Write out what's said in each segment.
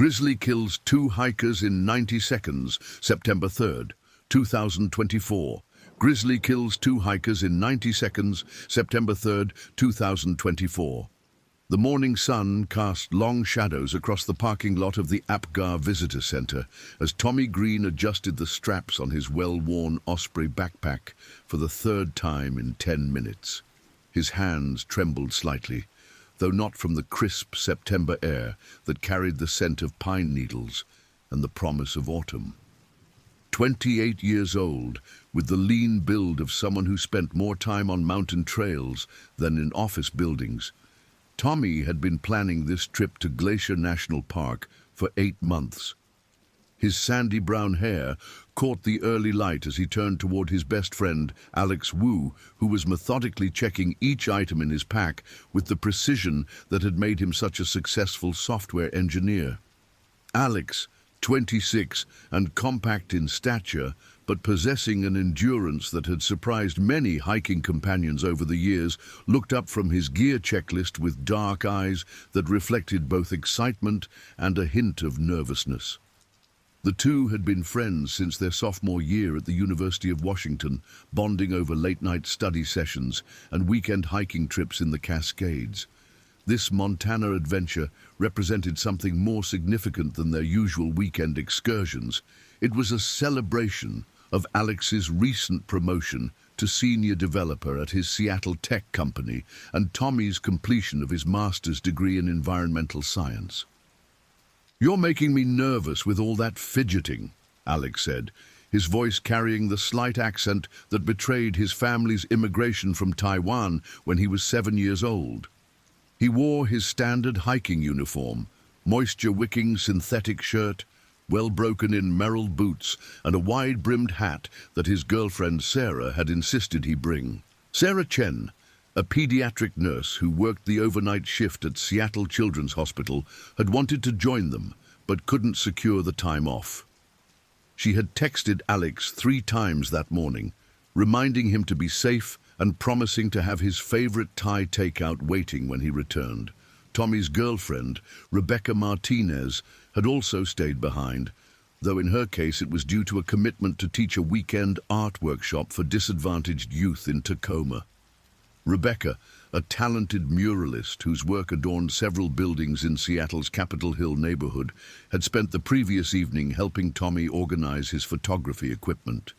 Grizzly kills 2 hikers in 90 seconds, September 3rd, 2024. Grizzly kills 2 hikers in 90 seconds, September 3rd, 2024. The morning sun cast long shadows across the parking lot of the Apgar Visitor Center as Tommy Green adjusted the straps on his well-worn Osprey backpack for the 3rd time in 10 minutes. His hands trembled slightly, though not from the crisp September air that carried the scent of pine needles and the promise of autumn. 28 years old, with the lean build of someone who spent more time on mountain trails than in office buildings, Tommy had been planning this trip to Glacier National Park for 8 months. His sandy brown hair caught the early light as he turned toward his best friend, Alex Wu, who was methodically checking each item in his pack with the precision that had made him such a successful software engineer. Alex, 26 and compact in stature, but possessing an endurance that had surprised many hiking companions over the years, looked up from his gear checklist with dark eyes that reflected both excitement and a hint of nervousness. The two had been friends since their sophomore year at the University of Washington, bonding over late-night study sessions and weekend hiking trips in the Cascades. This Montana adventure represented something more significant than their usual weekend excursions. It was a celebration of Alex's recent promotion to senior developer at his Seattle tech company and Tommy's completion of his master's degree in environmental science. "You're making me nervous with all that fidgeting," Alex said, his voice carrying the slight accent that betrayed his family's immigration from Taiwan when he was 7 years old. He wore his standard hiking uniform, moisture-wicking synthetic shirt, well-broken-in Merrell boots, and a wide-brimmed hat that his girlfriend Sarah had insisted he bring. Sarah Chen, a pediatric nurse who worked the overnight shift at Seattle Children's Hospital, had wanted to join them, but couldn't secure the time off. She had texted Alex 3 times that morning, reminding him to be safe and promising to have his favorite Thai takeout waiting when he returned. Tommy's girlfriend, Rebecca Martinez, had also stayed behind, though in her case it was due to a commitment to teach a weekend art workshop for disadvantaged youth in Tacoma. Rebecca, a talented muralist whose work adorned several buildings in Seattle's Capitol Hill neighborhood, had spent the previous evening helping Tommy organize his photography equipment.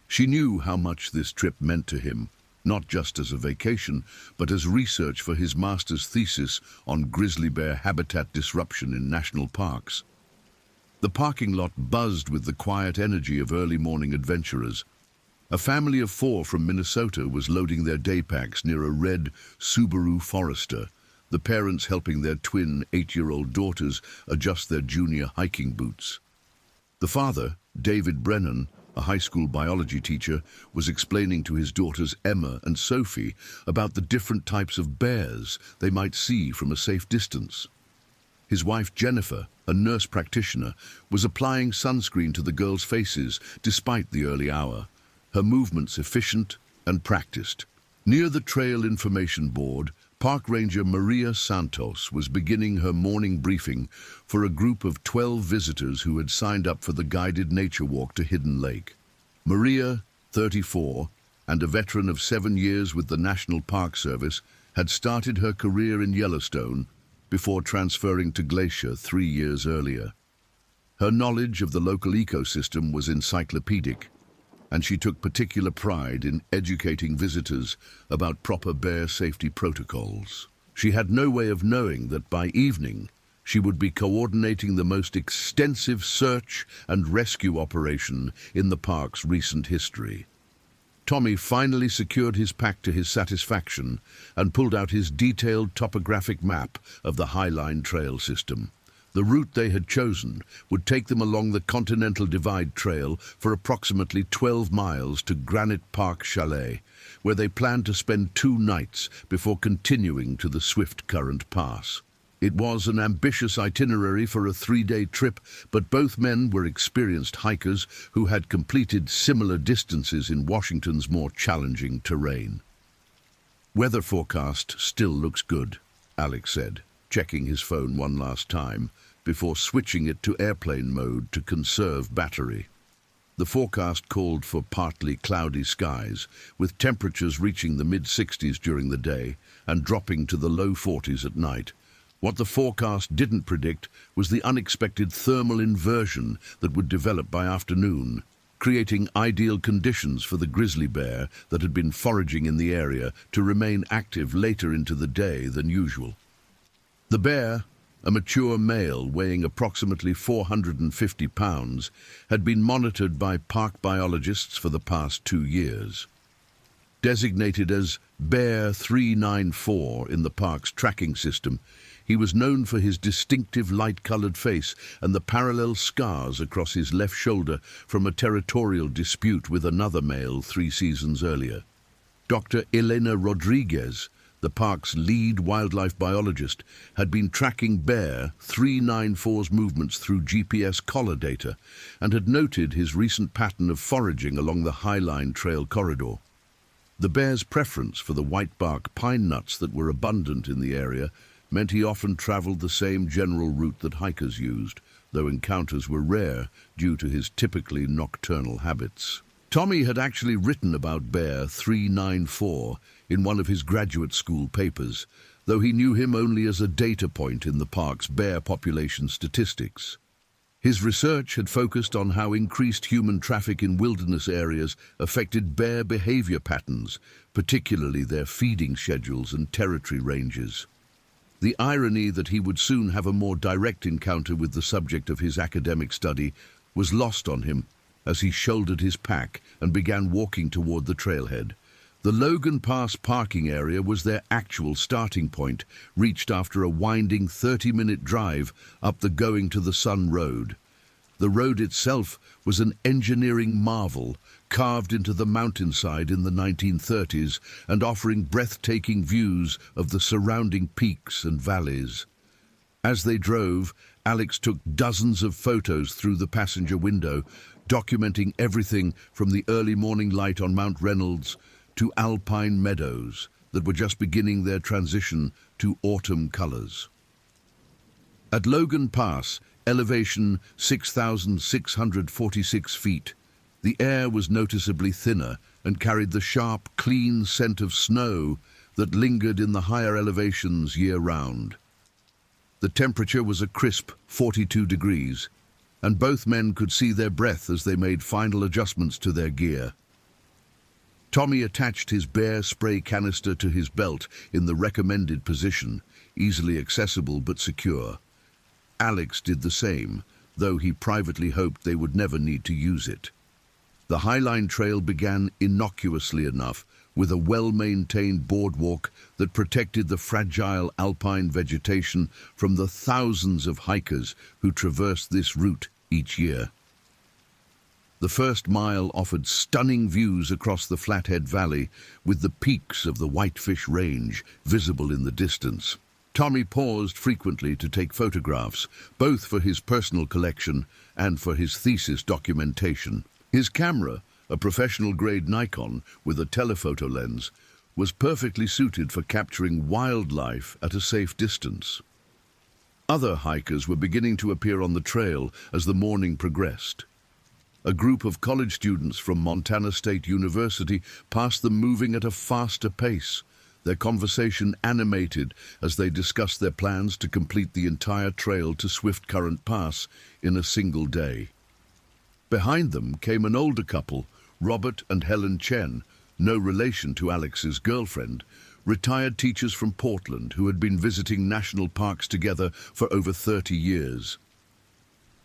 She knew how much this trip meant to him, not just as a vacation, but as research for his master's thesis on grizzly bear habitat disruption in national parks. The parking lot buzzed with the quiet energy of early morning adventurers. A family of 4 from Minnesota was loading their day packs near a red Subaru Forester, the parents helping their twin 8-year-old daughters adjust their junior hiking boots. The father, David Brennan, a high school biology teacher, was explaining to his daughters Emma and Sophie about the different types of bears they might see from a safe distance. His wife Jennifer, a nurse practitioner, was applying sunscreen to the girls' faces despite the early hour, her movements efficient and practiced. Near the trail information board, Park Ranger Maria Santos was beginning her morning briefing for a group of 12 visitors who had signed up for the guided nature walk to Hidden Lake. Maria, 34, and a veteran of 7 years with the National Park Service, had started her career in Yellowstone before transferring to Glacier 3 years earlier. Her knowledge of the local ecosystem was encyclopedic, and she took particular pride in educating visitors about proper bear safety protocols. She had no way of knowing that by evening she would be coordinating the most extensive search and rescue operation in the park's recent history. Tommy finally secured his pack to his satisfaction and pulled out his detailed topographic map of the Highline Trail system. The route they had chosen would take them along the Continental Divide Trail for approximately 12 miles to Granite Park Chalet, where they planned to spend 2 nights before continuing to the Swift Current Pass. It was an ambitious itinerary for a 3-day trip, but both men were experienced hikers who had completed similar distances in Washington's more challenging terrain. "Weather forecast still looks good," Alex said, checking his phone one last time before switching it to airplane mode to conserve battery. The forecast called for partly cloudy skies, with temperatures reaching the mid-60s during the day and dropping to the low 40s at night. What the forecast didn't predict was the unexpected thermal inversion that would develop by afternoon, creating ideal conditions for the grizzly bear that had been foraging in the area to remain active later into the day than usual. The bear, a mature male weighing approximately 450 pounds, had been monitored by park biologists for the past 2 years. Designated as Bear 394 in the park's tracking system, he was known for his distinctive light-colored face and the parallel scars across his left shoulder from a territorial dispute with another male 3 seasons earlier. Dr. Elena Rodriguez, the park's lead wildlife biologist, had been tracking Bear 394's movements through GPS collar data and had noted his recent pattern of foraging along the Highline Trail corridor. The bear's preference for the white-bark pine nuts that were abundant in the area meant he often traveled the same general route that hikers used, though encounters were rare due to his typically nocturnal habits. Tommy had actually written about Bear 394 in one of his graduate school papers, though he knew him only as a data point in the park's bear population statistics. His research had focused on how increased human traffic in wilderness areas affected bear behavior patterns, particularly their feeding schedules and territory ranges. The irony that he would soon have a more direct encounter with the subject of his academic study was lost on him as he shouldered his pack and began walking toward the trailhead. The Logan Pass parking area was their actual starting point, reached after a winding 30-minute drive up the Going to the Sun road. The road itself was an engineering marvel, carved into the mountainside in the 1930s and offering breathtaking views of the surrounding peaks and valleys. As they drove, Alex took dozens of photos through the passenger window, documenting everything from the early morning light on Mount Reynolds to alpine meadows that were just beginning their transition to autumn colors. At Logan Pass, elevation 6,646 feet, the air was noticeably thinner and carried the sharp, clean scent of snow that lingered in the higher elevations year-round. The temperature was a crisp 42 degrees, and both men could see their breath as they made final adjustments to their gear. Tommy attached his bear spray canister to his belt in the recommended position, easily accessible but secure. Alex did the same, though he privately hoped they would never need to use it. The Highline Trail began innocuously enough, with a well-maintained boardwalk that protected the fragile alpine vegetation from the thousands of hikers who traversed this route each year. The first mile offered stunning views across the Flathead Valley, with the peaks of the Whitefish Range visible in the distance. Tommy paused frequently to take photographs, both for his personal collection and for his thesis documentation. His camera, a professional-grade Nikon with a telephoto lens, was perfectly suited for capturing wildlife at a safe distance. Other hikers were beginning to appear on the trail as the morning progressed. A group of college students from Montana State University passed them moving at a faster pace, their conversation animated as they discussed their plans to complete the entire trail to Swift Current Pass in a single day. Behind them came an older couple, Robert and Helen Chen, no relation to Alex's girlfriend, retired teachers from Portland who had been visiting national parks together for over 30 years.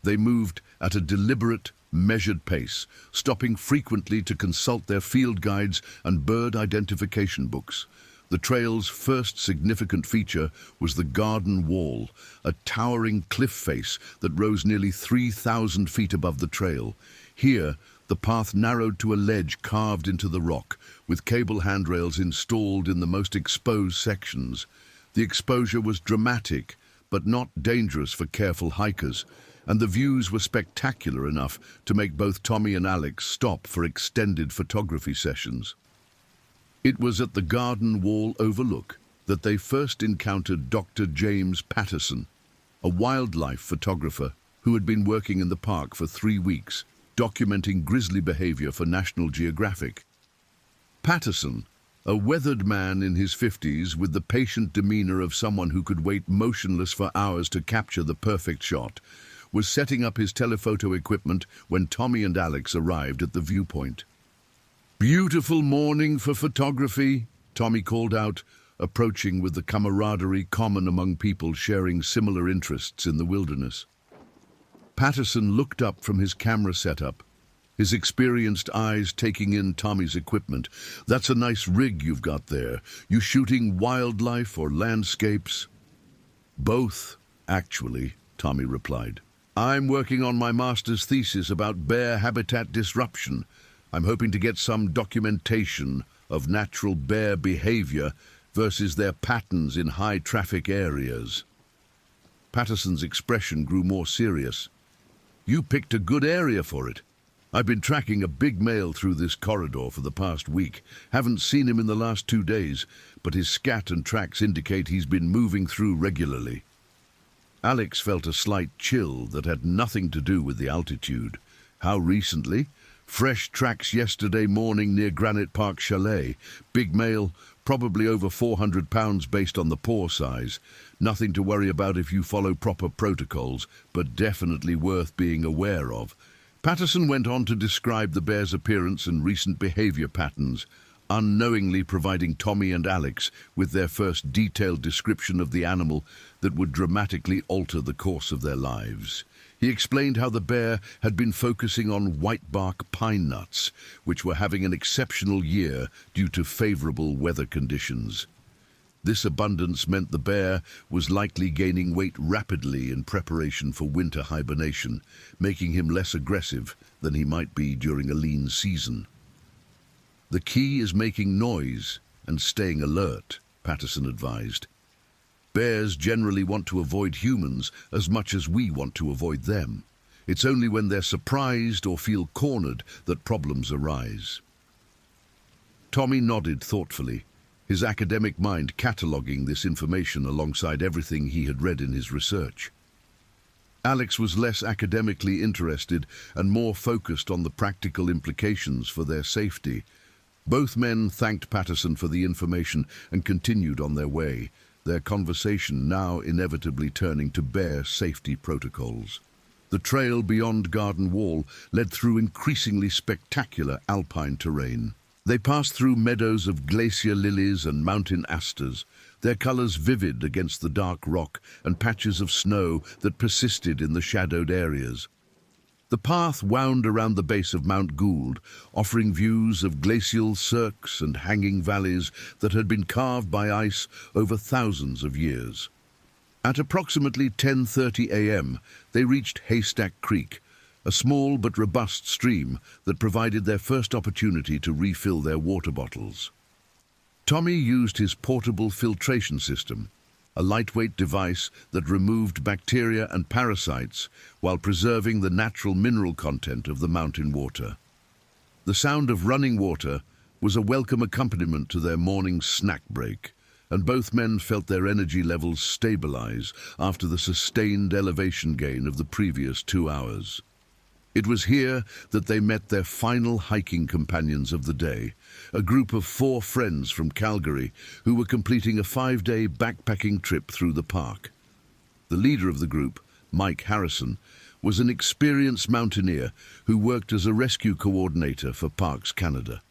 They moved at a deliberate, measured pace, stopping frequently to consult their field guides and bird identification books. The trail's first significant feature was the Garden Wall, a towering cliff face that rose nearly 3,000 feet above the trail. Here, the path narrowed to a ledge carved into the rock, with cable handrails installed in the most exposed sections. The exposure was dramatic, but not dangerous for careful hikers, and the views were spectacular enough to make both Tommy and Alex stop for extended photography sessions. It was at the Garden Wall overlook that they first encountered Dr. James Patterson, a wildlife photographer who had been working in the park for 3 weeks, documenting grizzly behavior for National Geographic. Patterson, a weathered man in his 50s with the patient demeanor of someone who could wait motionless for hours to capture the perfect shot, was setting up his telephoto equipment when Tommy and Alex arrived at the viewpoint. "Beautiful morning for photography," Tommy called out, approaching with the camaraderie common among people sharing similar interests in the wilderness. Patterson looked up from his camera setup, his experienced eyes taking in Tommy's equipment. "That's a nice rig you've got there. You shooting wildlife or landscapes?" "Both, actually," Tommy replied. "I'm working on my master's thesis about bear habitat disruption. I'm hoping to get some documentation of natural bear behavior versus their patterns in high-traffic areas." Patterson's expression grew more serious. "You picked a good area for it. I've been tracking a big male through this corridor for the past week. Haven't seen him in the last 2 days, but his scat and tracks indicate he's been moving through regularly." Alex felt a slight chill that had nothing to do with the altitude. "How recently?" "Fresh tracks yesterday morning near Granite Park Chalet. Big male, probably over 400 pounds based on the paw size. Nothing to worry about if you follow proper protocols, but definitely worth being aware of." Patterson went on to describe the bear's appearance and recent behavior patterns, unknowingly providing Tommy and Alex with their first detailed description of the animal that would dramatically alter the course of their lives. He explained how the bear had been focusing on whitebark pine nuts, which were having an exceptional year due to favorable weather conditions. This abundance meant the bear was likely gaining weight rapidly in preparation for winter hibernation, making him less aggressive than he might be during a lean season. "The key is making noise and staying alert," Patterson advised. "Bears generally want to avoid humans as much as we want to avoid them. It's only when they're surprised or feel cornered that problems arise." Tommy nodded thoughtfully, his academic mind cataloguing this information alongside everything he had read in his research. Alex was less academically interested and more focused on the practical implications for their safety. Both men thanked Patterson for the information and continued on their way, their conversation now inevitably turning to bear safety protocols. The trail beyond Garden Wall led through increasingly spectacular alpine terrain. They passed through meadows of glacier lilies and mountain asters, their colors vivid against the dark rock and patches of snow that persisted in the shadowed areas. The path wound around the base of Mount Gould, offering views of glacial cirques and hanging valleys that had been carved by ice over thousands of years. At approximately 10:30 a.m., they reached Haystack Creek, a small but robust stream that provided their first opportunity to refill their water bottles. Tommy used his portable filtration system, a lightweight device that removed bacteria and parasites while preserving the natural mineral content of the mountain water. The sound of running water was a welcome accompaniment to their morning snack break, and both men felt their energy levels stabilize after the sustained elevation gain of the previous 2 hours. It was here that they met their final hiking companions of the day, a group of 4 friends from Calgary who were completing a 5-day backpacking trip through the park. The leader of the group, Mike Harrison, was an experienced mountaineer who worked as a rescue coordinator for Parks Canada.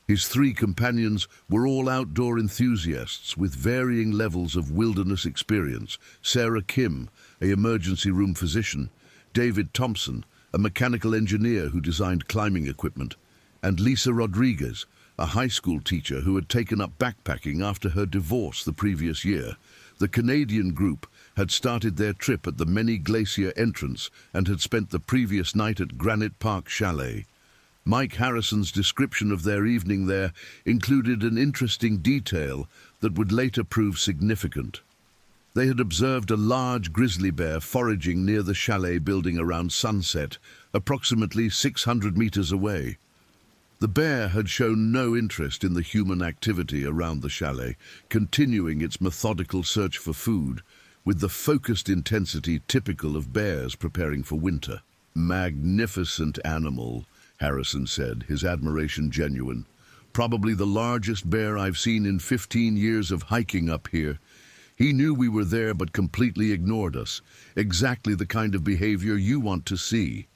His 3 companions were all outdoor enthusiasts with varying levels of wilderness experience: Sarah Kim, an emergency room physician; David Thompson, a mechanical engineer who designed climbing equipment; and Lisa Rodriguez, a high school teacher who had taken up backpacking after her divorce the previous year. The Canadian group had started their trip at the Many Glacier entrance and had spent the previous night at Granite Park Chalet. Mike Harrison's description of their evening there included an interesting detail that would later prove significant. They had observed a large grizzly bear foraging near the chalet building around sunset, approximately 600 meters away. The bear had shown no interest in the human activity around the chalet, continuing its methodical search for food, with the focused intensity typical of bears preparing for winter. "Magnificent animal," Harrison said, his admiration genuine. "Probably the largest bear I've seen in 15 years of hiking up here. He knew we were there but completely ignored us. Exactly the kind of behavior you want to see."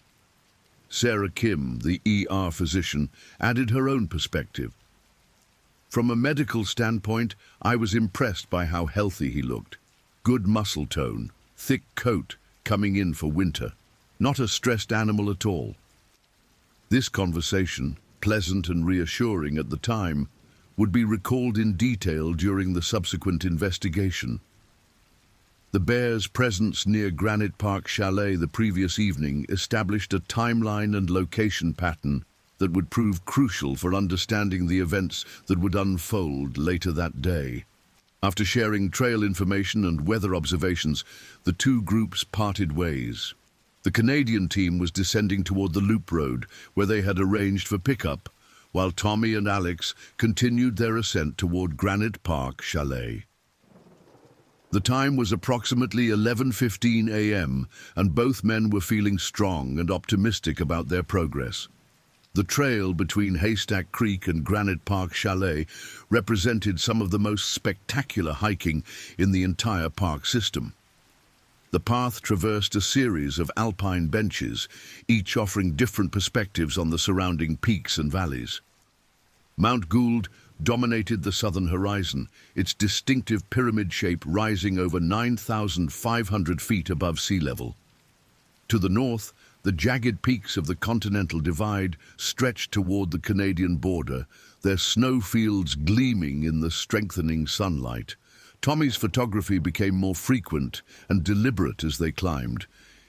Sarah Kim, the ER physician, added her own perspective. "From a medical standpoint, I was impressed by how healthy he looked. Good muscle tone, thick coat, coming in for winter. Not a stressed animal at all." This conversation, pleasant and reassuring at the time, would be recalled in detail during the subsequent investigation. The bear's presence near Granite Park Chalet the previous evening established a timeline and location pattern that would prove crucial for understanding the events that would unfold later that day. After sharing trail information and weather observations, the two groups parted ways. The Canadian team was descending toward the loop road, where they had arranged for pickup, while Tommy and Alex continued their ascent toward Granite Park Chalet. The time was approximately 11:15 a.m., and both men were feeling strong and optimistic about their progress. The trail between Haystack Creek and Granite Park Chalet represented some of the most spectacular hiking in the entire park system. The path traversed a series of alpine benches, each offering different perspectives on the surrounding peaks and valleys. Mount Gould dominated the southern horizon, its distinctive pyramid shape rising over 9,500 feet above sea level. To the north, the jagged peaks of the Continental Divide stretched toward the Canadian border, their snowfields gleaming in the strengthening sunlight. Tommy's photography became more frequent and deliberate as they climbed.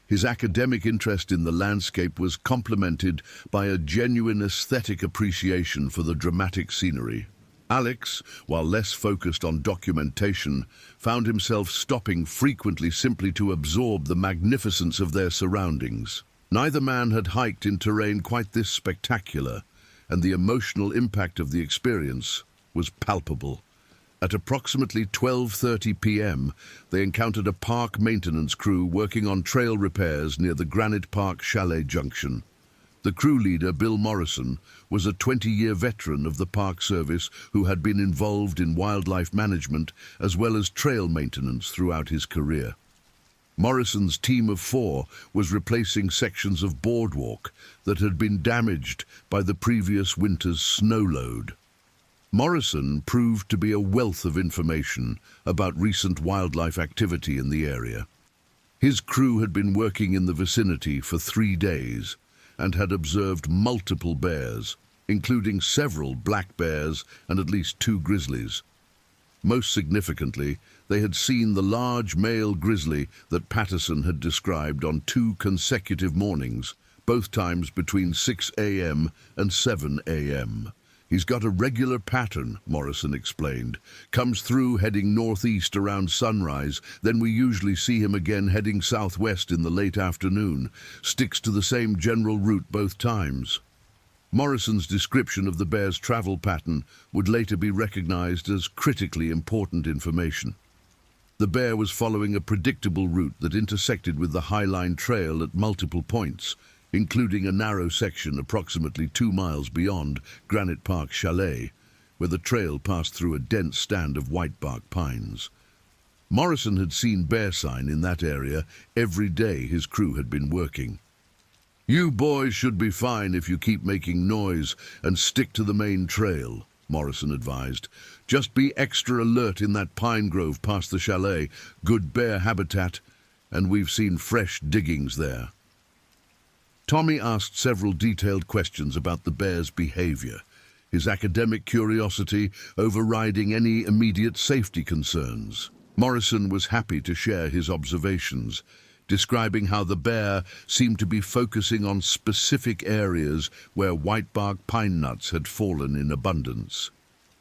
His academic interest in the landscape was complemented by a genuine aesthetic appreciation for the dramatic scenery. Alex, while less focused on documentation, found himself stopping frequently simply to absorb the magnificence of their surroundings. Neither man had hiked in terrain quite this spectacular, and the emotional impact of the experience was palpable. At approximately 12:30 p.m., they encountered a park maintenance crew working on trail repairs near the Granite Park Chalet Junction. The crew leader, Bill Morrison, was a 20-year veteran of the Park Service who had been involved in wildlife management as well as trail maintenance throughout his career. Morrison's team of 4 was replacing sections of boardwalk that had been damaged by the previous winter's snow load. Morrison proved to be a wealth of information about recent wildlife activity in the area. His crew had been working in the vicinity for 3 days and had observed multiple bears, including several black bears and at least 2 grizzlies. Most significantly, they had seen the large male grizzly that Patterson had described on 2 consecutive mornings, both times between 6 a.m. and 7 a.m. "He's got a regular pattern," Morrison explained. "Comes through heading northeast around sunrise, then we usually see him again heading southwest in the late afternoon. Sticks to the same general route both times." Morrison's description of the bear's travel pattern would later be recognized as critically important information. The bear was following a predictable route that intersected with the Highline Trail at multiple points, including a narrow section approximately 2 miles beyond Granite Park Chalet, where the trail passed through a dense stand of whitebark pines. Morrison had seen bear sign in that area every day his crew had been working. "You boys should be fine if you keep making noise and stick to the main trail," Morrison advised. "Just be extra alert in that pine grove past the chalet. Good bear habitat, and we've seen fresh diggings there." Tommy asked several detailed questions about the bear's behavior, his academic curiosity overriding any immediate safety concerns. Morrison was happy to share his observations, describing how the bear seemed to be focusing on specific areas where whitebark pine nuts had fallen in abundance.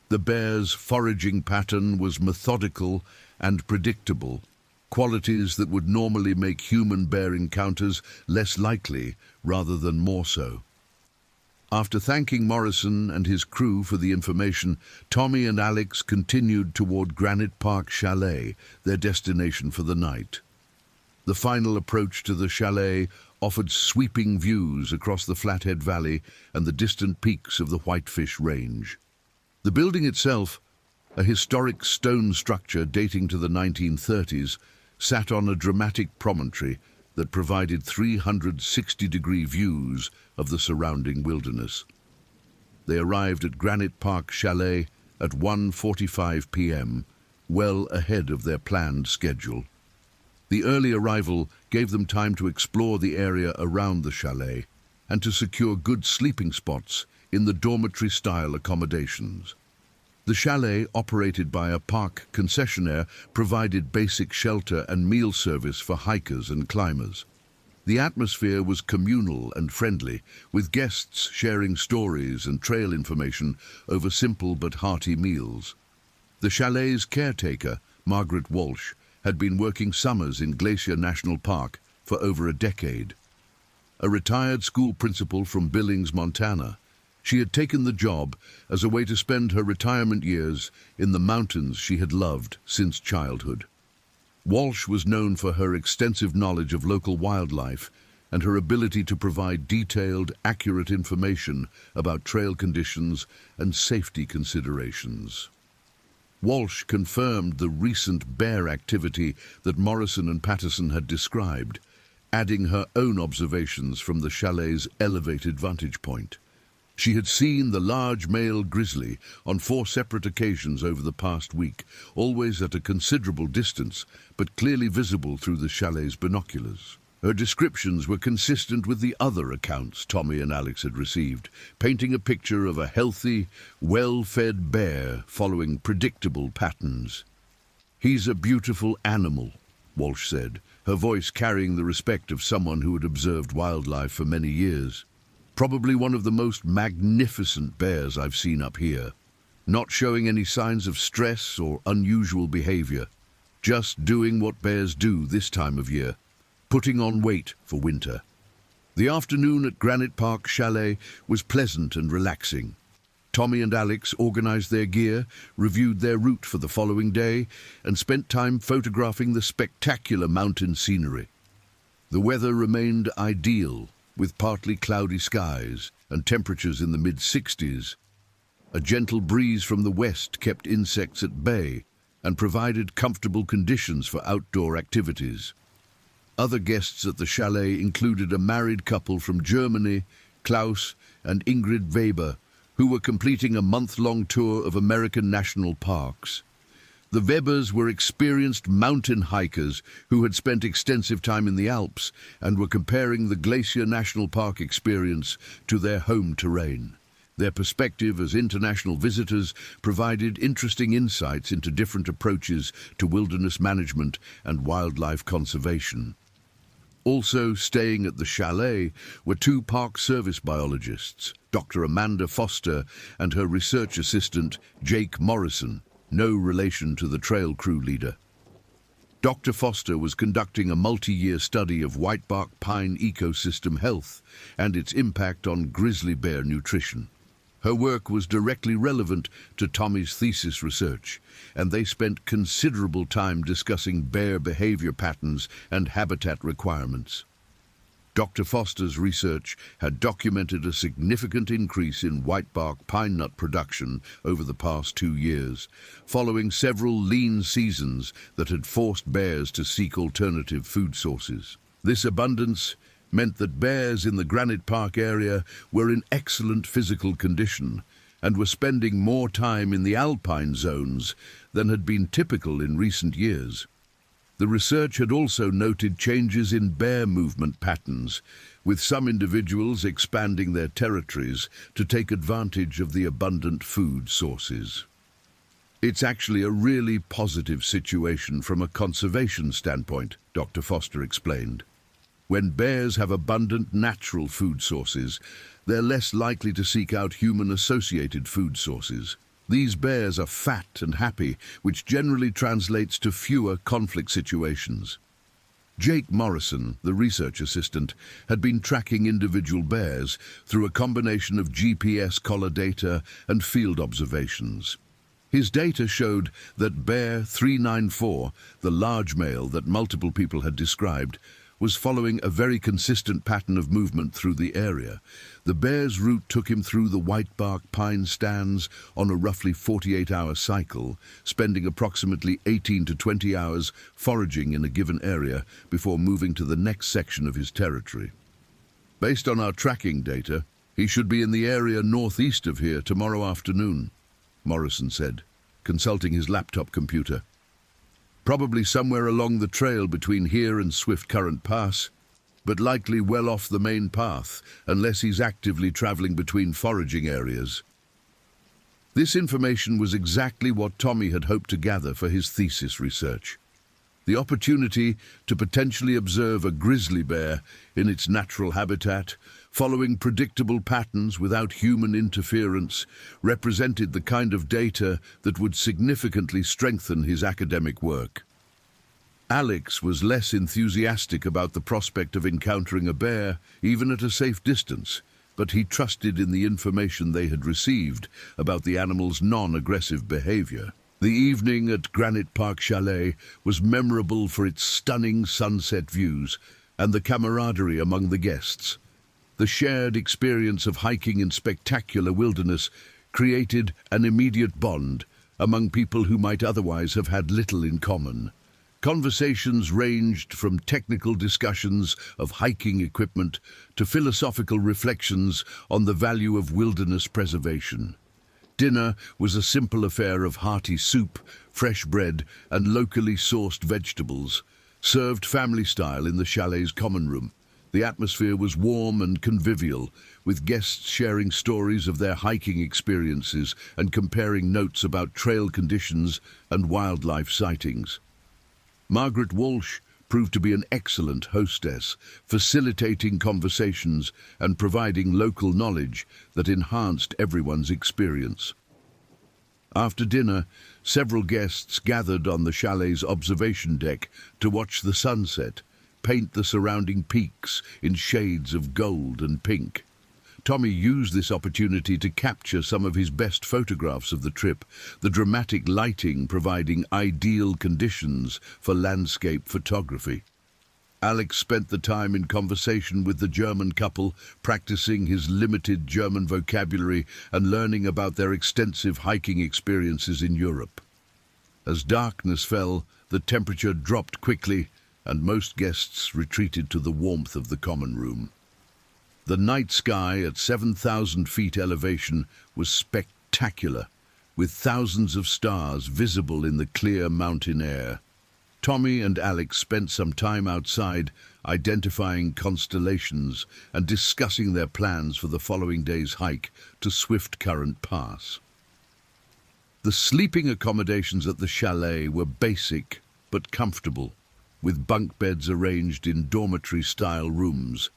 The bear's foraging pattern was methodical and predictable, qualities that would normally make human-bear encounters less likely rather than more so. After thanking Morrison and his crew for the information, Tommy and Alex continued toward Granite Park Chalet, their destination for the night. The final approach to the chalet offered sweeping views across the Flathead Valley and the distant peaks of the Whitefish Range. The building itself, a historic stone structure dating to the 1930s, sat on a dramatic promontory that provided 360-degree views of the surrounding wilderness. They arrived at Granite Park Chalet at 1:45 p.m., well ahead of their planned schedule. The early arrival gave them time to explore the area around the chalet and to secure good sleeping spots in the dormitory-style accommodations. The chalet, operated by a park concessionaire, provided basic shelter and meal service for hikers and climbers. The atmosphere was communal and friendly, with guests sharing stories and trail information over simple but hearty meals. The chalet's caretaker, Margaret Walsh, had been working summers in Glacier National Park for over a decade. A retired school principal from Billings, Montana, she had taken the job as a way to spend her retirement years in the mountains she had loved since childhood. Walsh was known for her extensive knowledge of local wildlife and her ability to provide detailed, accurate information about trail conditions and safety considerations. Walsh confirmed the recent bear activity that Morrison and Patterson had described, adding her own observations from the chalet's elevated vantage point. She had seen the large male grizzly on 4 separate occasions over the past week, always at a considerable distance, but clearly visible through the chalet's binoculars. Her descriptions were consistent with the other accounts Tommy and Alex had received, painting a picture of a healthy, well-fed bear following predictable patterns. "He's a beautiful animal," Walsh said, her voice carrying the respect of someone who had observed wildlife for many years. "Probably one of the most magnificent bears I've seen up here. Not showing any signs of stress or unusual behavior. Just doing what bears do this time of year, putting on weight for winter." The afternoon at Granite Park Chalet was pleasant and relaxing. Tommy and Alex organized their gear, reviewed their route for the following day, and spent time photographing the spectacular mountain scenery. The weather remained ideal, with partly cloudy skies and temperatures in the mid-60s. A gentle breeze from the west kept insects at bay and provided comfortable conditions for outdoor activities. Other guests at the chalet included a married couple from Germany, Klaus and Ingrid Weber, who were completing a month-long tour of American national parks. The Webers were experienced mountain hikers who had spent extensive time in the Alps and were comparing the Glacier National Park experience to their home terrain. Their perspective as international visitors provided interesting insights into different approaches to wilderness management and wildlife conservation. Also staying at the chalet were 2 park service biologists, Dr. Amanda Foster and her research assistant, Jake Morrison, no relation to the trail crew leader. Dr. Foster was conducting a multi-year study of whitebark pine ecosystem health and its impact on grizzly bear nutrition. Her work was directly relevant to Tommy's thesis research, and they spent considerable time discussing bear behavior patterns and habitat requirements. Dr. Foster's research had documented a significant increase in whitebark pine nut production over the past 2 years, following several lean seasons that had forced bears to seek alternative food sources. This abundance meant that bears in the Granite Park area were in excellent physical condition and were spending more time in the alpine zones than had been typical in recent years. The research had also noted changes in bear movement patterns, with some individuals expanding their territories to take advantage of the abundant food sources. "It's actually a really positive situation from a conservation standpoint," Dr. Foster explained. "When bears have abundant natural food sources, they're less likely to seek out human-associated food sources. These bears are fat and happy, which generally translates to fewer conflict situations." Jake Morrison, the research assistant, had been tracking individual bears through a combination of GPS collar data and field observations. His data showed that bear 394, the large male that multiple people had described, was following a very consistent pattern of movement through the area. The bear's route took him through the whitebark pine stands on a roughly 48-hour cycle, spending approximately 18 to 20 hours foraging in a given area before moving to the next section of his territory. Based on our tracking data, he should be in the area northeast of here tomorrow afternoon, Morrison said, consulting his laptop computer. Probably somewhere along the trail between here and Swift Current Pass, but likely well off the main path, unless he's actively traveling between foraging areas. This information was exactly what Tommy had hoped to gather for his thesis research. The opportunity to potentially observe a grizzly bear in its natural habitat, following predictable patterns without human interference, represented the kind of data that would significantly strengthen his academic work. Alex was less enthusiastic about the prospect of encountering a bear, even at a safe distance, but he trusted in the information they had received about the animal's non-aggressive behavior. The evening at Granite Park Chalet was memorable for its stunning sunset views and the camaraderie among the guests. The shared experience of hiking in spectacular wilderness created an immediate bond among people who might otherwise have had little in common. Conversations ranged from technical discussions of hiking equipment to philosophical reflections on the value of wilderness preservation. Dinner was a simple affair of hearty soup, fresh bread, and locally sourced vegetables, served family-style in the chalet's common room. The atmosphere was warm and convivial, with guests sharing stories of their hiking experiences and comparing notes about trail conditions and wildlife sightings. Margaret Walsh proved to be an excellent hostess, facilitating conversations and providing local knowledge that enhanced everyone's experience. After dinner, several guests gathered on the chalet's observation deck to watch the sunset, paint the surrounding peaks in shades of gold and pink. Tommy used this opportunity to capture some of his best photographs of the trip, the dramatic lighting providing ideal conditions for landscape photography. Alex spent the time in conversation with the German couple, practicing his limited German vocabulary and learning about their extensive hiking experiences in Europe. As darkness fell, the temperature dropped quickly, and most guests retreated to the warmth of the common room. The night sky at 7,000 feet elevation was spectacular, with thousands of stars visible in the clear mountain air. Tommy and Alex spent some time outside, identifying constellations and discussing their plans for the following day's hike to Swift Current Pass. The sleeping accommodations at the chalet were basic but comfortable, with bunk beds arranged in dormitory-style rooms.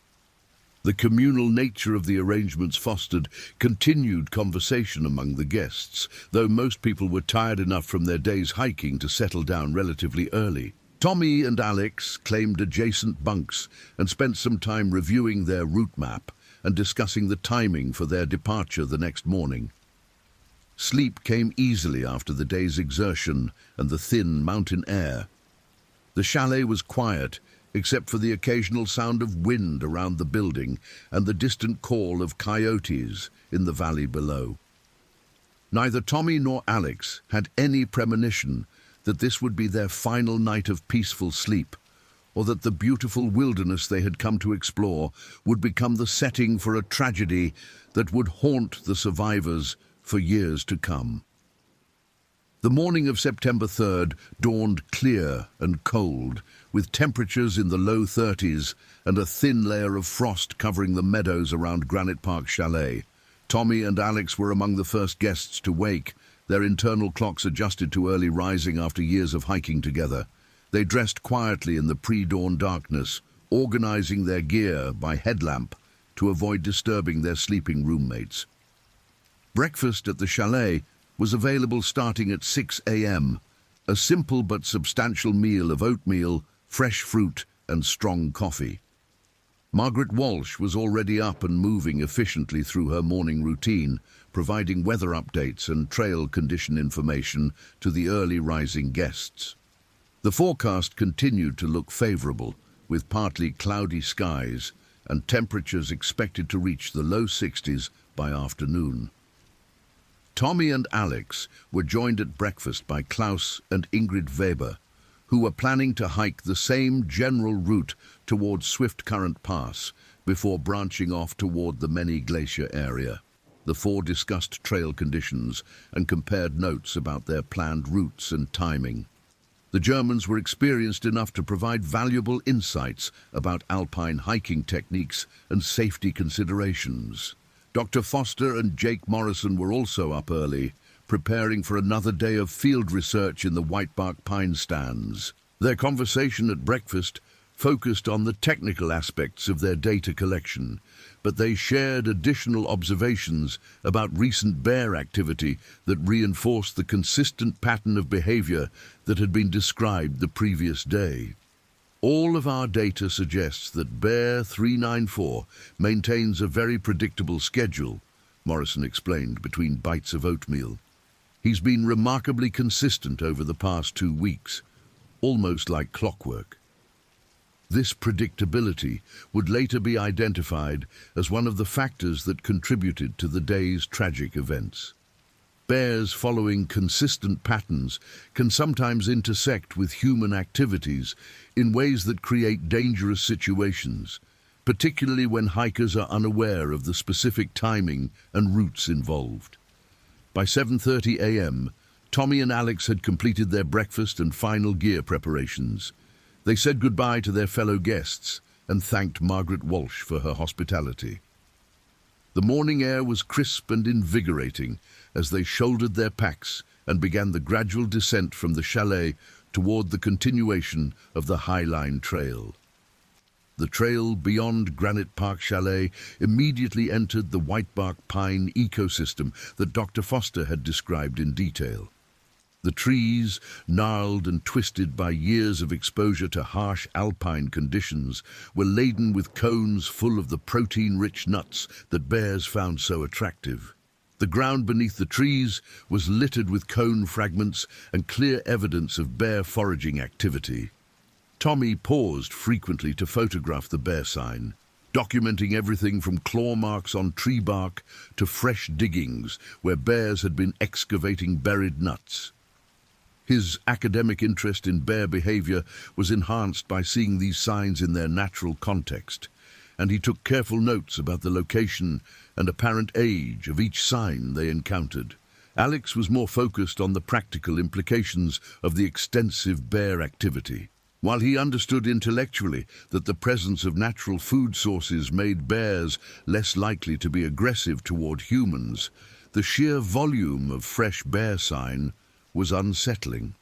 The communal nature of the arrangements fostered continued conversation among the guests, though most people were tired enough from their day's hiking to settle down relatively early. Tommy and Alex claimed adjacent bunks and spent some time reviewing their route map and discussing the timing for their departure the next morning. Sleep came easily after the day's exertion and the thin mountain air. The chalet was quiet, except for the occasional sound of wind around the building and the distant call of coyotes in the valley below. Neither Tommy nor Alex had any premonition that this would be their final night of peaceful sleep, or that the beautiful wilderness they had come to explore would become the setting for a tragedy that would haunt the survivors for years to come. The morning of September 3rd dawned clear and cold, with temperatures in the low 30s and a thin layer of frost covering the meadows around Granite Park Chalet. Tommy and Alex were among the first guests to wake, their internal clocks adjusted to early rising after years of hiking together. They dressed quietly in the pre-dawn darkness, organizing their gear by headlamp to avoid disturbing their sleeping roommates. Breakfast at the chalet was available starting at 6 a.m., a simple but substantial meal of oatmeal, fresh fruit, and strong coffee. Margaret Walsh was already up and moving efficiently through her morning routine, providing weather updates and trail condition information to the early rising guests. The forecast continued to look favorable, with partly cloudy skies and temperatures expected to reach the low 60s by afternoon. Tommy and Alex were joined at breakfast by Klaus and Ingrid Weber, who were planning to hike the same general route towards Swift Current Pass before branching off toward the Many Glacier area. The four discussed trail conditions and compared notes about their planned routes and timing. The Germans were experienced enough to provide valuable insights about alpine hiking techniques and safety considerations. Dr. Foster and Jake Morrison were also up early, preparing for another day of field research in the whitebark pine stands. Their conversation at breakfast focused on the technical aspects of their data collection, but they shared additional observations about recent bear activity that reinforced the consistent pattern of behavior that had been described the previous day. All of our data suggests that Bear 394 maintains a very predictable schedule, Morrison explained between bites of oatmeal. He's been remarkably consistent over the past 2 weeks, almost like clockwork. This predictability would later be identified as one of the factors that contributed to the day's tragic events. Bears following consistent patterns can sometimes intersect with human activities in ways that create dangerous situations, particularly when hikers are unaware of the specific timing and routes involved. By 7:30 a.m., Tommy and Alex had completed their breakfast and final gear preparations. They said goodbye to their fellow guests and thanked Margaret Walsh for her hospitality. The morning air was crisp and invigorating as they shouldered their packs and began the gradual descent from the chalet toward the continuation of the Highline Trail. The trail beyond Granite Park Chalet immediately entered the whitebark pine ecosystem that Dr. Foster had described in detail. The trees, gnarled and twisted by years of exposure to harsh alpine conditions, were laden with cones full of the protein-rich nuts that bears found so attractive. The ground beneath the trees was littered with cone fragments and clear evidence of bear foraging activity. Tommy paused frequently to photograph the bear sign, documenting everything from claw marks on tree bark to fresh diggings where bears had been excavating buried nuts. His academic interest in bear behavior was enhanced by seeing these signs in their natural context, and he took careful notes about the location and apparent age of each sign they encountered. Alex was more focused on the practical implications of the extensive bear activity. While he understood intellectually that the presence of natural food sources made bears less likely to be aggressive toward humans, the sheer volume of fresh bear sign was unsettling.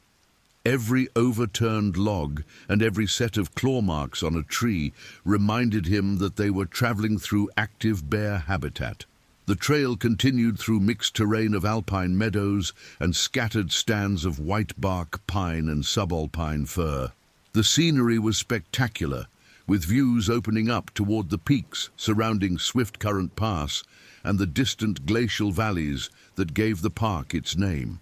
Every overturned log and every set of claw marks on a tree reminded him that they were traveling through active bear habitat. The trail continued through mixed terrain of alpine meadows and scattered stands of whitebark pine and subalpine fir. The scenery was spectacular, with views opening up toward the peaks surrounding Swift Current Pass and the distant glacial valleys that gave the park its name.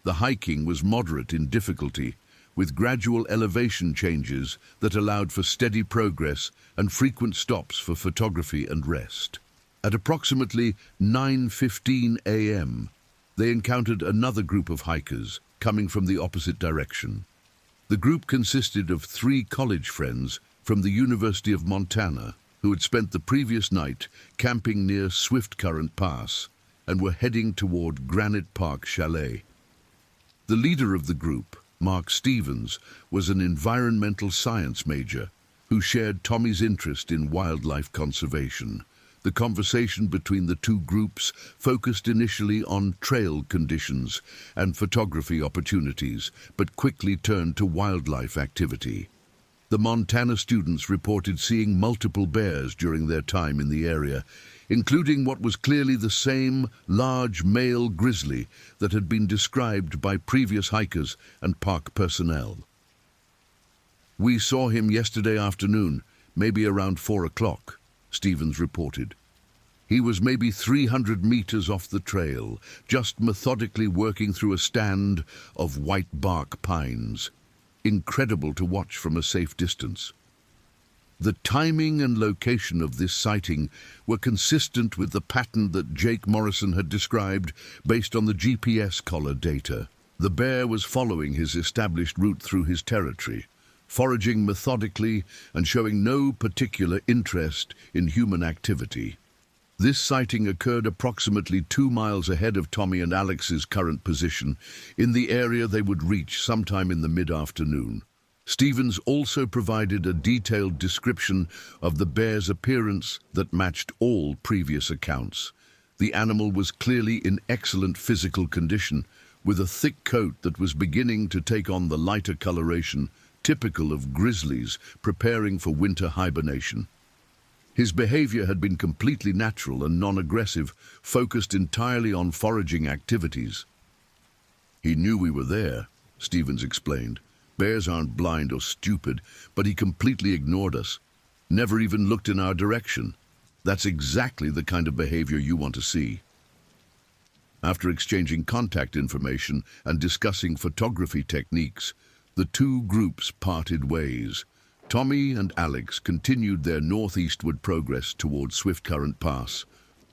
The hiking was moderate in difficulty, with gradual elevation changes that allowed for steady progress and frequent stops for photography and rest. At approximately 9:15 a.m., they encountered another group of hikers coming from the opposite direction. The group consisted of 3 college friends from the University of Montana who had spent the previous night camping near Swift Current Pass and were heading toward Granite Park Chalet. The leader of the group, Mark Stevens, was an environmental science major who shared Tommy's interest in wildlife conservation. The conversation between the two groups focused initially on trail conditions and photography opportunities, but quickly turned to wildlife activity. The Montana students reported seeing multiple bears during their time in the area, including what was clearly the same large male grizzly that had been described by previous hikers and park personnel. "We saw him yesterday afternoon, maybe around 4 o'clock, Stevens reported. He was maybe 300 meters off the trail, just methodically working through a stand of white bark pines. Incredible to watch from a safe distance. The timing and location of this sighting were consistent with the pattern that Jake Morrison had described based on the GPS collar data. The bear was following his established route through his territory, foraging methodically and showing no particular interest in human activity. This sighting occurred approximately 2 miles ahead of Tommy and Alex's current position, in the area they would reach sometime in the mid-afternoon. Stevens also provided a detailed description of the bear's appearance that matched all previous accounts. The animal was clearly in excellent physical condition, with a thick coat that was beginning to take on the lighter coloration typical of grizzlies preparing for winter hibernation. His behavior had been completely natural and non-aggressive, focused entirely on foraging activities. "He knew we were there," Stevens explained. "Bears aren't blind or stupid, but he completely ignored us. Never even looked in our direction. That's exactly the kind of behavior you want to see." After exchanging contact information and discussing photography techniques, the two groups parted ways. Tommy and Alex continued their northeastward progress toward Swift Current Pass,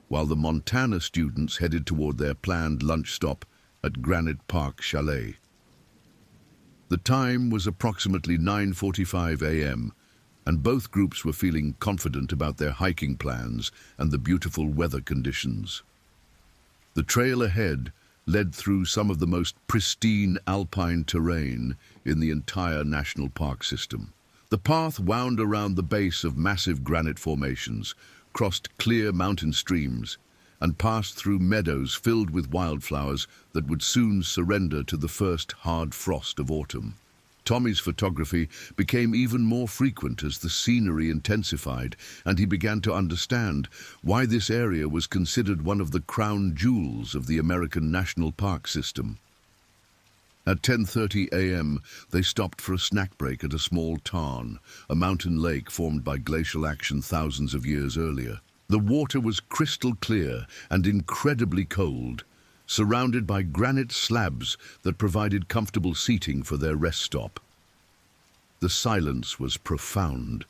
while the Montana students headed toward their planned lunch stop at Granite Park Chalet. The time was approximately 9:45 a.m., and both groups were feeling confident about their hiking plans and the beautiful weather conditions. The trail ahead led through some of the most pristine alpine terrain in the entire national park system. The path wound around the base of massive granite formations, crossed clear mountain streams, and passed through meadows filled with wildflowers that would soon surrender to the first hard frost of autumn. Tommy's photography became even more frequent as the scenery intensified, and he began to understand why this area was considered one of the crown jewels of the American National Park system. At 10:30 a.m., they stopped for a snack break at a small tarn, a mountain lake formed by glacial action thousands of years earlier. The water was crystal clear and incredibly cold, surrounded by granite slabs that provided comfortable seating for their rest stop. The silence was profound,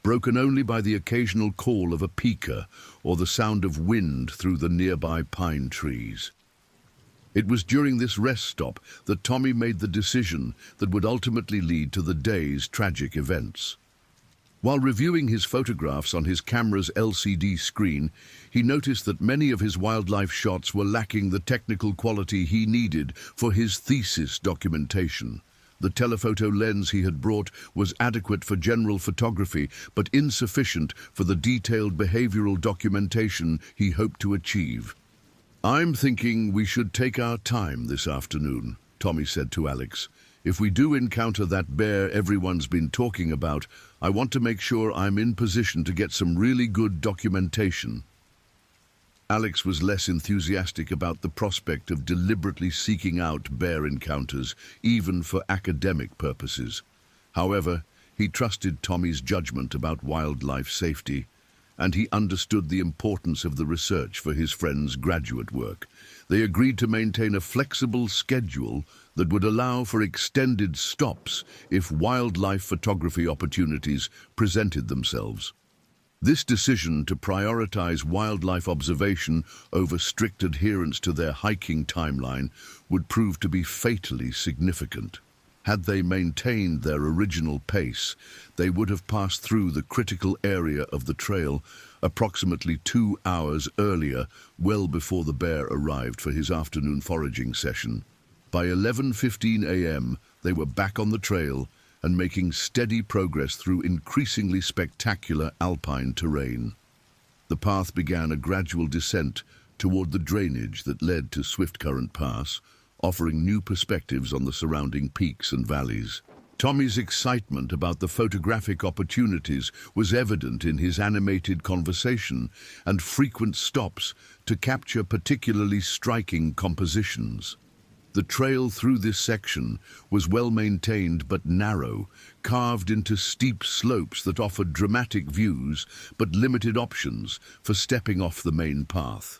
broken only by the occasional call of a pika or the sound of wind through the nearby pine trees. It was during this rest stop that Tommy made the decision that would ultimately lead to the day's tragic events. While reviewing his photographs on his camera's LCD screen, he noticed that many of his wildlife shots were lacking the technical quality he needed for his thesis documentation. The telephoto lens he had brought was adequate for general photography, but insufficient for the detailed behavioral documentation he hoped to achieve. "I'm thinking we should take our time this afternoon," Tommy said to Alex. "If we do encounter that bear everyone's been talking about, I want to make sure I'm in position to get some really good documentation." Alex was less enthusiastic about the prospect of deliberately seeking out bear encounters, even for academic purposes. However, he trusted Tommy's judgment about wildlife safety, and he understood the importance of the research for his friend's graduate work. They agreed to maintain a flexible schedule that would allow for extended stops if wildlife photography opportunities presented themselves. This decision to prioritize wildlife observation over strict adherence to their hiking timeline would prove to be fatally significant. Had they maintained their original pace, they would have passed through the critical area of the trail approximately 2 hours earlier, well before the bear arrived for his afternoon foraging session. By 11:15 a.m., they were back on the trail and making steady progress through increasingly spectacular alpine terrain. The path began a gradual descent toward the drainage that led to Swift Current Pass, offering new perspectives on the surrounding peaks and valleys. Tommy's excitement about the photographic opportunities was evident in his animated conversation and frequent stops to capture particularly striking compositions. The trail through this section was well maintained but narrow, carved into steep slopes that offered dramatic views but limited options for stepping off the main path.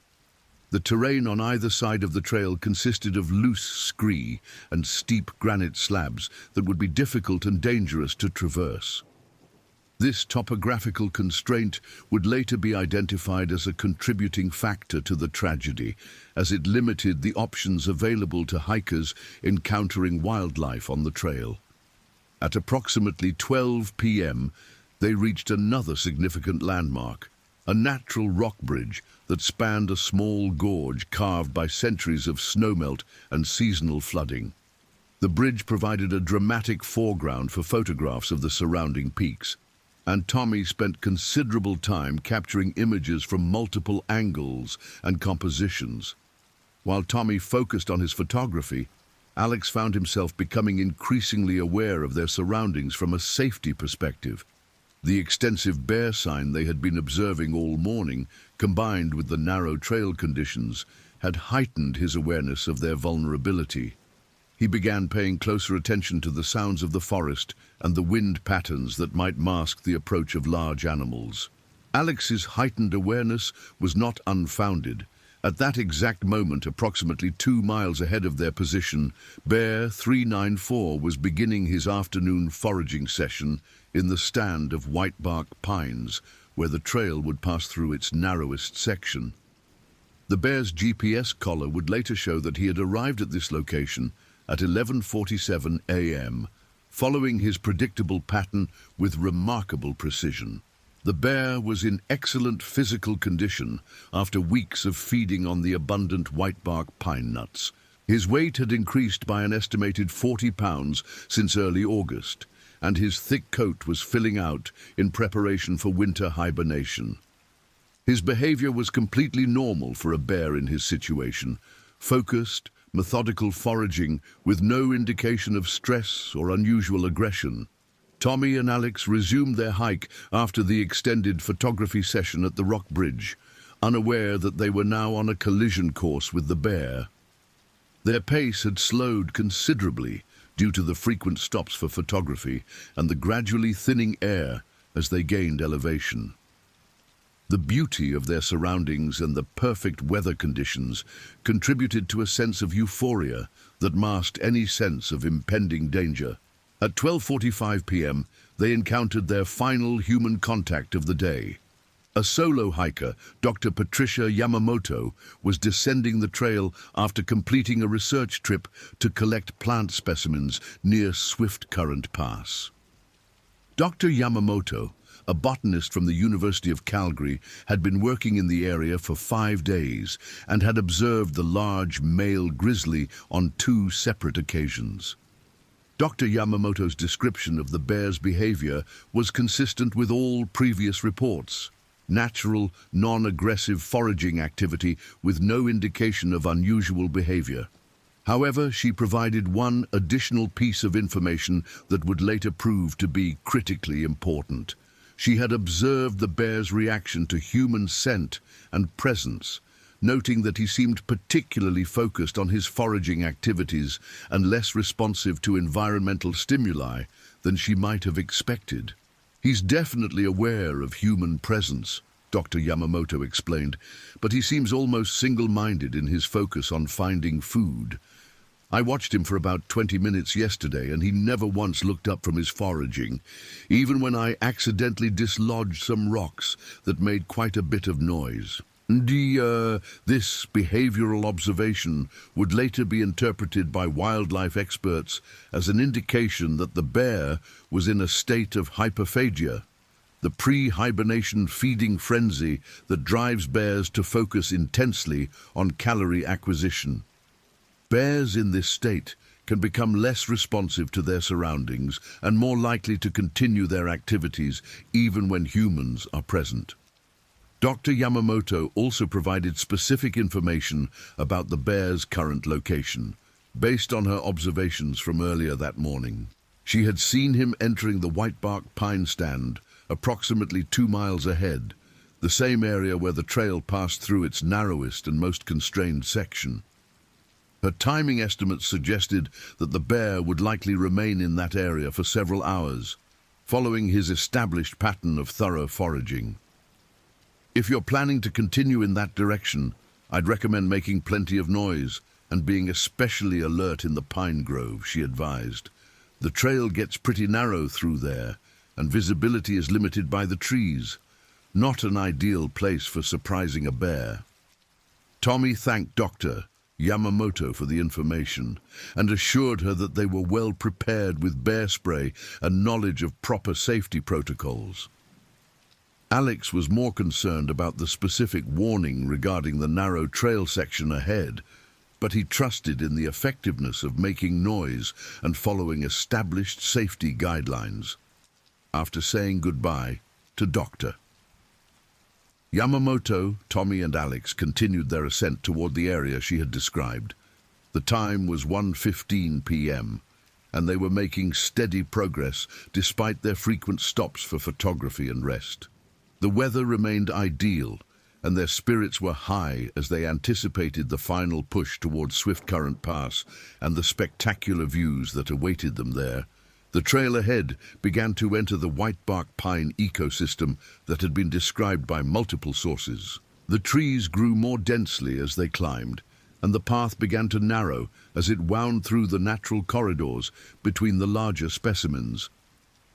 The terrain on either side of the trail consisted of loose scree and steep granite slabs that would be difficult and dangerous to traverse. This topographical constraint would later be identified as a contributing factor to the tragedy, as it limited the options available to hikers encountering wildlife on the trail. At approximately 12 p.m., they reached another significant landmark, a natural rock bridge that spanned a small gorge carved by centuries of snowmelt and seasonal flooding. The bridge provided a dramatic foreground for photographs of the surrounding peaks, and Tommy spent considerable time capturing images from multiple angles and compositions. While Tommy focused on his photography, Alex found himself becoming increasingly aware of their surroundings from a safety perspective. The extensive bear sign they had been observing all morning, combined with the narrow trail conditions, had heightened his awareness of their vulnerability. He began paying closer attention to the sounds of the forest and the wind patterns that might mask the approach of large animals. Alex's heightened awareness was not unfounded. At that exact moment, approximately 2 miles ahead of their position, Bear 394 was beginning his afternoon foraging session in the stand of whitebark pines, where the trail would pass through its narrowest section. The bear's GPS collar would later show that he had arrived at this location at 11:47 a.m., following his predictable pattern with remarkable precision. The bear was in excellent physical condition after weeks of feeding on the abundant whitebark pine nuts. His weight had increased by an estimated 40 pounds since early August, and his thick coat was filling out in preparation for winter hibernation. His behavior was completely normal for a bear in his situation, focused, methodical foraging with no indication of stress or unusual aggression. Tommy and Alex resumed their hike after the extended photography session at the rock bridge, unaware that they were now on a collision course with the bear. Their pace had slowed considerably due to the frequent stops for photography and the gradually thinning air as they gained elevation. The beauty of their surroundings and the perfect weather conditions contributed to a sense of euphoria that masked any sense of impending danger. At 12:45 p.m., they encountered their final human contact of the day. A solo hiker, Dr. Patricia Yamamoto, was descending the trail after completing a research trip to collect plant specimens near Swift Current Pass. Dr. Yamamoto, a botanist from the University of Calgary, had been working in the area for 5 days and had observed the large male grizzly on 2 separate occasions. Dr. Yamamoto's description of the bear's behavior was consistent with all previous reports. Natural, non-aggressive foraging activity with no indication of unusual behavior. However, she provided one additional piece of information that would later prove to be critically important. She had observed the bear's reaction to human scent and presence, noting that he seemed particularly focused on his foraging activities and less responsive to environmental stimuli than she might have expected. "He's definitely aware of human presence," Dr. Yamamoto explained, "but he seems almost single-minded in his focus on finding food. I watched him for about 20 minutes yesterday, and he never once looked up from his foraging, even when I accidentally dislodged some rocks that made quite a bit of noise." This behavioral observation would later be interpreted by wildlife experts as an indication that the bear was in a state of hyperphagia, the pre-hibernation feeding frenzy that drives bears to focus intensely on calorie acquisition. Bears in this state can become less responsive to their surroundings and more likely to continue their activities even when humans are present. Dr. Yamamoto also provided specific information about the bear's current location, based on her observations from earlier that morning. She had seen him entering the whitebark pine stand approximately 2 miles ahead, the same area where the trail passed through its narrowest and most constrained section. Her timing estimates suggested that the bear would likely remain in that area for several hours, following his established pattern of thorough foraging. If you're planning to continue in that direction, I'd recommend making plenty of noise and being especially alert in the pine grove, she advised. The trail gets pretty narrow through there, and visibility is limited by the trees. Not an ideal place for surprising a bear. Tommy thanked Dr. Yamamoto for the information and assured her that they were well prepared with bear spray and knowledge of proper safety protocols. Alex was more concerned about the specific warning regarding the narrow trail section ahead, but he trusted in the effectiveness of making noise and following established safety guidelines. After saying goodbye to Dr. Yamamoto, Tommy and Alex continued their ascent toward the area she had described. The time was 1:15 p.m., and they were making steady progress despite their frequent stops for photography and rest. The weather remained ideal, and their spirits were high as they anticipated the final push toward Swift Current Pass and the spectacular views that awaited them there. The trail ahead began to enter the whitebark pine ecosystem that had been described by multiple sources. The trees grew more densely as they climbed, and the path began to narrow as it wound through the natural corridors between the larger specimens.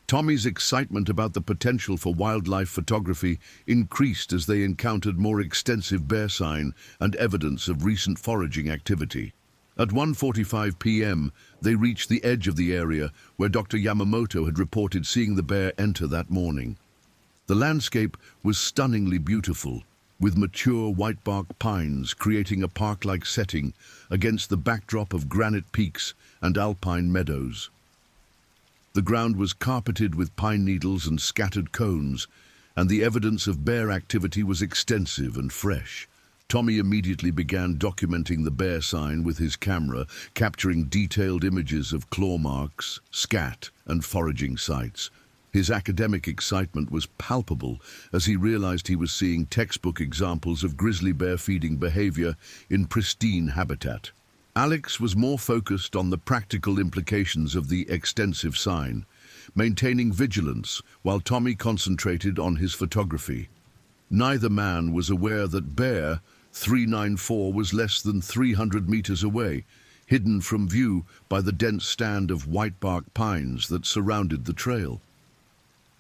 Tommy's excitement about the potential for wildlife photography increased as they encountered more extensive bear sign and evidence of recent foraging activity. At 1:45 p.m., they reached the edge of the area where Dr. Yamamoto had reported seeing the bear enter that morning. The landscape was stunningly beautiful, with mature whitebark pines creating a park-like setting against the backdrop of granite peaks and alpine meadows. The ground was carpeted with pine needles and scattered cones, and the evidence of bear activity was extensive and fresh. Tommy immediately began documenting the bear sign with his camera, capturing detailed images of claw marks, scat, and foraging sites. His academic excitement was palpable as he realized he was seeing textbook examples of grizzly bear feeding behavior in pristine habitat. Alex was more focused on the practical implications of the extensive sign, maintaining vigilance while Tommy concentrated on his photography. Neither man was aware that Bear 394 was less than 300 meters away, hidden from view by the dense stand of whitebark pines that surrounded the trail.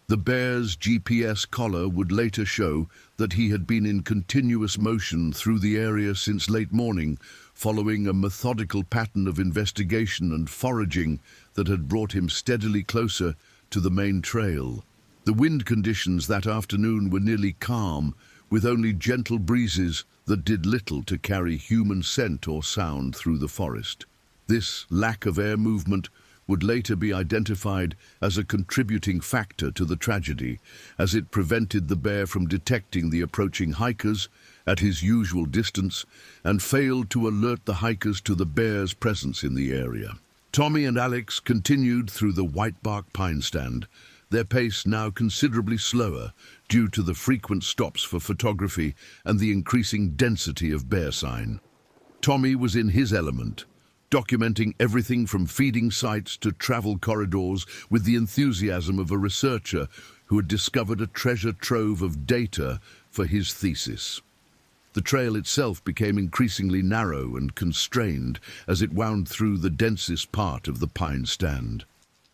The bear's GPS collar would later show that he had been in continuous motion through the area since late morning, following a methodical pattern of investigation and foraging that had brought him steadily closer to the main trail. The wind conditions that afternoon were nearly calm, with only gentle breezes that did little to carry human scent or sound through the forest. This lack of air movement would later be identified as a contributing factor to the tragedy, as it prevented the bear from detecting the approaching hikers at his usual distance and failed to alert the hikers to the bear's presence in the area. Tommy and Alex continued through the whitebark pine stand, their pace now considerably slower due to the frequent stops for photography and the increasing density of bear sign. Tommy was in his element, documenting everything from feeding sites to travel corridors with the enthusiasm of a researcher who had discovered a treasure trove of data for his thesis. The trail itself became increasingly narrow and constrained as it wound through the densest part of the pine stand.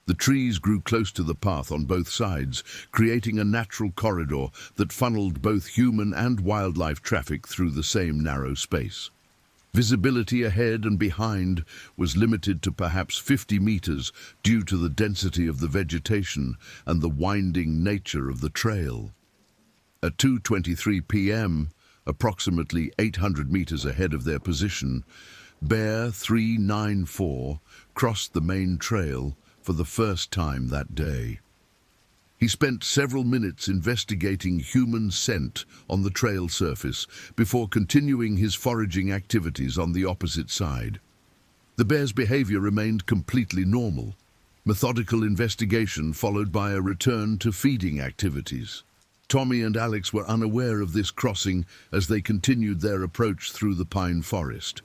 The trees grew close to the path on both sides, creating a natural corridor that funneled both human and wildlife traffic through the same narrow space. Visibility ahead and behind was limited to perhaps 50 meters due to the density of the vegetation and the winding nature of the trail. At 2:23 p.m., approximately 800 meters ahead of their position, Bear 394 crossed the main trail for the first time that day. He spent several minutes investigating human scent on the trail surface before continuing his foraging activities on the opposite side. The bear's behavior remained completely normal. Methodical investigation followed by a return to feeding activities. Tommy and Alex were unaware of this crossing as they continued their approach through the pine forest.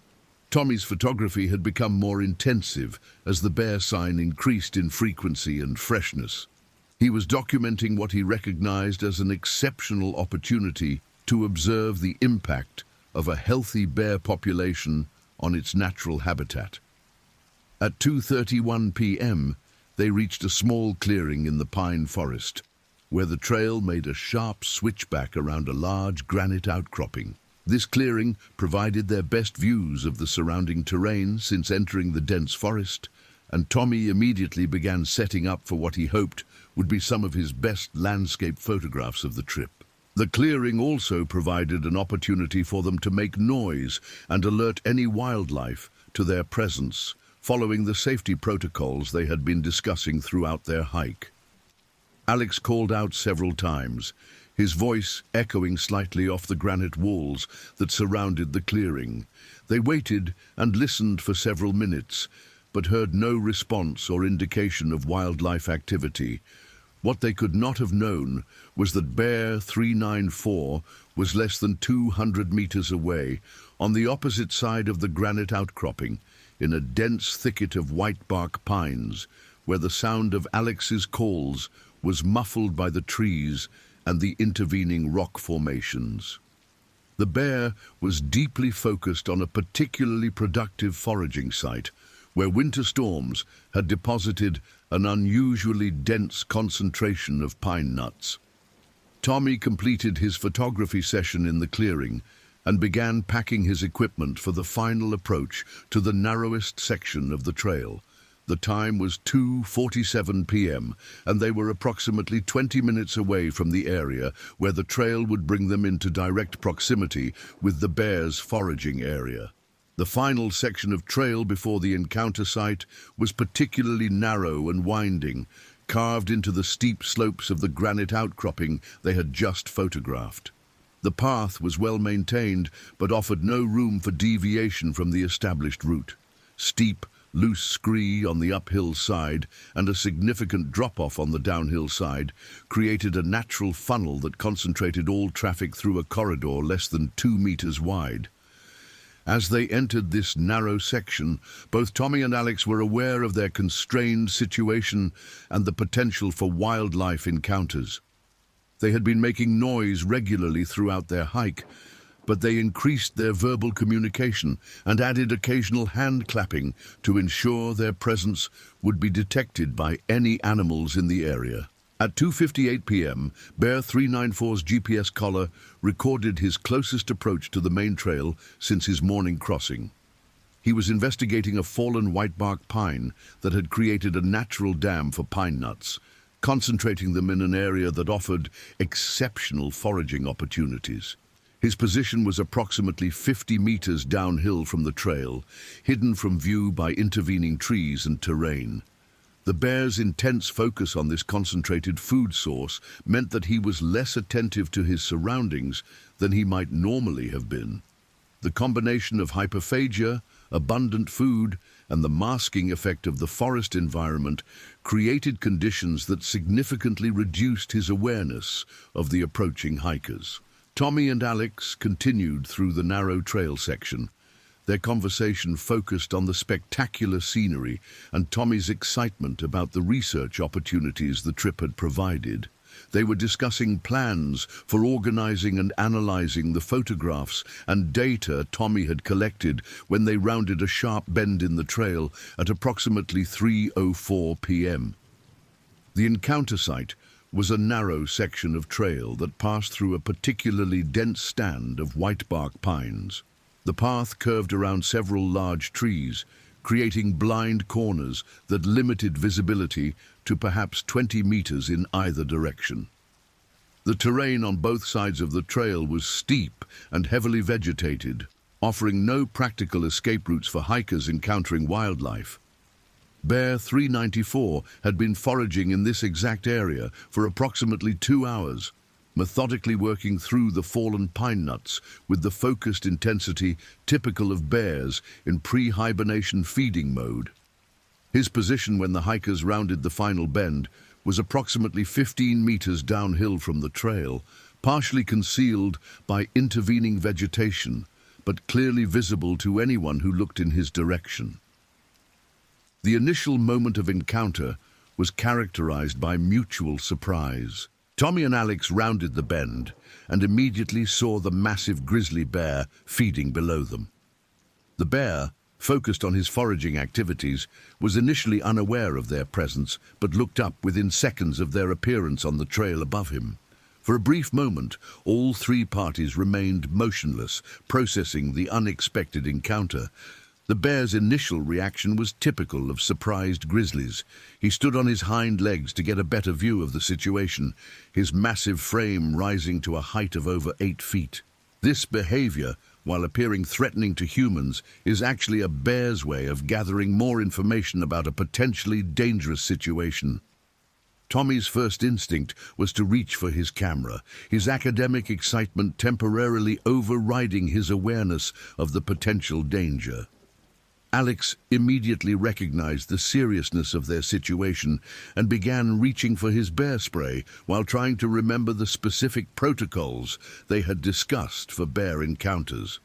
Tommy's photography had become more intensive as the bear sign increased in frequency and freshness. He was documenting what he recognized as an exceptional opportunity to observe the impact of a healthy bear population on its natural habitat. At 2:31 p.m., they reached a small clearing in the pine forest, where the trail made a sharp switchback around a large granite outcropping. This clearing provided their best views of the surrounding terrain since entering the dense forest, and Tommy immediately began setting up for what he hoped would be some of his best landscape photographs of the trip. The clearing also provided an opportunity for them to make noise and alert any wildlife to their presence, following the safety protocols they had been discussing throughout their hike. Alex called out several times, his voice echoing slightly off the granite walls that surrounded the clearing. They waited and listened for several minutes, but heard no response or indication of wildlife activity. What they could not have known was that Bear 394 was less than 200 meters away, on the opposite side of the granite outcropping, in a dense thicket of whitebark pines, where the sound of Alex's calls was muffled by the trees and the intervening rock formations. The bear was deeply focused on a particularly productive foraging site, where winter storms had deposited an unusually dense concentration of pine nuts. Tommy completed his photography session in the clearing and began packing his equipment for the final approach to the narrowest section of the trail. The time was 2:47 p.m., and they were approximately 20 minutes away from the area where the trail would bring them into direct proximity with the bear's foraging area. The final section of trail before the encounter site was particularly narrow and winding, carved into the steep slopes of the granite outcropping they had just photographed. The path was well maintained, but offered no room for deviation from the established route. Steep, loose scree on the uphill side and a significant drop-off on the downhill side created a natural funnel that concentrated all traffic through a corridor less than 2 meters wide. As they entered this narrow section, both Tommy and Alex were aware of their constrained situation and the potential for wildlife encounters. They had been making noise regularly throughout their hike, but they increased their verbal communication and added occasional hand clapping to ensure their presence would be detected by any animals in the area. At 2:58 p.m., Bear 394's GPS collar recorded his closest approach to the main trail since his morning crossing. He was investigating a fallen whitebark pine that had created a natural dam for pine nuts, concentrating them in an area that offered exceptional foraging opportunities. His position was approximately 50 meters downhill from the trail, hidden from view by intervening trees and terrain. The bear's intense focus on this concentrated food source meant that he was less attentive to his surroundings than he might normally have been. The combination of hyperphagia, abundant food, and the masking effect of the forest environment created conditions that significantly reduced his awareness of the approaching hikers. Tommy and Alex continued through the narrow trail section. Their conversation focused on the spectacular scenery and Tommy's excitement about the research opportunities the trip had provided. They were discussing plans for organizing and analyzing the photographs and data Tommy had collected when they rounded a sharp bend in the trail at approximately 3:04 p.m. The encounter site was a narrow section of trail that passed through a particularly dense stand of whitebark pines. The path curved around several large trees, creating blind corners that limited visibility to perhaps 20 meters in either direction. The terrain on both sides of the trail was steep and heavily vegetated, offering no practical escape routes for hikers encountering wildlife. Bear 394 had been foraging in this exact area for approximately 2 hours, methodically working through the fallen pine nuts with the focused intensity typical of bears in pre-hibernation feeding mode. His position when the hikers rounded the final bend was approximately 15 meters downhill from the trail, partially concealed by intervening vegetation, but clearly visible to anyone who looked in his direction. The initial moment of encounter was characterized by mutual surprise. Tommy and Alex rounded the bend and immediately saw the massive grizzly bear feeding below them. The bear, focused on his foraging activities, was initially unaware of their presence, but looked up within seconds of their appearance on the trail above him. For a brief moment, all three parties remained motionless, processing the unexpected encounter. The bear's initial reaction was typical of surprised grizzlies. He stood on his hind legs to get a better view of the situation, his massive frame rising to a height of over 8 feet. This behavior, while appearing threatening to humans, is actually a bear's way of gathering more information about a potentially dangerous situation. Tommy's first instinct was to reach for his camera, his academic excitement temporarily overriding his awareness of the potential danger. Alex immediately recognized the seriousness of their situation and began reaching for his bear spray while trying to remember the specific protocols they had discussed for bear encounters.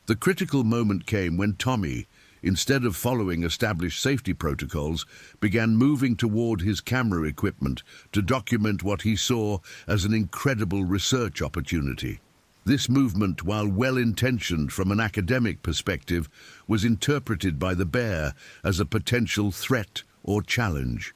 The critical moment came when Tommy, instead of following established safety protocols, began moving toward his camera equipment to document what he saw as an incredible research opportunity. This movement, while well-intentioned from an academic perspective, was interpreted by the bear as a potential threat or challenge.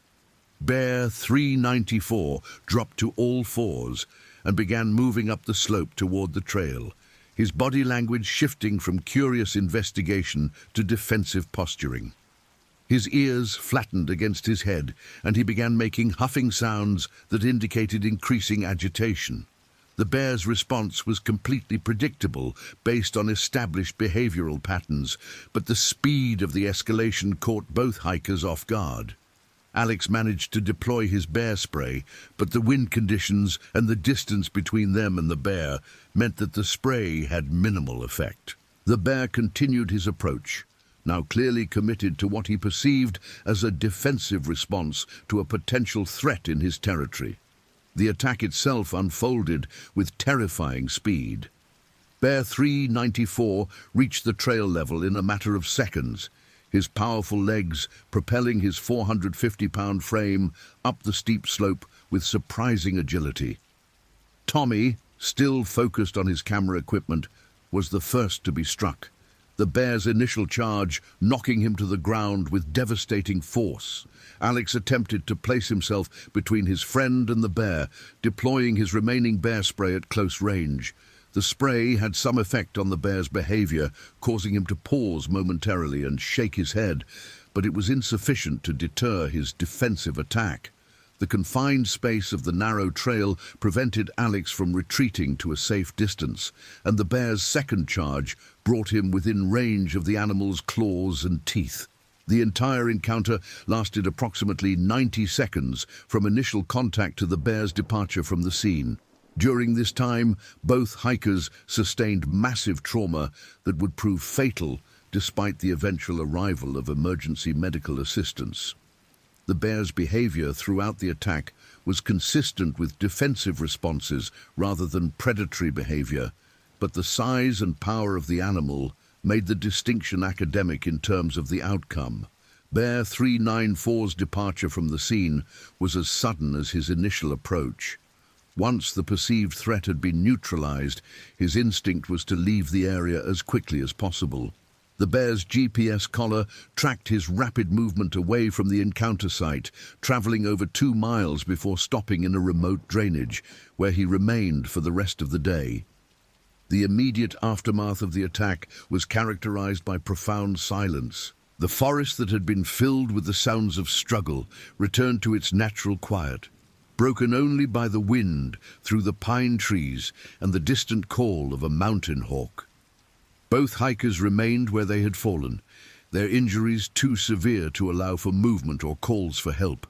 Bear 394 dropped to all fours and began moving up the slope toward the trail, his body language shifting from curious investigation to defensive posturing. His ears flattened against his head, and he began making huffing sounds that indicated increasing agitation. The bear's response was completely predictable based on established behavioral patterns, but the speed of the escalation caught both hikers off guard. Alex managed to deploy his bear spray, but the wind conditions and the distance between them and the bear meant that the spray had minimal effect. The bear continued his approach, now clearly committed to what he perceived as a defensive response to a potential threat in his territory. The attack itself unfolded with terrifying speed. Bear 394 reached the trail level in a matter of seconds, his powerful legs propelling his 450-pound frame up the steep slope with surprising agility. Tommy, still focused on his camera equipment, was the first to be struck, the bear's initial charge knocking him to the ground with devastating force. Alex attempted to place himself between his friend and the bear, deploying his remaining bear spray at close range. The spray had some effect on the bear's behavior, causing him to pause momentarily and shake his head, but it was insufficient to deter his defensive attack. The confined space of the narrow trail prevented Alex from retreating to a safe distance, and the bear's second charge brought him within range of the animal's claws and teeth. The entire encounter lasted approximately 90 seconds from initial contact to the bear's departure from the scene. During this time, both hikers sustained massive trauma that would prove fatal despite the eventual arrival of emergency medical assistance. The bear's behavior throughout the attack was consistent with defensive responses rather than predatory behavior, but the size and power of the animal made the distinction academic in terms of the outcome. Bear 394's departure from the scene was as sudden as his initial approach. Once the perceived threat had been neutralized, his instinct was to leave the area as quickly as possible. The bear's GPS collar tracked his rapid movement away from the encounter site, traveling over 2 miles before stopping in a remote drainage, where he remained for the rest of the day. The immediate aftermath of the attack was characterized by profound silence. The forest that had been filled with the sounds of struggle returned to its natural quiet, broken only by the wind through the pine trees and the distant call of a mountain hawk. Both hikers remained where they had fallen, their injuries too severe to allow for movement or calls for help.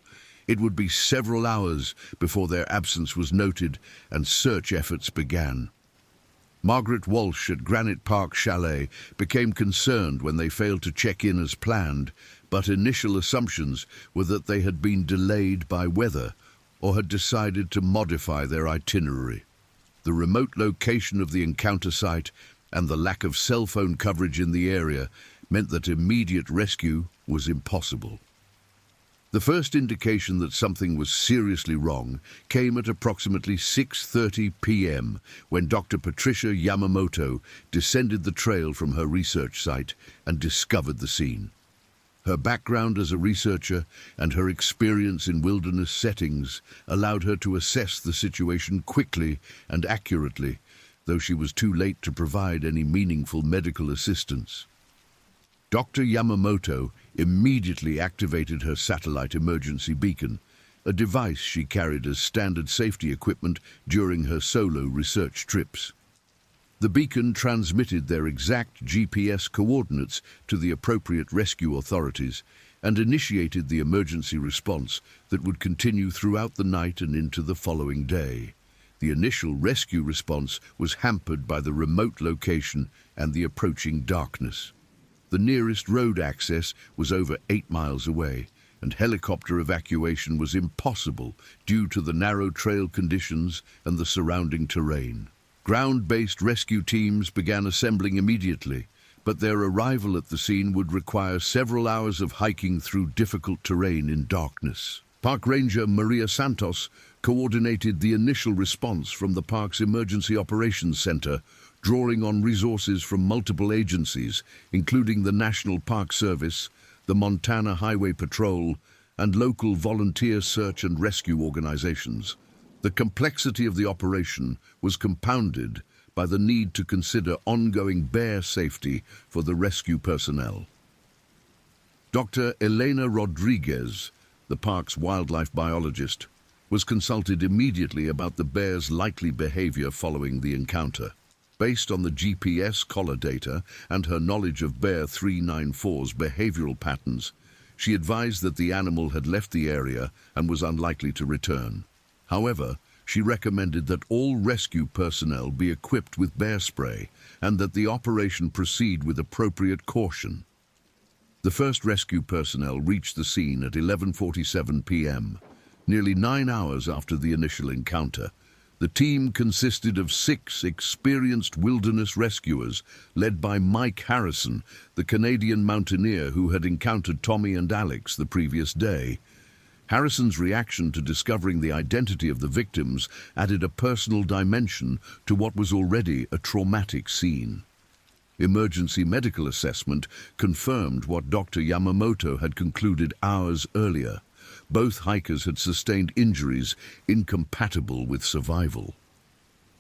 It would be several hours before their absence was noted and search efforts began. Margaret Walsh at Granite Park Chalet became concerned when they failed to check in as planned, but initial assumptions were that they had been delayed by weather or had decided to modify their itinerary. The remote location of the encounter site and the lack of cell phone coverage in the area meant that immediate rescue was impossible. The first indication that something was seriously wrong came at approximately 6:30 p.m. when Dr. Patricia Yamamoto descended the trail from her research site and discovered the scene. Her background as a researcher and her experience in wilderness settings allowed her to assess the situation quickly and accurately, though she was too late to provide any meaningful medical assistance. Dr. Yamamoto immediately activated her satellite emergency beacon, a device she carried as standard safety equipment during her solo research trips. The beacon transmitted their exact GPS coordinates to the appropriate rescue authorities and initiated the emergency response that would continue throughout the night and into the following day. The initial rescue response was hampered by the remote location and the approaching darkness. The nearest road access was over 8 miles away, and helicopter evacuation was impossible due to the narrow trail conditions and the surrounding terrain. Ground-based rescue teams began assembling immediately, but their arrival at the scene would require several hours of hiking through difficult terrain in darkness. Park Ranger Maria Santos coordinated the initial response from the park's Emergency Operations Center, drawing on resources from multiple agencies, including the National Park Service, the Montana Highway Patrol, and local volunteer search and rescue organizations. The complexity of the operation was compounded by the need to consider ongoing bear safety for the rescue personnel. Dr. Elena Rodriguez, the park's wildlife biologist, was consulted immediately about the bear's likely behavior following the encounter. Based on the GPS collar data and her knowledge of Bear 394's behavioral patterns, she advised that the animal had left the area and was unlikely to return. However, she recommended that all rescue personnel be equipped with bear spray and that the operation proceed with appropriate caution. The first rescue personnel reached the scene at 11:47 p.m., nearly 9 hours after the initial encounter. The team consisted of 6 experienced wilderness rescuers, led by Mike Harrison, the Canadian mountaineer who had encountered Tommy and Alex the previous day. Harrison's reaction to discovering the identity of the victims added a personal dimension to what was already a traumatic scene. Emergency medical assessment confirmed what Dr. Yamamoto had concluded hours earlier. Both hikers had sustained injuries incompatible with survival.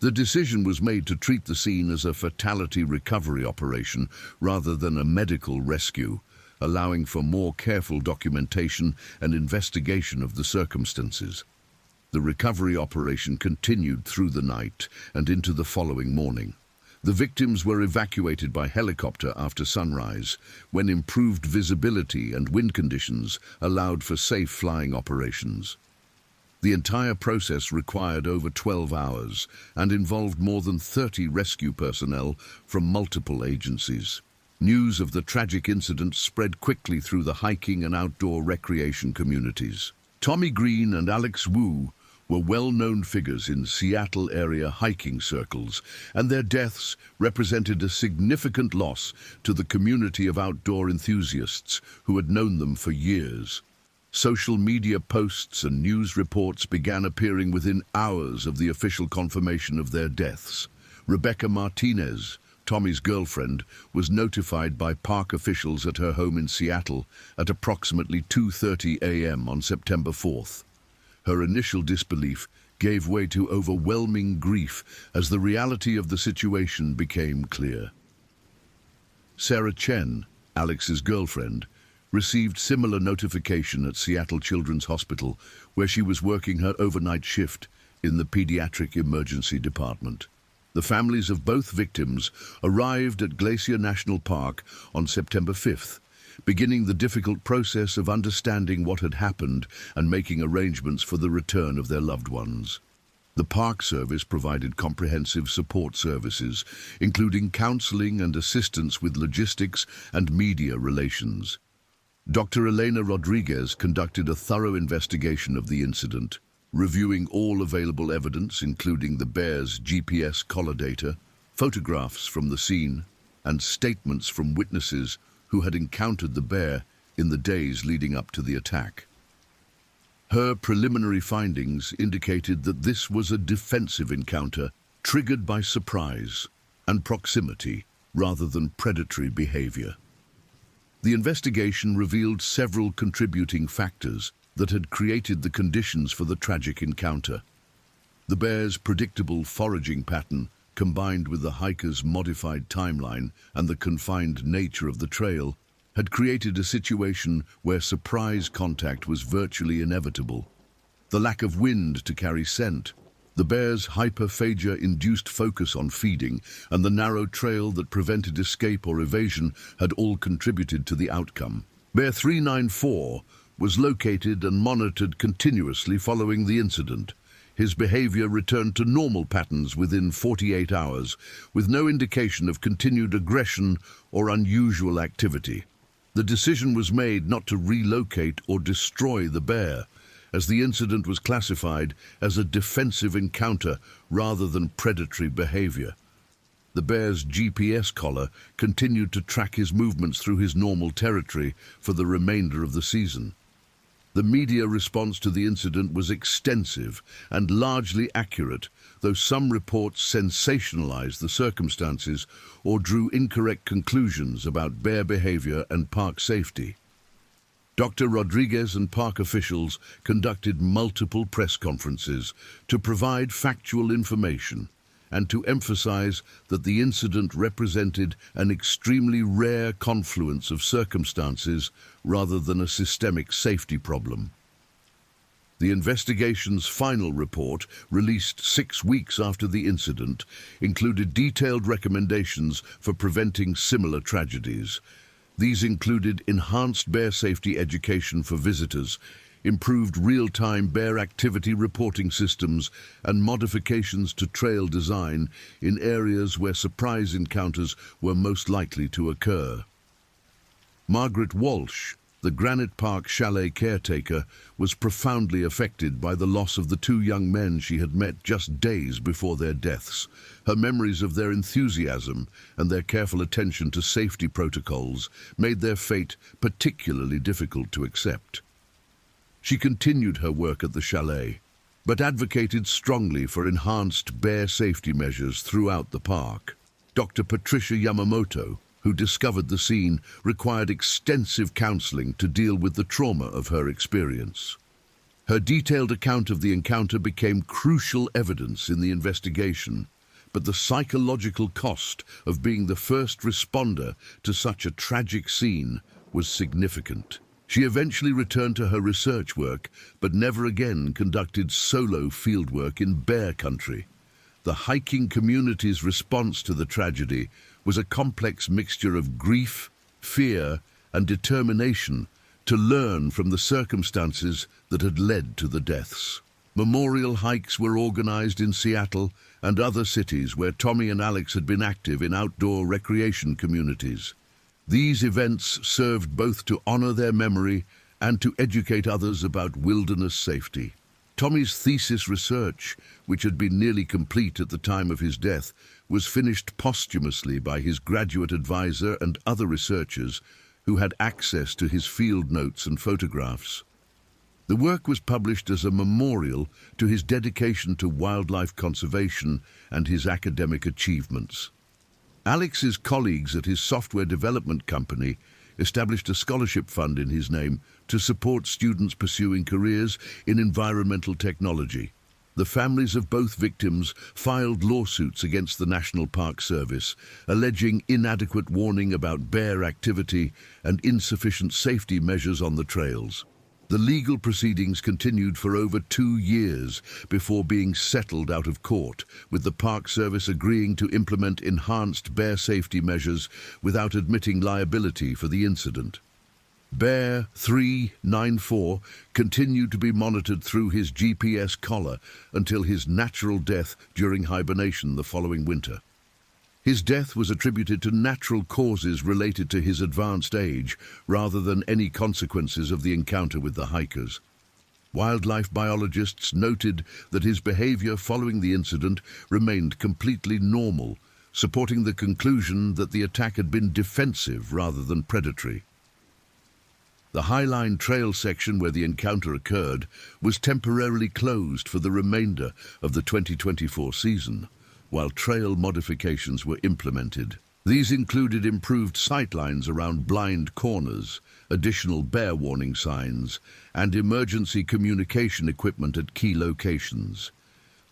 The decision was made to treat the scene as a fatality recovery operation rather than a medical rescue, allowing for more careful documentation and investigation of the circumstances. The recovery operation continued through the night and into the following morning. The victims were evacuated by helicopter after sunrise, when improved visibility and wind conditions allowed for safe flying operations. The entire process required over 12 hours and involved more than 30 rescue personnel from multiple agencies. News of the tragic incident spread quickly through the hiking and outdoor recreation communities. Tommy Green and Alex Wu were well-known figures in Seattle area hiking circles, and their deaths represented a significant loss to the community of outdoor enthusiasts who had known them for years. Social media posts and news reports began appearing within hours of the official confirmation of their deaths. Rebecca Martinez, Tommy's girlfriend, was notified by park officials at her home in Seattle at approximately 2:30 a.m. on September 4th. Her initial disbelief gave way to overwhelming grief as the reality of the situation became clear. Sarah Chen, Alex's girlfriend, received similar notification at Seattle Children's Hospital, where she was working her overnight shift in the pediatric emergency department. The families of both victims arrived at Glacier National Park on September 5th, beginning the difficult process of understanding what had happened and making arrangements for the return of their loved ones. The Park Service provided comprehensive support services, including counseling and assistance with logistics and media relations. Dr. Elena Rodriguez conducted a thorough investigation of the incident, reviewing all available evidence, including the bear's GPS collar data, photographs from the scene, and statements from witnesses who had encountered the bear in the days leading up to the attack. Her preliminary findings indicated that this was a defensive encounter triggered by surprise and proximity rather than predatory behavior. The investigation revealed several contributing factors that had created the conditions for the tragic encounter. The bear's predictable foraging pattern, combined with the hiker's modified timeline and the confined nature of the trail, had created a situation where surprise contact was virtually inevitable. The lack of wind to carry scent, the bear's hyperphagia-induced focus on feeding, and the narrow trail that prevented escape or evasion had all contributed to the outcome. Bear 394 was located and monitored continuously following the incident. His behavior returned to normal patterns within 48 hours, with no indication of continued aggression or unusual activity. The decision was made not to relocate or destroy the bear, as the incident was classified as a defensive encounter rather than predatory behavior. The bear's GPS collar continued to track his movements through his normal territory for the remainder of the season. The media response to the incident was extensive and largely accurate, though some reports sensationalized the circumstances or drew incorrect conclusions about bear behavior and park safety. Dr. Rodriguez and park officials conducted multiple press conferences to provide factual information and to emphasize that the incident represented an extremely rare confluence of circumstances rather than a systemic safety problem. The investigation's final report, released 6 weeks after the incident, included detailed recommendations for preventing similar tragedies. These included enhanced bear safety education for visitors, improved real-time bear activity reporting systems, and modifications to trail design in areas where surprise encounters were most likely to occur. Margaret Walsh, the Granite Park Chalet caretaker, was profoundly affected by the loss of the 2 young men she had met just days before their deaths. Her memories of their enthusiasm and their careful attention to safety protocols made their fate particularly difficult to accept. She continued her work at the chalet, but advocated strongly for enhanced bear safety measures throughout the park. Dr. Patricia Yamamoto, who discovered the scene, required extensive counseling to deal with the trauma of her experience. Her detailed account of the encounter became crucial evidence in the investigation, but the psychological cost of being the first responder to such a tragic scene was significant. She eventually returned to her research work, but never again conducted solo fieldwork in bear country. The hiking community's response to the tragedy was a complex mixture of grief, fear, and determination to learn from the circumstances that had led to the deaths. Memorial hikes were organized in Seattle and other cities where Tommy and Alex had been active in outdoor recreation communities. These events served both to honor their memory and to educate others about wilderness safety. Tommy's thesis research, which had been nearly complete at the time of his death, was finished posthumously by his graduate advisor and other researchers who had access to his field notes and photographs. The work was published as a memorial to his dedication to wildlife conservation and his academic achievements. Alex's colleagues at his software development company established a scholarship fund in his name to support students pursuing careers in environmental technology. The families of both victims filed lawsuits against the National Park Service, alleging inadequate warning about bear activity and insufficient safety measures on the trails. The legal proceedings continued for over 2 years before being settled out of court, with the Park Service agreeing to implement enhanced bear safety measures without admitting liability for the incident. Bear 394 continued to be monitored through his GPS collar until his natural death during hibernation the following winter. His death was attributed to natural causes related to his advanced age, rather than any consequences of the encounter with the hikers. Wildlife biologists noted that his behavior following the incident remained completely normal, supporting the conclusion that the attack had been defensive rather than predatory. The Highline Trail section where the encounter occurred was temporarily closed for the remainder of the 2024 season, while trail modifications were implemented. These included improved sightlines around blind corners, additional bear warning signs, and emergency communication equipment at key locations.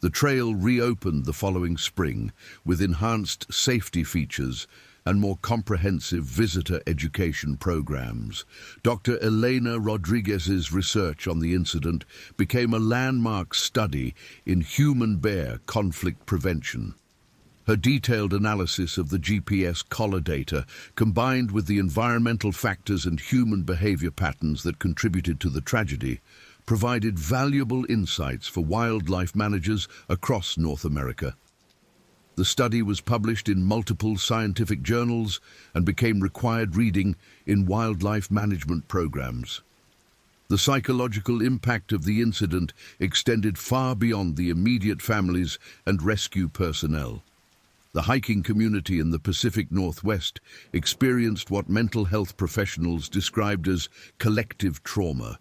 The trail reopened the following spring with enhanced safety features and more comprehensive visitor education programs. Dr. Elena Rodriguez's research on the incident became a landmark study in human-bear conflict prevention. Her detailed analysis of the GPS collar data, combined with the environmental factors and human behavior patterns that contributed to the tragedy, provided valuable insights for wildlife managers across North America. The study was published in multiple scientific journals and became required reading in wildlife management programs. The psychological impact of the incident extended far beyond the immediate families and rescue personnel. The hiking community in the Pacific Northwest experienced what mental health professionals described as collective trauma,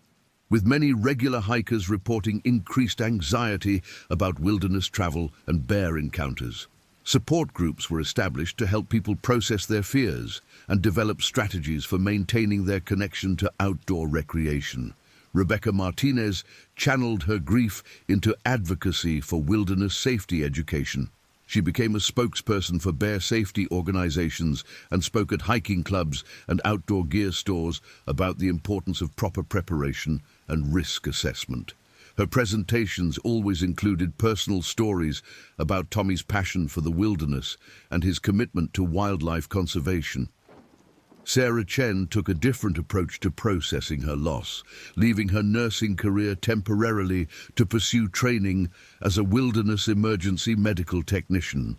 with many regular hikers reporting increased anxiety about wilderness travel and bear encounters. Support groups were established to help people process their fears and develop strategies for maintaining their connection to outdoor recreation. Rebecca Martinez channeled her grief into advocacy for wilderness safety education. She became a spokesperson for bear safety organizations and spoke at hiking clubs and outdoor gear stores about the importance of proper preparation and risk assessment. Her presentations always included personal stories about Tommy's passion for the wilderness and his commitment to wildlife conservation. Sarah Chen took a different approach to processing her loss, leaving her nursing career temporarily to pursue training as a wilderness emergency medical technician.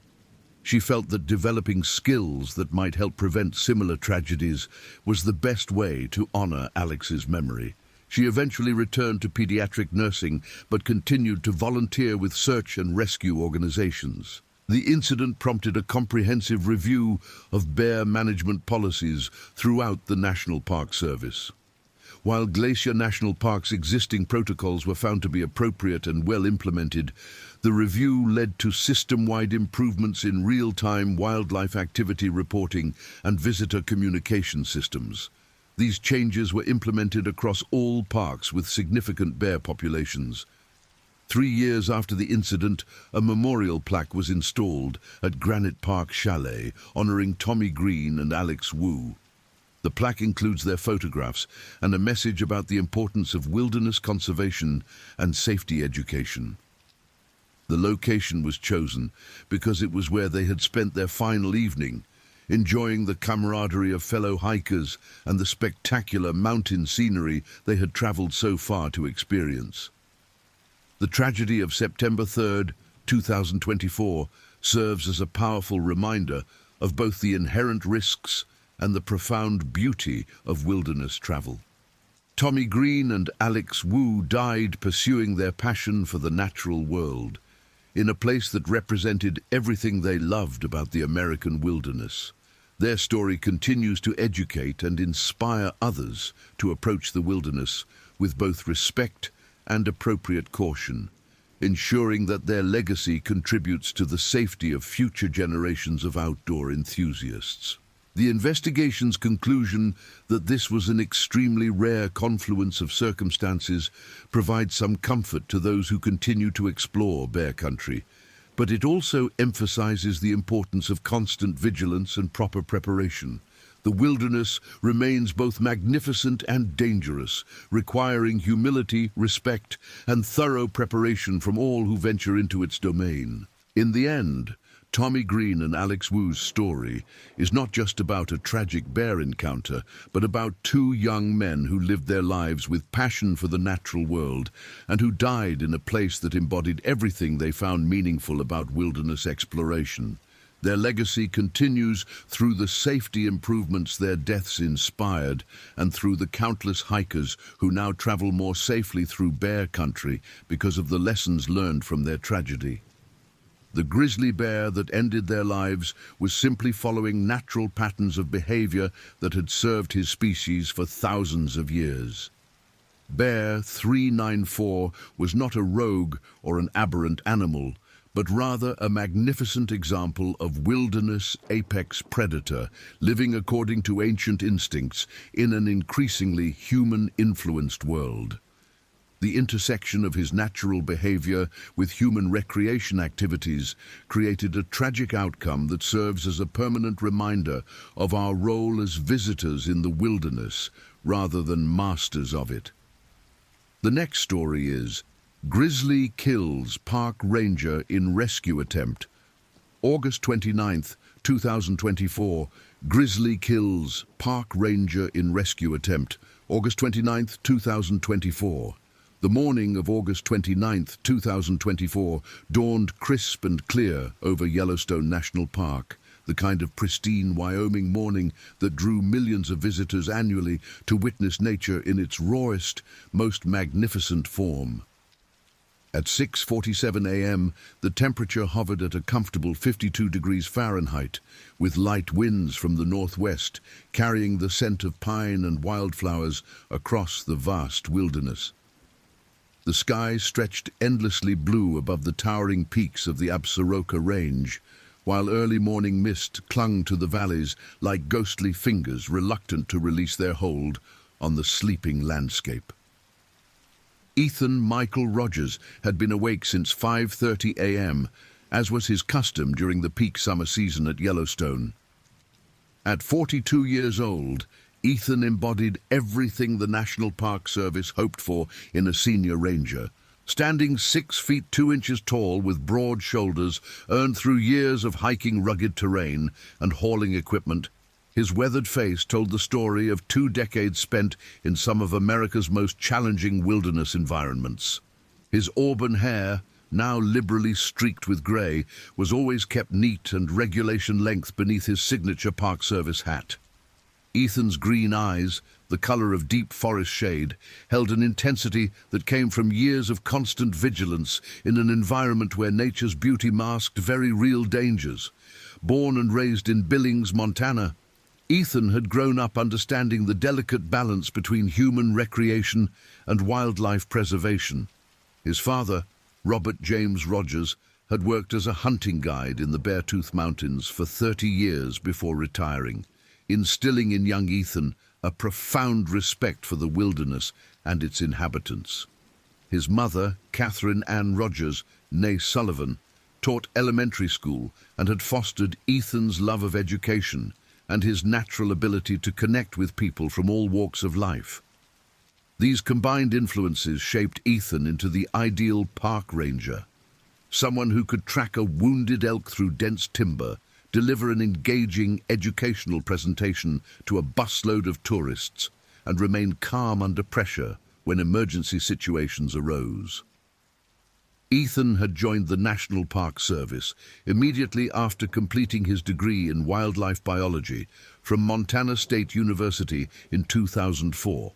She felt that developing skills that might help prevent similar tragedies was the best way to honor Alex's memory. She eventually returned to pediatric nursing, but continued to volunteer with search and rescue organizations. The incident prompted a comprehensive review of bear management policies throughout the National Park Service. While Glacier National Park's existing protocols were found to be appropriate and well implemented, the review led to system-wide improvements in real-time wildlife activity reporting and visitor communication systems. These changes were implemented across all parks with significant bear populations. 3 years after the incident, a memorial plaque was installed at Granite Park Chalet, honoring Tommy Green and Alex Wu. The plaque includes their photographs and a message about the importance of wilderness conservation and safety education. The location was chosen because it was where they had spent their final evening, enjoying the camaraderie of fellow hikers and the spectacular mountain scenery they had traveled so far to experience. The tragedy of September 3, 2024, serves as a powerful reminder of both the inherent risks and the profound beauty of wilderness travel. Tommy Green and Alex Wu died pursuing their passion for the natural world, in a place that represented everything they loved about the American wilderness. Their story continues to educate and inspire others to approach the wilderness with both respect and appropriate caution, ensuring that their legacy contributes to the safety of future generations of outdoor enthusiasts. The investigation's conclusion that this was an extremely rare confluence of circumstances provides some comfort to those who continue to explore bear country, but it also emphasizes the importance of constant vigilance and proper preparation. The wilderness remains both magnificent and dangerous, requiring humility, respect, and thorough preparation from all who venture into its domain. In the end, Tommy Green and Alex Wu's story is not just about a tragic bear encounter, but about two young men who lived their lives with passion for the natural world and who died in a place that embodied everything they found meaningful about wilderness exploration. Their legacy continues through the safety improvements their deaths inspired and through the countless hikers who now travel more safely through bear country because of the lessons learned from their tragedy. The grizzly bear that ended their lives was simply following natural patterns of behavior that had served his species for thousands of years. Bear 394 was not a rogue or an aberrant animal, but rather a magnificent example of wilderness apex predator living according to ancient instincts in an increasingly human-influenced world. The intersection of his natural behavior with human recreation activities created a tragic outcome that serves as a permanent reminder of our role as visitors in the wilderness rather than masters of it. The next story is Grizzly Kills Park Ranger in Rescue Attempt. August 29th, 2024. Grizzly Kills Park Ranger in Rescue Attempt. August 29th, 2024. The morning of August 29th, 2024 dawned crisp and clear over Yellowstone National Park, the kind of pristine Wyoming morning that drew millions of visitors annually to witness nature in its rawest, most magnificent form. At 6:47 a.m., the temperature hovered at a comfortable 52 degrees Fahrenheit, with light winds from the northwest carrying the scent of pine and wildflowers across the vast wilderness. The sky stretched endlessly blue above the towering peaks of the Absaroka Range, while early morning mist clung to the valleys like ghostly fingers reluctant to release their hold on the sleeping landscape. Ethan Michael Rogers had been awake since 5:30 a.m., as was his custom during the peak summer season at Yellowstone. At 42 years old, Ethan embodied everything the National Park Service hoped for in a senior ranger. Standing 6 feet 2 inches tall with broad shoulders earned through years of hiking rugged terrain and hauling equipment, his weathered face told the story of 2 decades spent in some of America's most challenging wilderness environments. His auburn hair, now liberally streaked with gray, was always kept neat and regulation length beneath his signature Park Service hat. Ethan's green eyes, the color of deep forest shade, held an intensity that came from years of constant vigilance in an environment where nature's beauty masked very real dangers. Born and raised in Billings, Montana, Ethan had grown up understanding the delicate balance between human recreation and wildlife preservation. His father, Robert James Rogers, had worked as a hunting guide in the Beartooth Mountains for 30 years before retiring, instilling in young Ethan a profound respect for the wilderness and its inhabitants. His mother, Catherine Ann Rogers, née Sullivan, taught elementary school and had fostered Ethan's love of education and his natural ability to connect with people from all walks of life. These combined influences shaped Ethan into the ideal park ranger, someone who could track a wounded elk through dense timber, deliver an engaging educational presentation to a busload of tourists, and remain calm under pressure when emergency situations arose. Ethan had joined the National Park Service immediately after completing his degree in wildlife biology from Montana State University in 2004.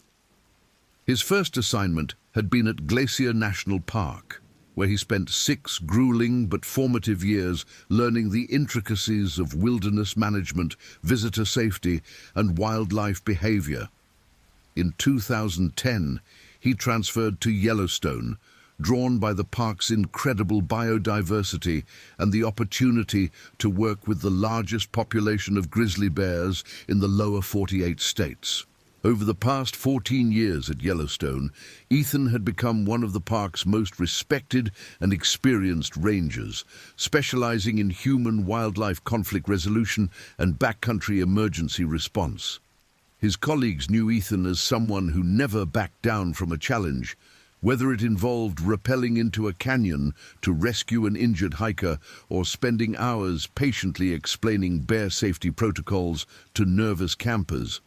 His first assignment had been at Glacier National Park, where he spent 6 grueling but formative years learning the intricacies of wilderness management, visitor safety, and wildlife behavior. In 2010, he transferred to Yellowstone, drawn by the park's incredible biodiversity and the opportunity to work with the largest population of grizzly bears in the lower 48 states. Over the past 14 years at Yellowstone, Ethan had become one of the park's most respected and experienced rangers, specializing in human-wildlife conflict resolution and backcountry emergency response. His colleagues knew Ethan as someone who never backed down from a challenge, whether it involved rappelling into a canyon to rescue an injured hiker or spending hours patiently explaining bear safety protocols to nervous campers.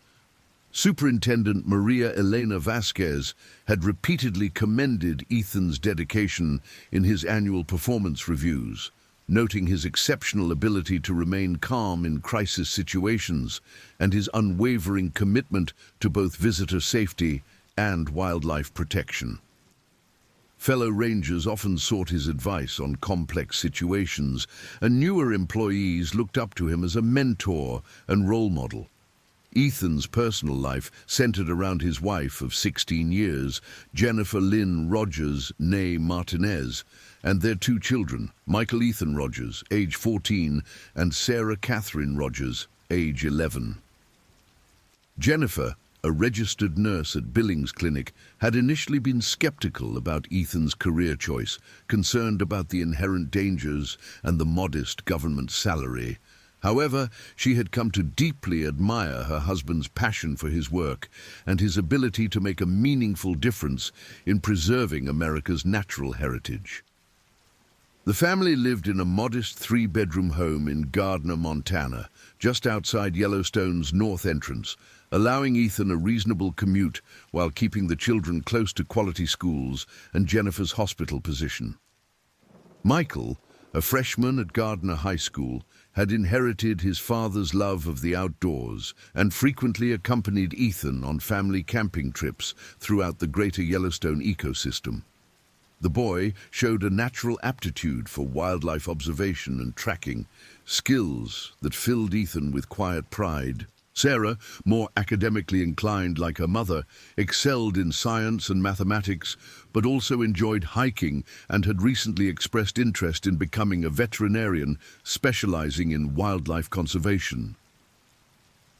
Superintendent Maria Elena Vasquez had repeatedly commended Ethan's dedication in his annual performance reviews, noting his exceptional ability to remain calm in crisis situations and his unwavering commitment to both visitor safety and wildlife protection. Fellow rangers often sought his advice on complex situations, and newer employees looked up to him as a mentor and role model. Ethan's personal life centered around his wife of 16 years, Jennifer Lynn Rogers, née Martinez, and their two children, Michael Ethan Rogers, age 14, and Sarah Catherine Rogers, age 11. Jennifer, a registered nurse at Billings Clinic, had initially been skeptical about Ethan's career choice, concerned about the inherent dangers and the modest government salary. However, she had come to deeply admire her husband's passion for his work and his ability to make a meaningful difference in preserving America's natural heritage. The family lived in a modest three-bedroom home in Gardner, Montana, just outside Yellowstone's north entrance, allowing Ethan a reasonable commute while keeping the children close to quality schools and Jennifer's hospital position. Michael, a freshman at Gardner High School, had inherited his father's love of the outdoors and frequently accompanied Ethan on family camping trips throughout the greater Yellowstone ecosystem. The boy showed a natural aptitude for wildlife observation and tracking, skills that filled Ethan with quiet pride. Sarah, more academically inclined like her mother, excelled in science and mathematics, but also enjoyed hiking and had recently expressed interest in becoming a veterinarian specializing in wildlife conservation.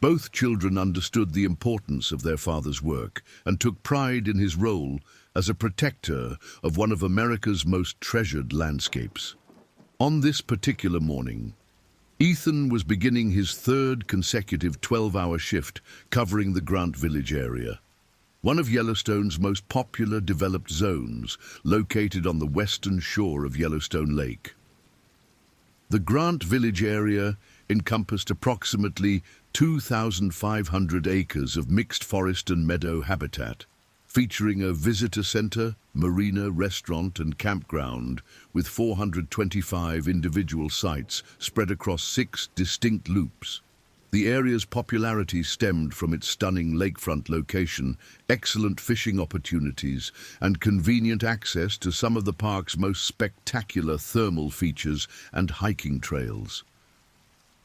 Both children understood the importance of their father's work and took pride in his role as a protector of one of America's most treasured landscapes. On this particular morning, Ethan was beginning his third consecutive 12-hour shift covering the Grant Village area, one of Yellowstone's most popular developed zones, located on the western shore of Yellowstone Lake. The Grant Village area encompassed approximately 2,500 acres of mixed forest and meadow habitat, featuring a visitor center, marina, restaurant, and campground with 425 individual sites spread across 6 distinct loops. The area's popularity stemmed from its stunning lakefront location, excellent fishing opportunities, and convenient access to some of the park's most spectacular thermal features and hiking trails.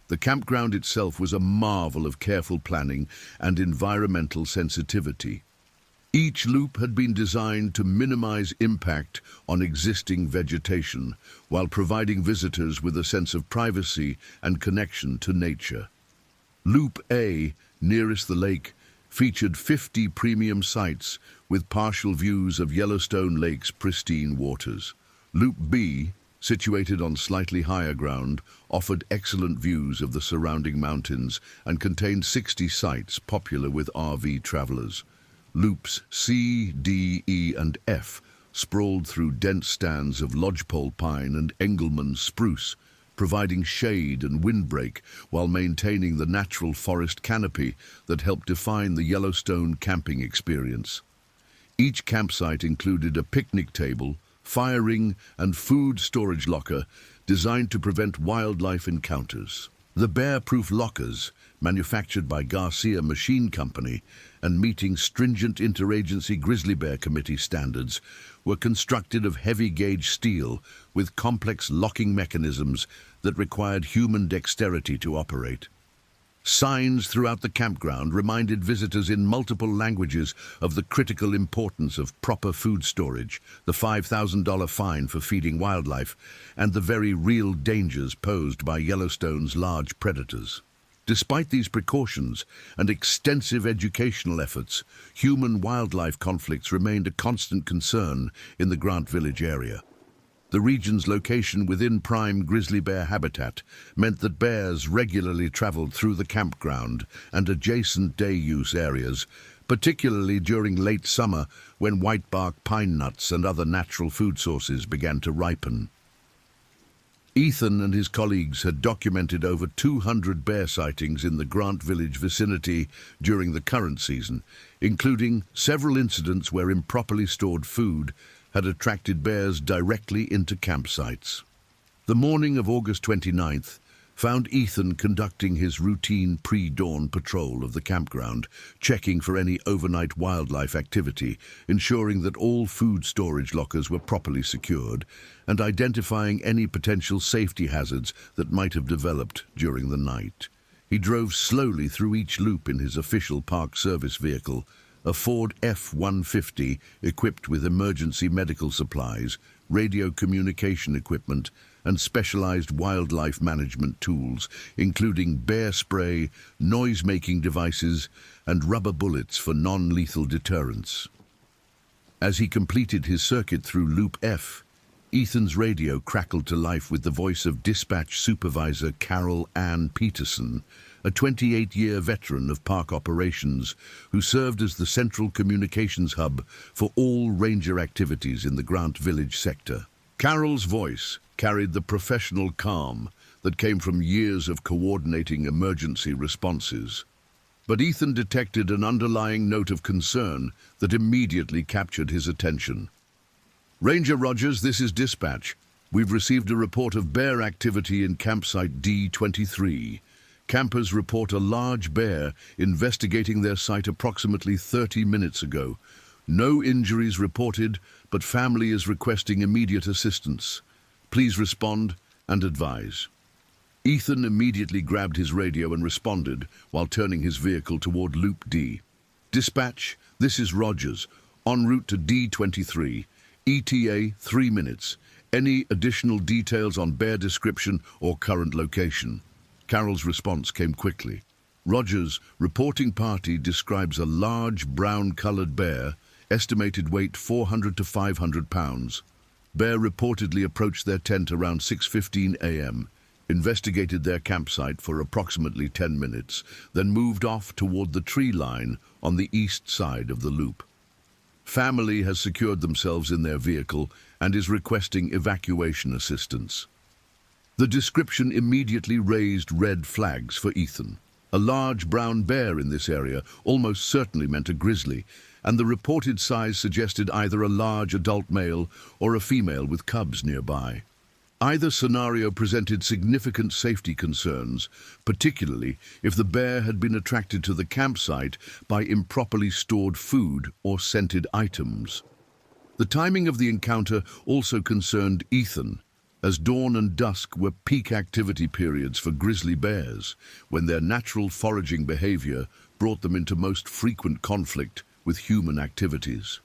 The campground itself was a marvel of careful planning and environmental sensitivity. Each loop had been designed to minimize impact on existing vegetation while providing visitors with a sense of privacy and connection to nature. Loop A, nearest the lake, featured 50 premium sites with partial views of Yellowstone Lake's pristine waters. Loop B, situated on slightly higher ground, offered excellent views of the surrounding mountains and contained 60 sites popular with RV travelers. Loops C, D, E, and F sprawled through dense stands of lodgepole pine and Engelmann spruce, providing shade and windbreak while maintaining the natural forest canopy that helped define the Yellowstone camping experience. Each campsite included a picnic table, fire ring, and food storage locker designed to prevent wildlife encounters. The bear-proof lockers, manufactured by Garcia Machine Company and meeting stringent interagency grizzly bear committee standards, were constructed of heavy-gauge steel with complex locking mechanisms that required human dexterity to operate. Signs throughout the campground reminded visitors in multiple languages of the critical importance of proper food storage, the $5,000 fine for feeding wildlife, and the very real dangers posed by Yellowstone's large predators. Despite these precautions and extensive educational efforts, human-wildlife conflicts remained a constant concern in the Grant Village area. The region's location within prime grizzly bear habitat meant that bears regularly traveled through the campground and adjacent day-use areas, particularly during late summer when whitebark pine nuts and other natural food sources began to ripen. Ethan and his colleagues had documented over 200 bear sightings in the Grant Village vicinity during the current season, including several incidents where improperly stored food had attracted bears directly into campsites. The morning of August 29th found Ethan conducting his routine pre-dawn patrol of the campground, checking for any overnight wildlife activity, ensuring that all food storage lockers were properly secured, and identifying any potential safety hazards that might have developed during the night. He drove slowly through each loop in his official Park Service vehicle, a Ford F-150 equipped with emergency medical supplies, radio communication equipment, and specialized wildlife management tools, including bear spray, noise-making devices, and rubber bullets for non-lethal deterrence. As he completed his circuit through Loop F, Ethan's radio crackled to life with the voice of Dispatch Supervisor Carol Ann Peterson, a 28-year veteran of park operations who served as the central communications hub for all ranger activities in the Grant Village sector. Carol's voice carried the professional calm that came from years of coordinating emergency responses. But Ethan detected an underlying note of concern that immediately captured his attention. "Ranger Rogers, this is Dispatch. We've received a report of bear activity in campsite D23. Campers report a large bear investigating their site approximately 30 minutes ago. No injuries reported, but family is requesting immediate assistance. Please respond and advise." Ethan immediately grabbed his radio and responded while turning his vehicle toward Loop D. "Dispatch, this is Rogers, en route to D23. ETA 3 minutes. Any additional details on bear description or current location?" Carol's response came quickly. "Rogers, reporting party describes a large brown-colored bear, estimated weight 400 to 500 pounds. Bear reportedly approached their tent around 6:15 a.m., investigated their campsite for approximately 10 minutes, then moved off toward the tree line on the east side of the loop. Family has secured themselves in their vehicle and is requesting evacuation assistance." The description immediately raised red flags for Ethan. A large brown bear in this area almost certainly meant a grizzly, and the reported size suggested either a large adult male or a female with cubs nearby. Either scenario presented significant safety concerns, particularly if the bear had been attracted to the campsite by improperly stored food or scented items. The timing of the encounter also concerned Ethan, as dawn and dusk were peak activity periods for grizzly bears, when their natural foraging behavior brought them into most frequent conflict with human activities.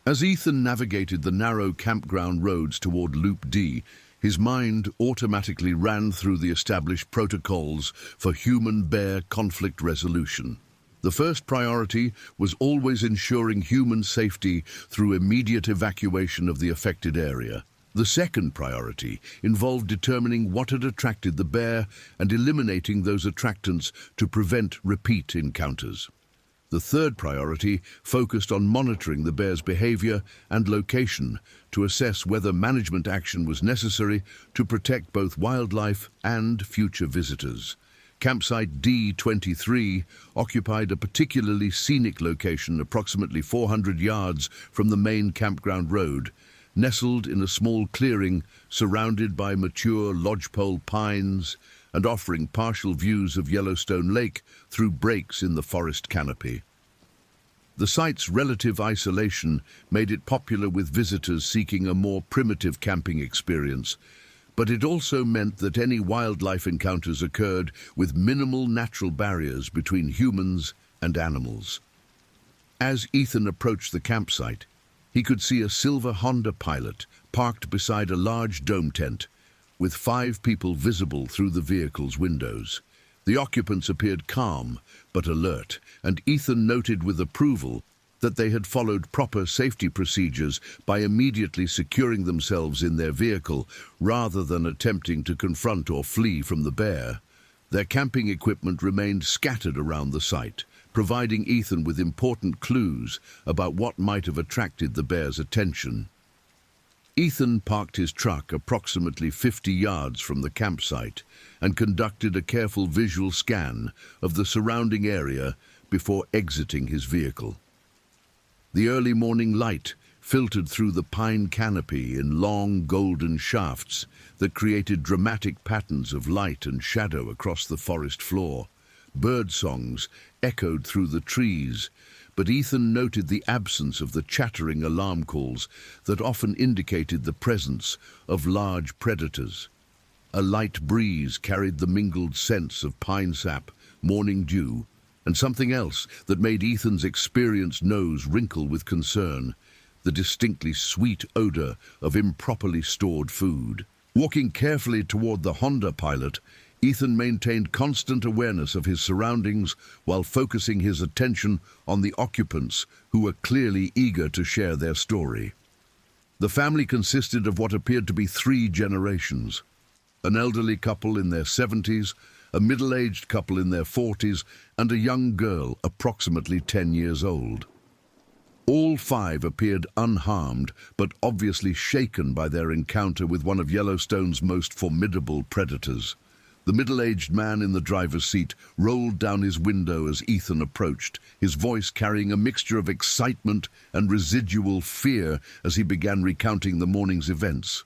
As Ethan navigated the narrow campground roads toward Loop D, his mind automatically ran through the established protocols for human-bear conflict resolution. The first priority was always ensuring human safety through immediate evacuation of the affected area. The second priority involved determining what had attracted the bear and eliminating those attractants to prevent repeat encounters. The third priority focused on monitoring the bear's behavior and location to assess whether management action was necessary to protect both wildlife and future visitors. Campsite D23 occupied a particularly scenic location approximately 400 yards from the main campground road, nestled in a small clearing surrounded by mature lodgepole pines and offering partial views of Yellowstone Lake through breaks in the forest canopy. The site's relative isolation made it popular with visitors seeking a more primitive camping experience, but it also meant that any wildlife encounters occurred with minimal natural barriers between humans and animals. As Ethan approached the campsite, he could see a silver Honda Pilot parked beside a large dome tent, with 5 people visible through the vehicle's windows. The occupants appeared calm but alert, and Ethan noted with approval that they had followed proper safety procedures by immediately securing themselves in their vehicle rather than attempting to confront or flee from the bear. Their camping equipment remained scattered around the site, providing Ethan with important clues about what might have attracted the bear's attention. Ethan parked his truck approximately 50 yards from the campsite and conducted a careful visual scan of the surrounding area before exiting his vehicle. The early morning light filtered through the pine canopy in long golden shafts that created dramatic patterns of light and shadow across the forest floor. Bird songs echoed through the trees, but Ethan noted the absence of the chattering alarm calls that often indicated the presence of large predators. A light breeze carried the mingled scents of pine sap, morning dew, and something else that made Ethan's experienced nose wrinkle with concern: the distinctly sweet odor of improperly stored food. Walking carefully toward the Honda Pilot, Ethan maintained constant awareness of his surroundings while focusing his attention on the occupants, who were clearly eager to share their story. The family consisted of what appeared to be 3 generations: an elderly couple in their 70s, a middle-aged couple in their 40s, and a young girl approximately 10 years old. All 5 appeared unharmed, but obviously shaken by their encounter with one of Yellowstone's most formidable predators. The middle-aged man in the driver's seat rolled down his window as Ethan approached, his voice carrying a mixture of excitement and residual fear as he began recounting the morning's events.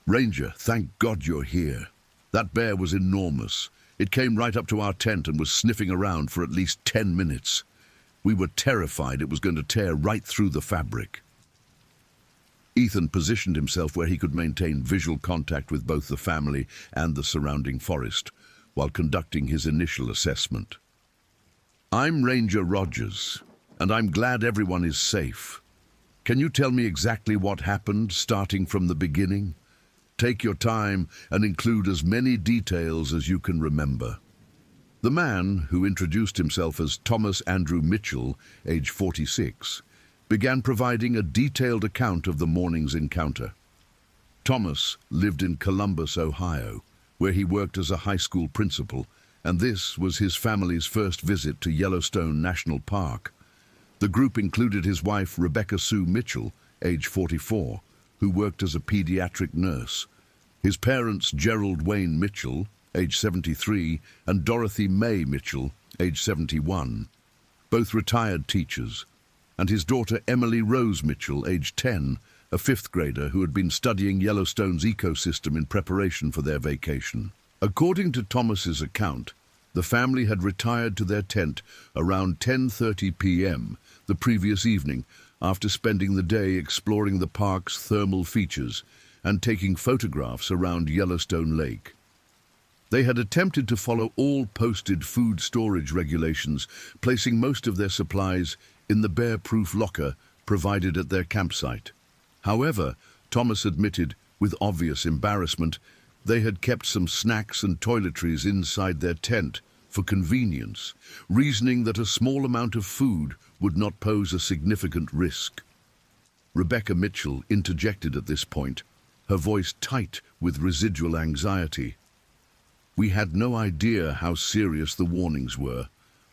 "Ranger, thank God you're here. That bear was enormous. It came right up to our tent and was sniffing around for at least 10 minutes. We were terrified it was going to tear right through the fabric." Ethan positioned himself where he could maintain visual contact with both the family and the surrounding forest while conducting his initial assessment. "I'm Ranger Rogers, and I'm glad everyone is safe. Can you tell me exactly what happened, starting from the beginning? Take your time and include as many details as you can remember." The man, who introduced himself as Thomas Andrew Mitchell, age 46, began providing a detailed account of the morning's encounter. Thomas lived in Columbus, Ohio, where he worked as a high school principal, and this was his family's first visit to Yellowstone National Park. The group included his wife, Rebecca Sue Mitchell, age 44, who worked as a pediatric nurse, his parents, Gerald Wayne Mitchell, age 73, and Dorothy Mae Mitchell, age 71, both retired teachers, and his daughter Emily Rose Mitchell, age 10, a 5th grader who had been studying Yellowstone's ecosystem in preparation for their vacation. According to Thomas's account, the family had retired to their tent around 10:30 p.m. the previous evening after spending the day exploring the park's thermal features and taking photographs around Yellowstone Lake. They had attempted to follow all posted food storage regulations, placing most of their supplies in the bear-proof locker provided at their campsite. However, Thomas admitted, with obvious embarrassment, they had kept some snacks and toiletries inside their tent for convenience, reasoning that a small amount of food would not pose a significant risk. Rebecca Mitchell interjected at this point, her voice tight with residual anxiety. "We had no idea how serious the warnings were.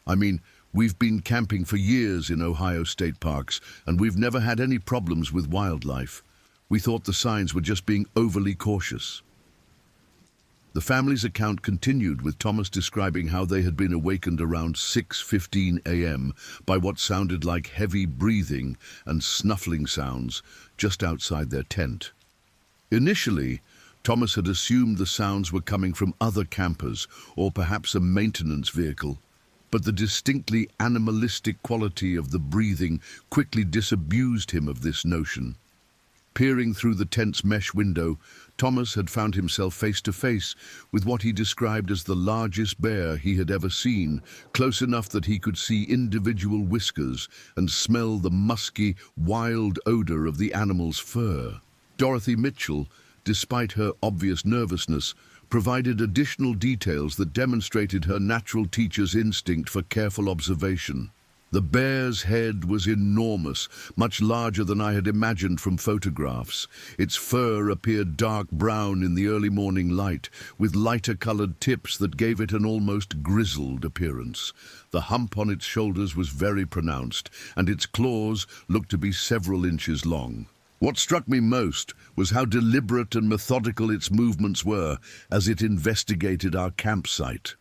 I mean, we've been camping for years in Ohio state parks, and we've never had any problems with wildlife. We thought the signs were just being overly cautious." The family's account continued, with Thomas describing how they had been awakened around 6:15 a.m. by what sounded like heavy breathing and snuffling sounds just outside their tent. Initially, Thomas had assumed the sounds were coming from other campers or perhaps a maintenance vehicle, but the distinctly animalistic quality of the breathing quickly disabused him of this notion. Peering through the tent's mesh window, Thomas had found himself face to face with what he described as the largest bear he had ever seen, close enough that he could see individual whiskers and smell the musky, wild odor of the animal's fur. Dorothy Mitchell, despite her obvious nervousness, provided additional details that demonstrated her natural teacher's instinct for careful observation. The bear's head was enormous, much larger than I had imagined from photographs. Its fur appeared dark brown in the early morning light, with lighter-colored tips that gave it an almost grizzled appearance. The hump on its shoulders was very pronounced, and its claws looked to be several inches long. What struck me most was how deliberate and methodical its movements were as it investigated our campsite.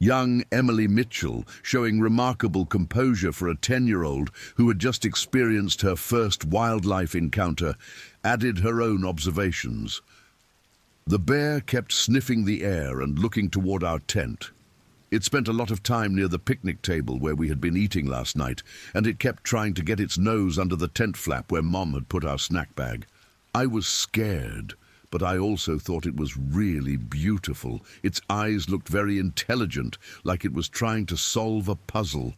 Young Emily Mitchell, showing remarkable composure for a 10-year-old who had just experienced her first wildlife encounter, added her own observations. The bear kept sniffing the air and looking toward our tent. It spent a lot of time near the picnic table where we had been eating last night, and it kept trying to get its nose under the tent flap where Mom had put our snack bag. I was scared, but I also thought it was really beautiful. Its eyes looked very intelligent, like it was trying to solve a puzzle.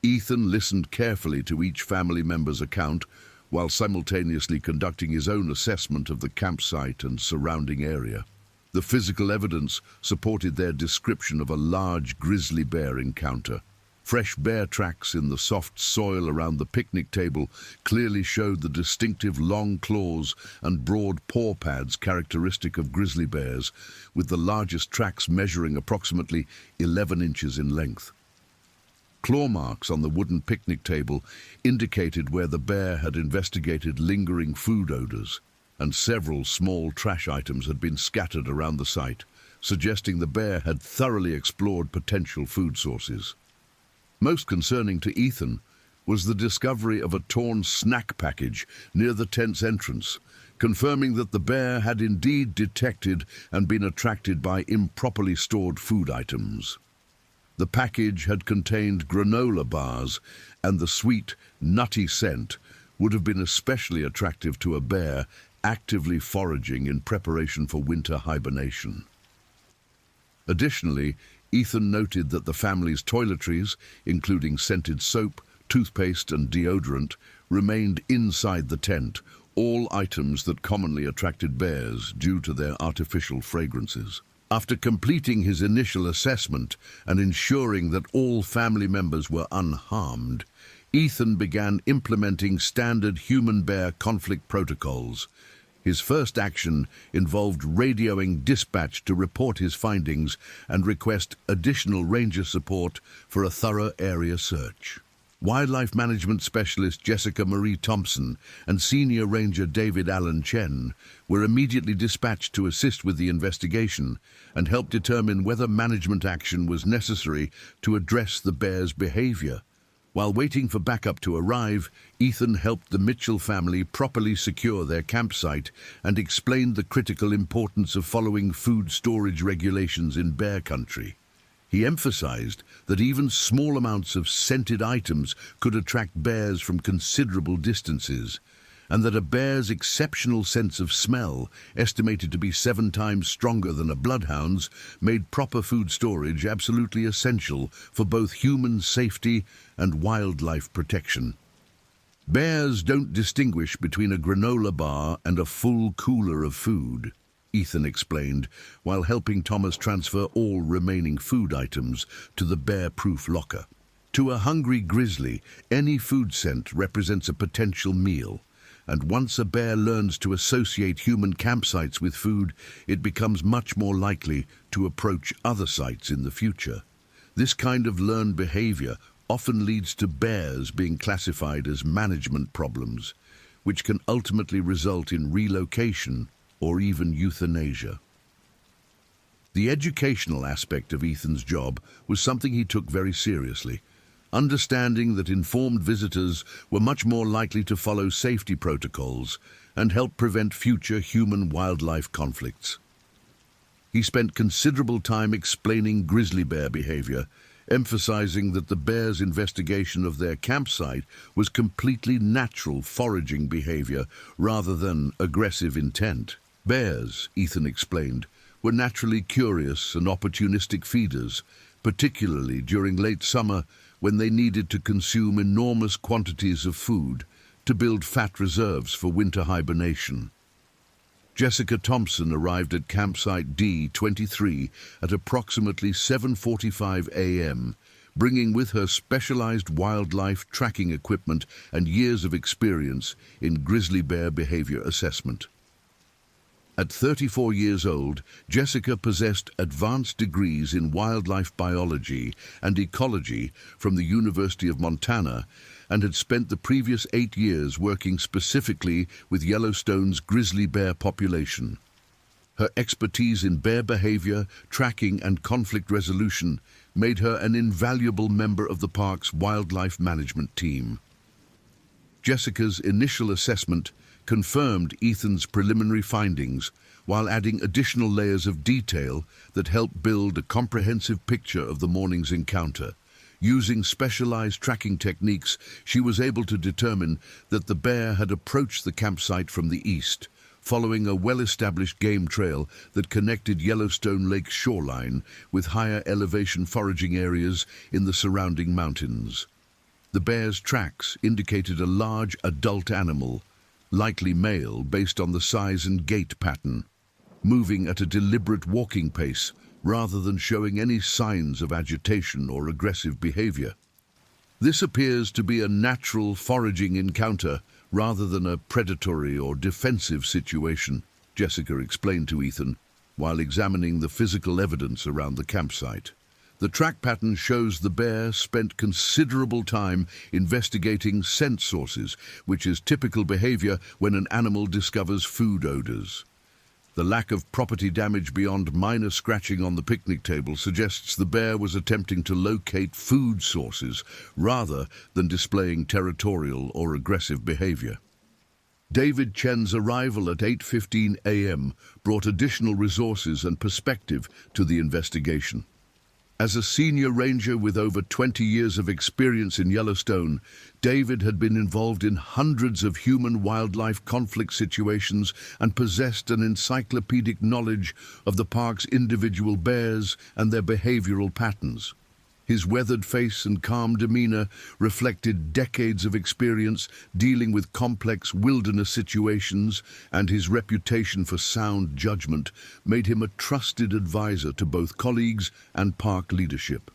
Ethan listened carefully to each family member's account, while simultaneously conducting his own assessment of the campsite and surrounding area. The physical evidence supported their description of a large grizzly bear encounter. Fresh bear tracks in the soft soil around the picnic table clearly showed the distinctive long claws and broad paw pads characteristic of grizzly bears, with the largest tracks measuring approximately 11 inches in length. Claw marks on the wooden picnic table indicated where the bear had investigated lingering food odors, and several small trash items had been scattered around the site, suggesting the bear had thoroughly explored potential food sources. Most concerning to Ethan was the discovery of a torn snack package near the tent's entrance, confirming that the bear had indeed detected and been attracted by improperly stored food items. The package had contained granola bars, and the sweet, nutty scent would have been especially attractive to a bear actively foraging in preparation for winter hibernation. Additionally, Ethan noted that the family's toiletries, including scented soap, toothpaste and deodorant, remained inside the tent, all items that commonly attracted bears due to their artificial fragrances. After completing his initial assessment and ensuring that all family members were unharmed, Ethan began implementing standard human-bear conflict protocols. His first action involved radioing dispatch to report his findings and request additional ranger support for a thorough area search. Wildlife Management Specialist Jessica Marie Thompson and Senior Ranger David Allen Chen were immediately dispatched to assist with the investigation and help determine whether management action was necessary to address the bear's behavior. While waiting for backup to arrive, Ethan helped the Mitchell family properly secure their campsite and explained the critical importance of following food storage regulations in bear country. He emphasized that even small amounts of scented items could attract bears from considerable distances, and that a bear's exceptional sense of smell, estimated to be 7 times stronger than a bloodhound's, made proper food storage absolutely essential for both human safety and wildlife protection. Bears don't distinguish between a granola bar and a full cooler of food, Ethan explained, while helping Thomas transfer all remaining food items to the bear-proof locker. To a hungry grizzly, any food scent represents a potential meal, and once a bear learns to associate human campsites with food, it becomes much more likely to approach other sites in the future. This kind of learned behavior often leads to bears being classified as management problems, which can ultimately result in relocation or even euthanasia. The educational aspect of Ethan's job was something he took very seriously, understanding that informed visitors were much more likely to follow safety protocols and help prevent future human-wildlife conflicts. He spent considerable time explaining grizzly bear behavior, emphasizing that the bear's investigation of their campsite was completely natural foraging behavior rather than aggressive intent. Bears, Ethan explained, were naturally curious and opportunistic feeders, particularly during late summer when they needed to consume enormous quantities of food to build fat reserves for winter hibernation. Jessica Thompson arrived at campsite D23 at approximately 7:45 a.m., bringing with her specialized wildlife tracking equipment and years of experience in grizzly bear behavior assessment. At 34 years old, Jessica possessed advanced degrees in wildlife biology and ecology from the University of Montana and had spent the previous 8 years working specifically with Yellowstone's grizzly bear population. Her expertise in bear behavior, tracking, and conflict resolution made her an invaluable member of the park's wildlife management team. Jessica's initial assessment confirmed Ethan's preliminary findings, while adding additional layers of detail that helped build a comprehensive picture of the morning's encounter. Using specialized tracking techniques, she was able to determine that the bear had approached the campsite from the east, following a well-established game trail that connected Yellowstone Lake's shoreline with higher elevation foraging areas in the surrounding mountains. The bear's tracks indicated a large adult animal, likely male based on the size and gait pattern, moving at a deliberate walking pace rather than showing any signs of agitation or aggressive behavior. This appears to be a natural foraging encounter rather than a predatory or defensive situation, Jessica explained to Ethan, while examining the physical evidence around the campsite. The track pattern shows the bear spent considerable time investigating scent sources, which is typical behavior when an animal discovers food odors. The lack of property damage beyond minor scratching on the picnic table suggests the bear was attempting to locate food sources rather than displaying territorial or aggressive behavior. David Chen's arrival at 8:15 a.m. brought additional resources and perspective to the investigation. As a senior ranger with over 20 years of experience in Yellowstone, David had been involved in hundreds of human-wildlife conflict situations and possessed an encyclopedic knowledge of the park's individual bears and their behavioral patterns. His weathered face and calm demeanor reflected decades of experience dealing with complex wilderness situations, and his reputation for sound judgment made him a trusted advisor to both colleagues and park leadership.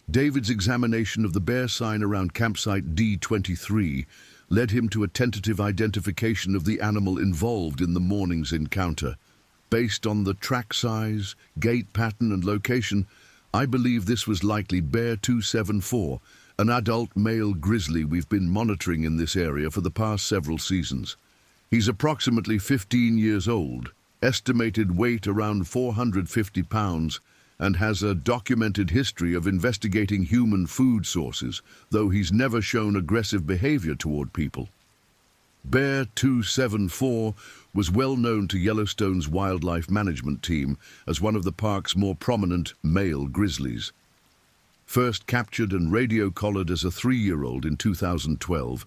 David's examination of the bear sign around campsite D23 led him to a tentative identification of the animal involved in the morning's encounter. Based on the track size, gait pattern, and location, I believe this was likely Bear 274, an adult male grizzly we've been monitoring in this area for the past several seasons. He's approximately 15 years old, estimated weight around 450 pounds, and has a documented history of investigating human food sources, though he's never shown aggressive behavior toward people. Bear 274 was well known to Yellowstone's wildlife management team as one of the park's more prominent male grizzlies. First captured and radio-collared as a 3-year-old in 2012,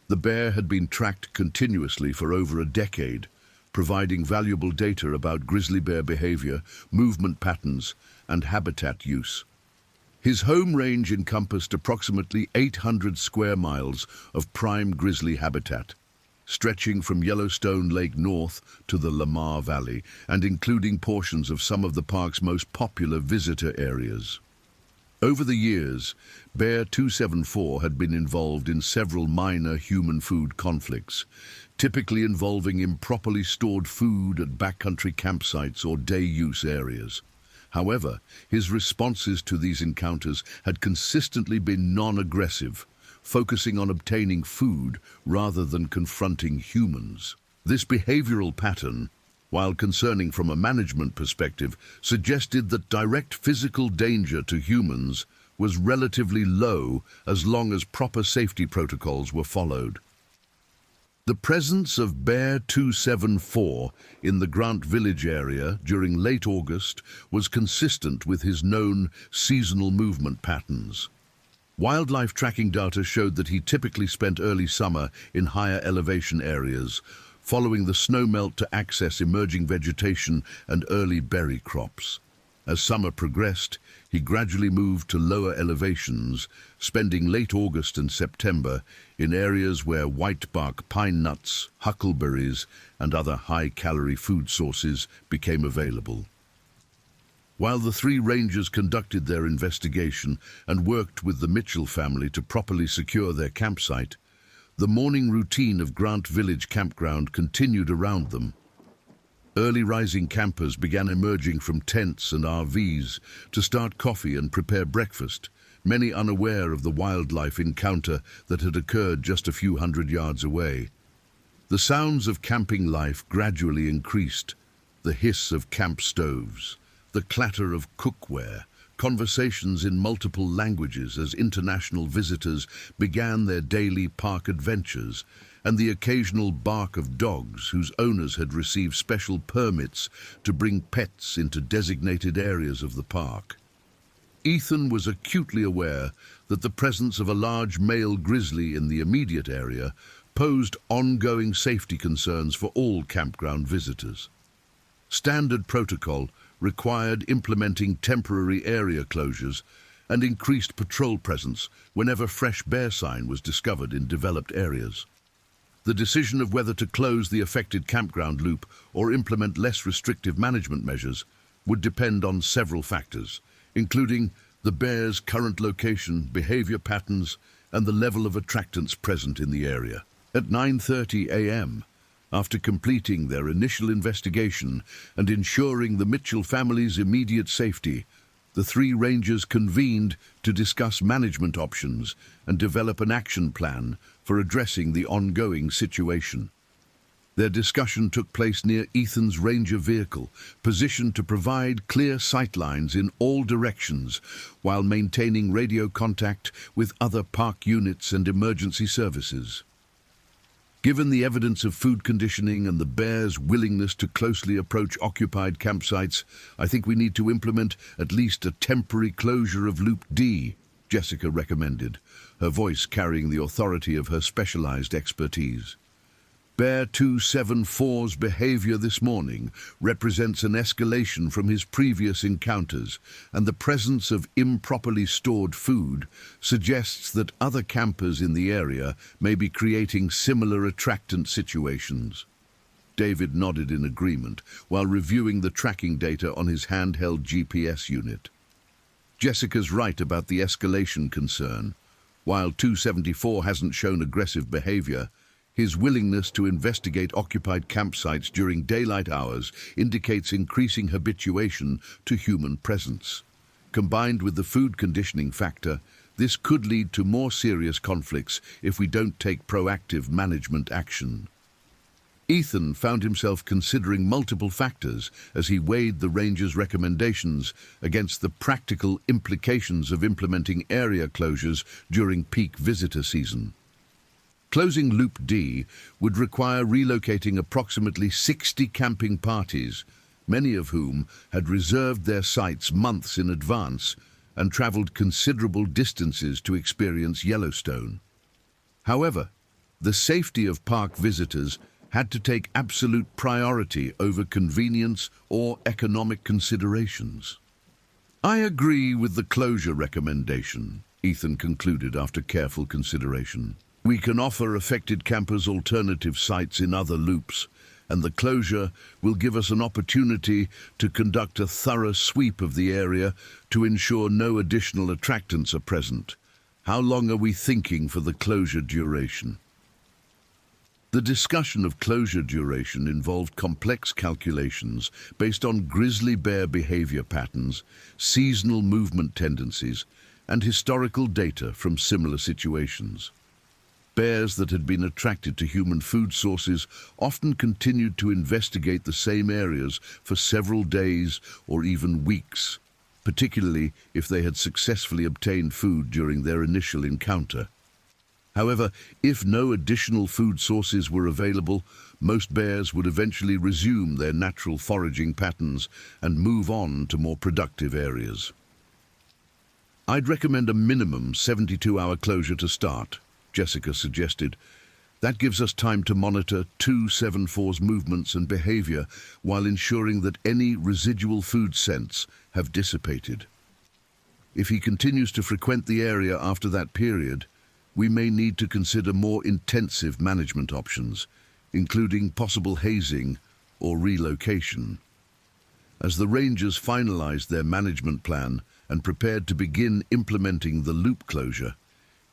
the bear had been tracked continuously for over a decade, providing valuable data about grizzly bear behavior, movement patterns, and habitat use. His home range encompassed approximately 800 square miles of prime grizzly habitat, stretching from Yellowstone Lake north to the Lamar Valley and including portions of some of the park's most popular visitor areas. Over the years, Bear 274 had been involved in several minor human food conflicts, typically involving improperly stored food at backcountry campsites or day-use areas. However, his responses to these encounters had consistently been non-aggressive, focusing on obtaining food rather than confronting humans. This behavioral pattern, while concerning from a management perspective, suggested that direct physical danger to humans was relatively low as long as proper safety protocols were followed. The presence of Bear 274 in the Grant Village area during late August was consistent with his known seasonal movement patterns. Wildlife tracking data showed that he typically spent early summer in higher elevation areas, following the snowmelt to access emerging vegetation and early berry crops. As summer progressed, he gradually moved to lower elevations, spending late August and September in areas where whitebark pine nuts, huckleberries, and other high-calorie food sources became available. While the 3 rangers conducted their investigation and worked with the Mitchell family to properly secure their campsite, the morning routine of Grant Village Campground continued around them. Early rising campers began emerging from tents and RVs to start coffee and prepare breakfast, many unaware of the wildlife encounter that had occurred just a few hundred yards away. The sounds of camping life gradually increased, The hiss of camp stoves, the clatter of cookware, conversations in multiple languages as international visitors began their daily park adventures, and the occasional bark of dogs whose owners had received special permits to bring pets into designated areas of the park. Ethan was acutely aware that the presence of a large male grizzly in the immediate area posed ongoing safety concerns for all campground visitors. Standard protocol required implementing temporary area closures and increased patrol presence whenever fresh bear sign was discovered in developed areas. The decision of whether to close the affected campground loop or implement less restrictive management measures would depend on several factors, including the bear's current location, behavior patterns, and the level of attractants present in the area. At 9:30 a.m., after completing their initial investigation and ensuring the Mitchell family's immediate safety, the three rangers convened to discuss management options and develop an action plan for addressing the ongoing situation. Their discussion took place near Ethan's ranger vehicle, positioned to provide clear sightlines in all directions while maintaining radio contact with other park units and emergency services. Given the evidence of food conditioning and the bear's willingness to closely approach occupied campsites, I think we need to implement at least a temporary closure of Loop D, Jessica recommended, her voice carrying the authority of her specialized expertise. Bear 274's behavior this morning represents an escalation from his previous encounters, and the presence of improperly stored food suggests that other campers in the area may be creating similar attractant situations. David nodded in agreement while reviewing the tracking data on his handheld GPS unit. Jessica's right about the escalation concern. While 274 hasn't shown aggressive behavior, his willingness to investigate occupied campsites during daylight hours indicates increasing habituation to human presence. Combined with the food conditioning factor, this could lead to more serious conflicts if we don't take proactive management action. Ethan found himself considering multiple factors as he weighed the ranger's recommendations against the practical implications of implementing area closures during peak visitor season. Closing Loop D would require relocating approximately 60 camping parties, many of whom had reserved their sites months in advance and traveled considerable distances to experience Yellowstone. However, the safety of park visitors had to take absolute priority over convenience or economic considerations. I agree with the closure recommendation, Ethan concluded after careful consideration. We can offer affected campers alternative sites in other loops, and the closure will give us an opportunity to conduct a thorough sweep of the area to ensure no additional attractants are present. How long are we thinking for the closure duration? The discussion of closure duration involved complex calculations based on grizzly bear behavior patterns, seasonal movement tendencies, and historical data from similar situations. Bears that had been attracted to human food sources often continued to investigate the same areas for several days or even weeks, particularly if they had successfully obtained food during their initial encounter. However, if no additional food sources were available, most bears would eventually resume their natural foraging patterns and move on to more productive areas. I'd recommend a minimum 72-hour closure to start, Jessica suggested. That gives us time to monitor 274's movements and behavior while ensuring that any residual food scents have dissipated. If he continues to frequent the area after that period, we may need to consider more intensive management options, including possible hazing or relocation. As the rangers finalized their management plan and prepared to begin implementing the loop closure,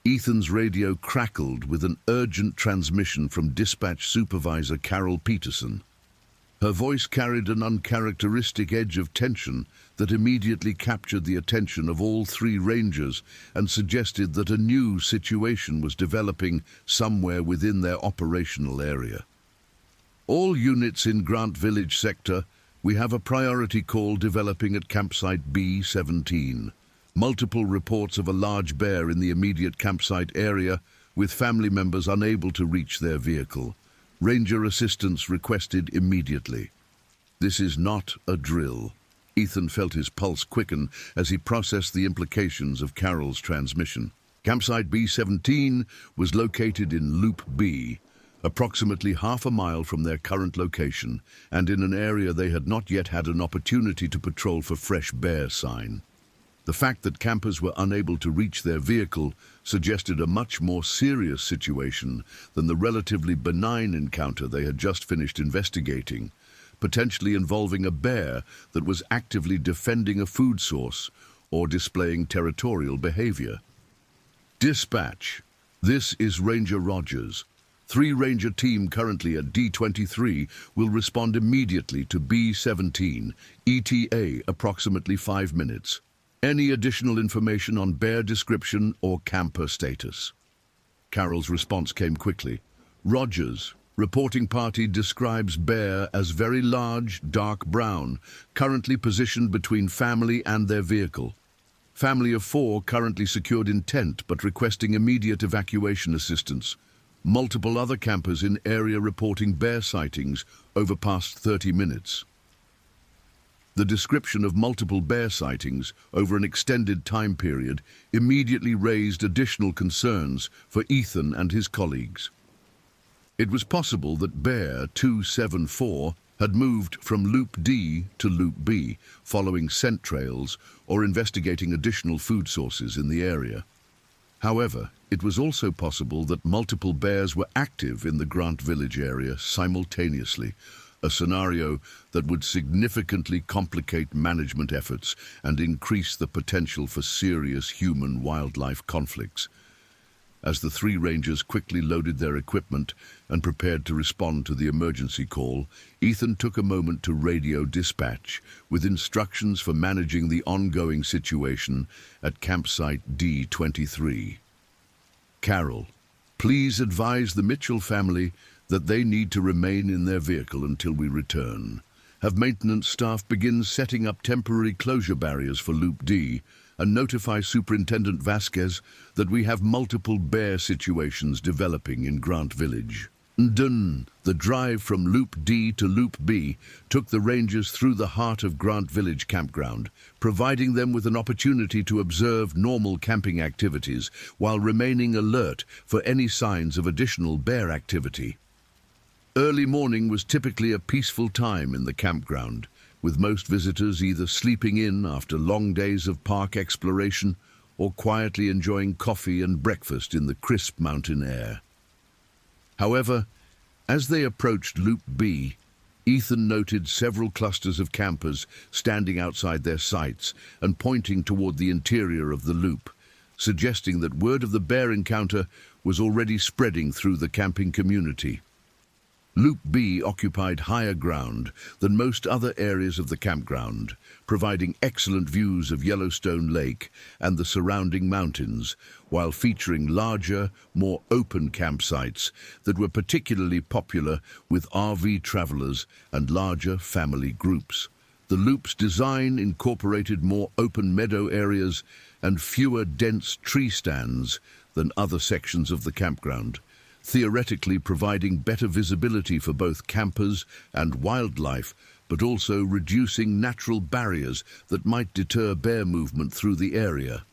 Ethan's radio crackled with an urgent transmission from dispatch supervisor Carol Peterson. Her voice carried an uncharacteristic edge of tension that immediately captured the attention of all three rangers and suggested that a new situation was developing somewhere within their operational area. All units in Grant Village sector, We have a priority call developing at campsite B17. Multiple reports of a large bear in the immediate campsite area, with family members unable to reach their vehicle. Ranger assistance requested immediately. This is not a drill. Ethan felt his pulse quicken as he processed the implications of Carol's transmission. Campsite B17 was located in Loop B, approximately half a mile from their current location, and in an area they had not yet had an opportunity to patrol for fresh bear sign. The fact that campers were unable to reach their vehicle suggested a much more serious situation than the relatively benign encounter they had just finished investigating, potentially involving a bear that was actively defending a food source or displaying territorial behavior. Dispatch. This is Ranger Rogers. 3 Ranger team currently at D23 will respond immediately to B17, ETA approximately 5 minutes. Any additional information on bear description or camper status? Carol's response came quickly. Rogers, reporting party describes bear as very large, dark brown, currently positioned between family and their vehicle. Family of 4 currently secured in tent but requesting immediate evacuation assistance. Multiple other campers in area reporting bear sightings over past 30 minutes. The description of multiple bear sightings over an extended time period immediately raised additional concerns for Ethan and his colleagues. It was possible that Bear 274 had moved from Loop D to Loop B, following scent trails or investigating additional food sources in the area. However, it was also possible that multiple bears were active in the Grant Village area simultaneously, a scenario that would significantly complicate management efforts and increase the potential for serious human-wildlife conflicts. As the 3 Rangers quickly loaded their equipment and prepared to respond to the emergency call, Ethan took a moment to radio dispatch with instructions for managing the ongoing situation at campsite D23. Carol, please advise the Mitchell family that they need to remain in their vehicle until we return. Have maintenance staff begin setting up temporary closure barriers for Loop D and notify Superintendent Vasquez that we have multiple bear situations developing in Grant Village. Done. The drive from Loop D to Loop B took the Rangers through the heart of Grant Village campground, providing them with an opportunity to observe normal camping activities while remaining alert for any signs of additional bear activity. Early morning was typically a peaceful time in the campground, with most visitors either sleeping in after long days of park exploration or quietly enjoying coffee and breakfast in the crisp mountain air. However, as they approached Loop B, Ethan noted several clusters of campers standing outside their sites and pointing toward the interior of the loop, suggesting that word of the bear encounter was already spreading through the camping community. Loop B occupied higher ground than most other areas of the campground, providing excellent views of Yellowstone Lake and the surrounding mountains, while featuring larger, more open campsites that were particularly popular with RV travelers and larger family groups. The loop's design incorporated more open meadow areas and fewer dense tree stands than other sections of the campground, theoretically providing better visibility for both campers and wildlife, but also reducing natural barriers that might deter bear movement through the area.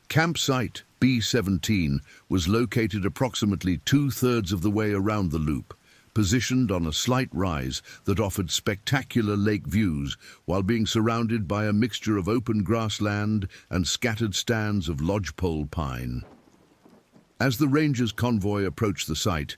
Campsite B17 was located approximately 2/3 of the way around the loop, positioned on a slight rise that offered spectacular lake views while being surrounded by a mixture of open grassland and scattered stands of lodgepole pine. As the Rangers' convoy approached the site,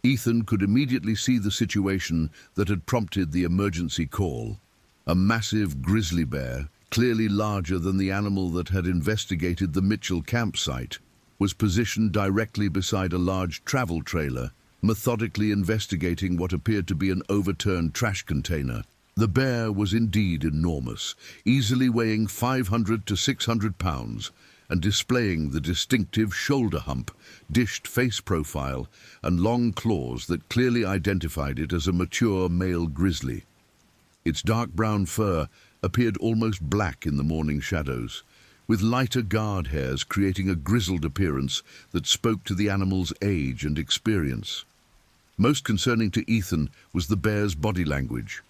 Ethan could immediately see the situation that had prompted the emergency call. A massive grizzly bear, clearly larger than the animal that had investigated the Mitchell campsite, was positioned directly beside a large travel trailer, methodically investigating what appeared to be an overturned trash container. The bear was indeed enormous, easily weighing 500 to 600 pounds, and displaying the distinctive shoulder hump, dished face profile, and long claws that clearly identified it as a mature male grizzly. Its dark brown fur appeared almost black in the morning shadows, with lighter guard hairs creating a grizzled appearance that spoke to the animal's age and experience. Most concerning to Ethan was the bear's body language.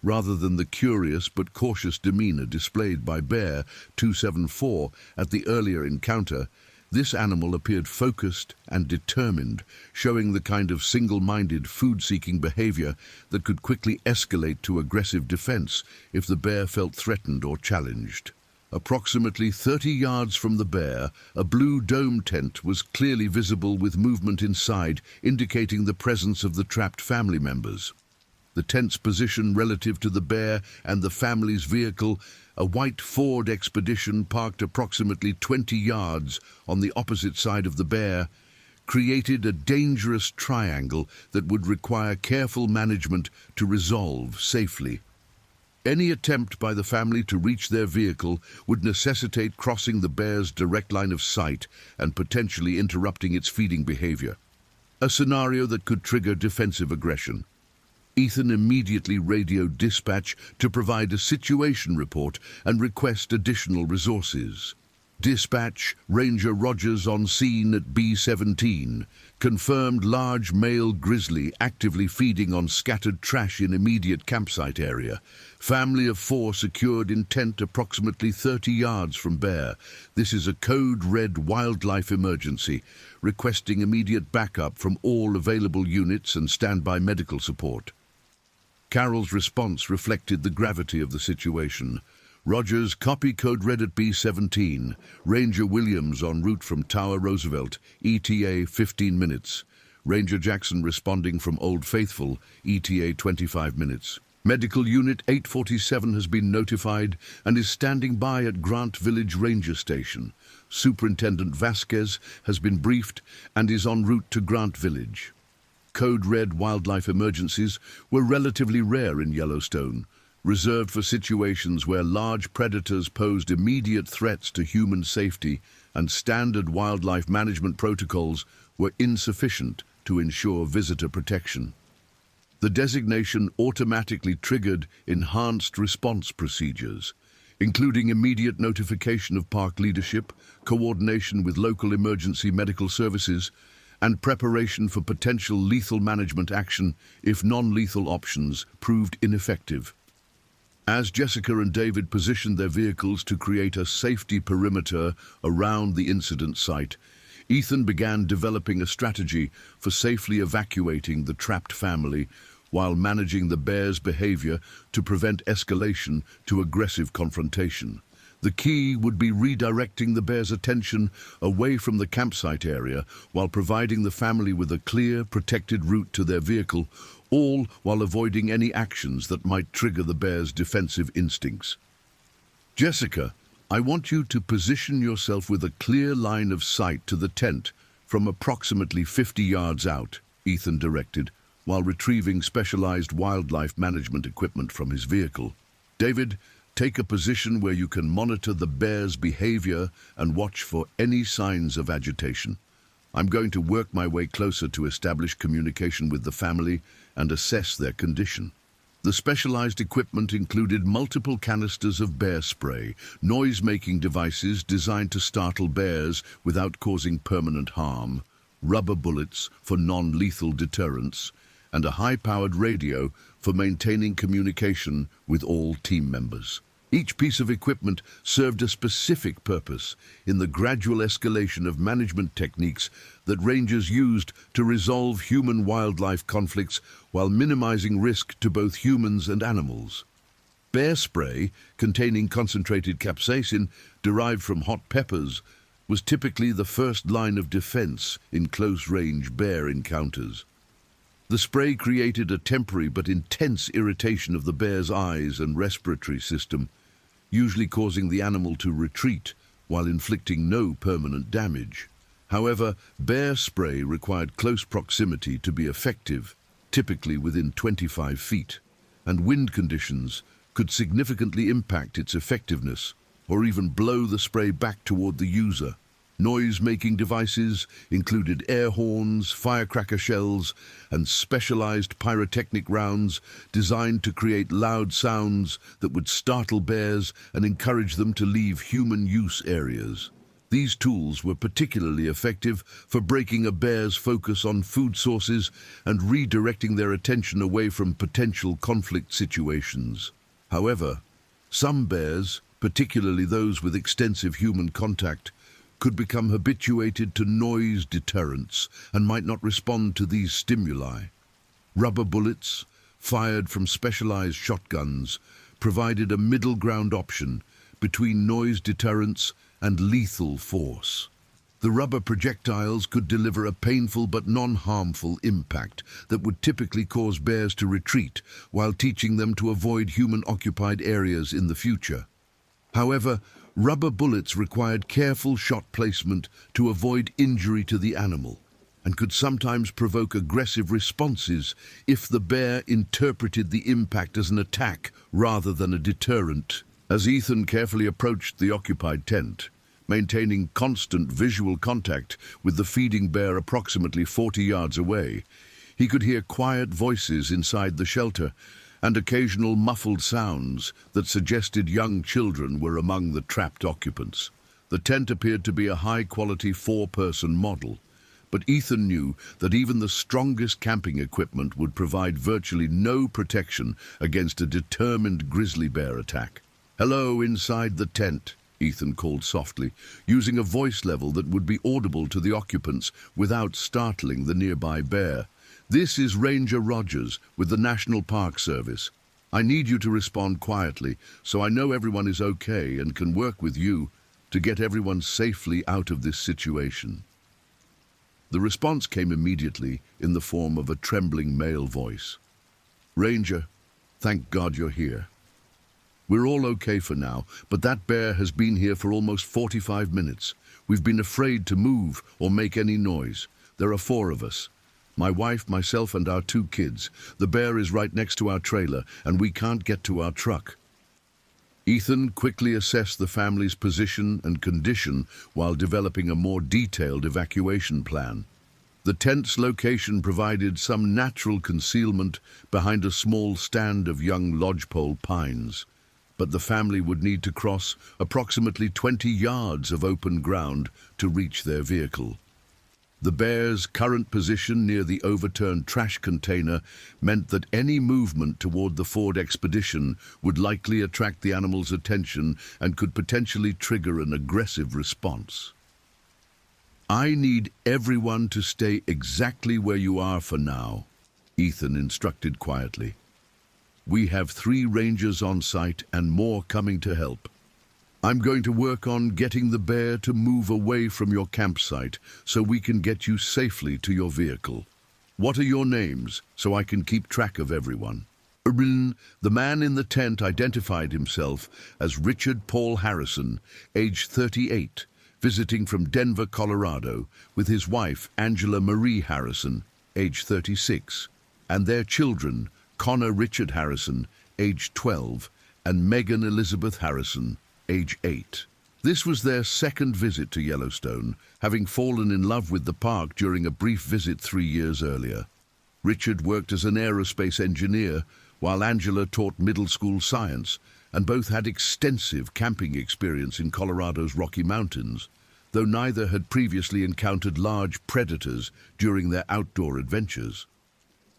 Rather than the curious but cautious demeanor displayed by Bear 274 at the earlier encounter, this animal appeared focused and determined, showing the kind of single-minded, food-seeking behavior that could quickly escalate to aggressive defense if the bear felt threatened or challenged. Approximately 30 yards from the bear, a blue dome tent was clearly visible with movement inside, indicating the presence of the trapped family members. The tent's position relative to the bear and the family's vehicle, a white Ford Expedition parked approximately 20 yards on the opposite side of the bear, created a dangerous triangle that would require careful management to resolve safely. Any attempt by the family to reach their vehicle would necessitate crossing the bear's direct line of sight and potentially interrupting its feeding behavior, a scenario that could trigger defensive aggression. Ethan immediately radioed dispatch to provide a situation report and request additional resources. Dispatch, Ranger Rogers on scene at B-17, confirmed large male grizzly actively feeding on scattered trash in immediate campsite area. Family of 4 secured in tent approximately 30 yards from bear. This is a code red wildlife emergency, requesting immediate backup from all available units and standby medical support. Carroll's response reflected the gravity of the situation. Rogers, copy code red at B-17. Ranger Williams en route from Tower Roosevelt, ETA 15 minutes. Ranger Jackson responding from Old Faithful, ETA 25 minutes. Medical Unit 847 has been notified and is standing by at Grant Village Ranger Station. Superintendent Vasquez has been briefed and is en route to Grant Village. Code red wildlife emergencies were relatively rare in Yellowstone, reserved for situations where large predators posed immediate threats to human safety, and standard wildlife management protocols were insufficient to ensure visitor protection. The designation automatically triggered enhanced response procedures, including immediate notification of park leadership, coordination with local emergency medical services, and preparation for potential lethal management action if non-lethal options proved ineffective. As Jessica and David positioned their vehicles to create a safety perimeter around the incident site, Ethan began developing a strategy for safely evacuating the trapped family while managing the bear's behavior to prevent escalation to aggressive confrontation. The key would be redirecting the bear's attention away from the campsite area while providing the family with a clear, protected route to their vehicle, all while avoiding any actions that might trigger the bear's defensive instincts. Jessica, I want you to position yourself with a clear line of sight to the tent from approximately 50 yards out, Ethan directed, while retrieving specialized wildlife management equipment from his vehicle. David, take a position where you can monitor the bear's behavior and watch for any signs of agitation. I'm going to work my way closer to establish communication with the family and assess their condition. The specialized equipment included multiple canisters of bear spray, noise-making devices designed to startle bears without causing permanent harm, rubber bullets for non-lethal deterrence, and a high-powered radio for maintaining communication with all team members. Each piece of equipment served a specific purpose in the gradual escalation of management techniques that rangers used to resolve human-wildlife conflicts while minimizing risk to both humans and animals. Bear spray, containing concentrated capsaicin derived from hot peppers, was typically the first line of defense in close-range bear encounters. The spray created a temporary but intense irritation of the bear's eyes and respiratory system, usually causing the animal to retreat while inflicting no permanent damage. However, bear spray required close proximity to be effective, typically within 25 feet, and wind conditions could significantly impact its effectiveness or even blow the spray back toward the user. Noise-making devices included air horns, firecracker shells, and specialized pyrotechnic rounds designed to create loud sounds that would startle bears and encourage them to leave human use areas. These tools were particularly effective for breaking a bear's focus on food sources and redirecting their attention away from potential conflict situations. However, some bears, particularly those with extensive human contact, could become habituated to noise deterrents and might not respond to these stimuli. Rubber bullets, fired from specialized shotguns, provided a middle ground option between noise deterrents and lethal force. The rubber projectiles could deliver a painful but non-harmful impact that would typically cause bears to retreat while teaching them to avoid human-occupied areas in the future. However, rubber bullets required careful shot placement to avoid injury to the animal and could sometimes provoke aggressive responses if the bear interpreted the impact as an attack rather than a deterrent. As Ethan carefully approached the occupied tent, maintaining constant visual contact with the feeding bear approximately 40 yards away, he could hear quiet voices inside the shelter and occasional muffled sounds that suggested young children were among the trapped occupants. The tent appeared to be a high-quality four-person model, but Ethan knew that even the strongest camping equipment would provide virtually no protection against a determined grizzly bear attack. "Hello, inside the tent," Ethan called softly, using a voice level that would be audible to the occupants without startling the nearby bear. "This is Ranger Rogers with the National Park Service. I need you to respond quietly so I know everyone is okay and can work with you to get everyone safely out of this situation." The response came immediately in the form of a trembling male voice. "Ranger, thank God you're here. We're all okay for now, but that bear has been here for almost 45 minutes. We've been afraid to move or make any noise. There are 4 of us. My wife, myself, and our 2 kids. The bear is right next to our trailer, and we can't get to our truck." Ethan quickly assessed the family's position and condition while developing a more detailed evacuation plan. The tent's location provided some natural concealment behind a small stand of young lodgepole pines, but the family would need to cross approximately 20 yards of open ground to reach their vehicle. The bear's current position near the overturned trash container meant that any movement toward the Ford Expedition would likely attract the animal's attention and could potentially trigger an aggressive response. "I need everyone to stay exactly where you are for now," Ethan instructed quietly. "We have 3 rangers on site and more coming to help. I'm going to work on getting the bear to move away from your campsite so we can get you safely to your vehicle. What are your names so I can keep track of everyone?" The man in the tent identified himself as Richard Paul Harrison, age 38, visiting from Denver, Colorado, with his wife Angela Marie Harrison, age 36, and their children Connor Richard Harrison, age 12, and Megan Elizabeth Harrison, age 8. This was their second visit to Yellowstone, having fallen in love with the park during a brief visit 3 years earlier. Richard worked as an aerospace engineer, while Angela taught middle school science, and both had extensive camping experience in Colorado's Rocky Mountains, though neither had previously encountered large predators during their outdoor adventures.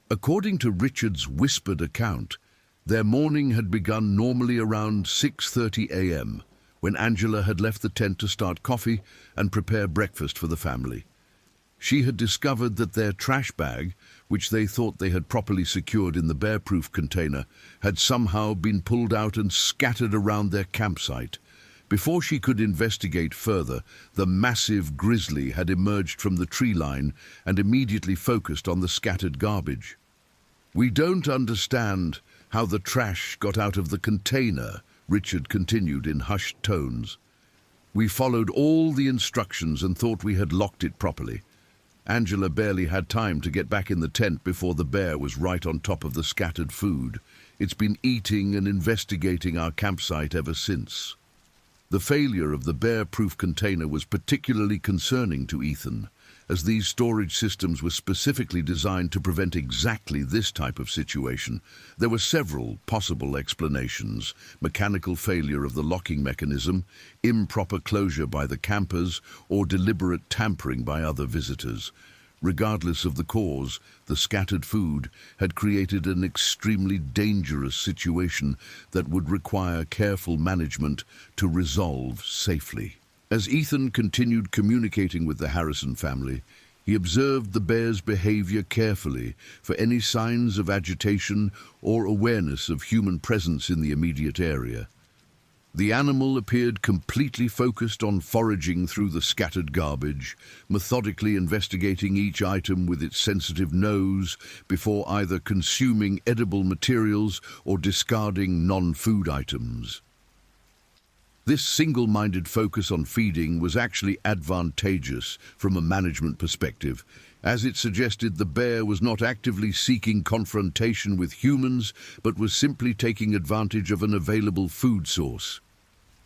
According to Richard's whispered account, their morning had begun normally around 6:30 a.m., when Angela had left the tent to start coffee and prepare breakfast for the family. She had discovered that their trash bag, which they thought they had properly secured in the bear-proof container, had somehow been pulled out and scattered around their campsite. Before she could investigate further, the massive grizzly had emerged from the tree line and immediately focused on the scattered garbage. "We don't understand how the trash got out of the container," Richard continued in hushed tones. "We followed all the instructions and thought we had locked it properly. Angela barely had time to get back in the tent before the bear was right on top of the scattered food. It's been eating and investigating our campsite ever since." The failure of the bear-proof container was particularly concerning to Ethan, as these storage systems were specifically designed to prevent exactly this type of situation. There were several possible explanations: mechanical failure of the locking mechanism, improper closure by the campers, or deliberate tampering by other visitors. Regardless of the cause, the scattered food had created an extremely dangerous situation that would require careful management to resolve safely. As Ethan continued communicating with the Harrison family, he observed the bear's behavior carefully for any signs of agitation or awareness of human presence in the immediate area. The animal appeared completely focused on foraging through the scattered garbage, methodically investigating each item with its sensitive nose before either consuming edible materials or discarding non-food items. This single-minded focus on feeding was actually advantageous from a management perspective, as it suggested the bear was not actively seeking confrontation with humans, but was simply taking advantage of an available food source.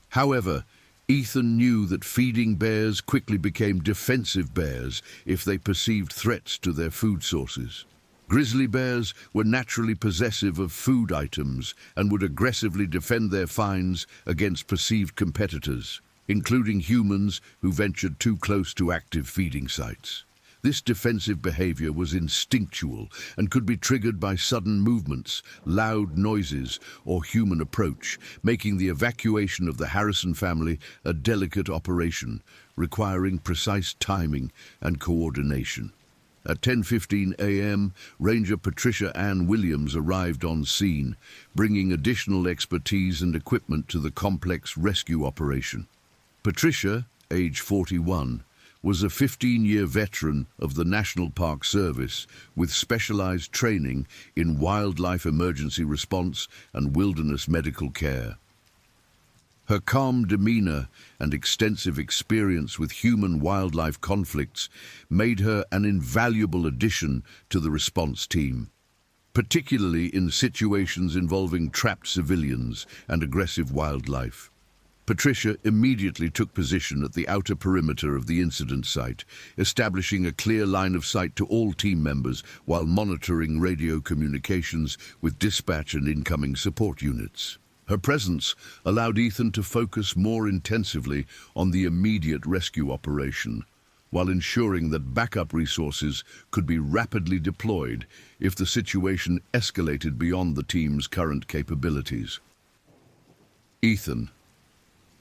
However, Ethan knew that feeding bears quickly became defensive bears if they perceived threats to their food sources. Grizzly bears were naturally possessive of food items and would aggressively defend their finds against perceived competitors, including humans who ventured too close to active feeding sites. This defensive behavior was instinctual and could be triggered by sudden movements, loud noises, or human approach, making the evacuation of the Harrison family a delicate operation, requiring precise timing and coordination. At 10:15 a.m., Ranger Patricia Ann Williams arrived on scene, bringing additional expertise and equipment to the complex rescue operation. Patricia, age 41, was a 15-year veteran of the National Park Service with specialized training in wildlife emergency response and wilderness medical care. Her calm demeanor and extensive experience with human-wildlife conflicts made her an invaluable addition to the response team, particularly in situations involving trapped civilians and aggressive wildlife. Patricia immediately took position at the outer perimeter of the incident site, establishing a clear line of sight to all team members while monitoring radio communications with dispatch and incoming support units. Her presence allowed Ethan to focus more intensively on the immediate rescue operation, while ensuring that backup resources could be rapidly deployed if the situation escalated beyond the team's current capabilities. "Ethan,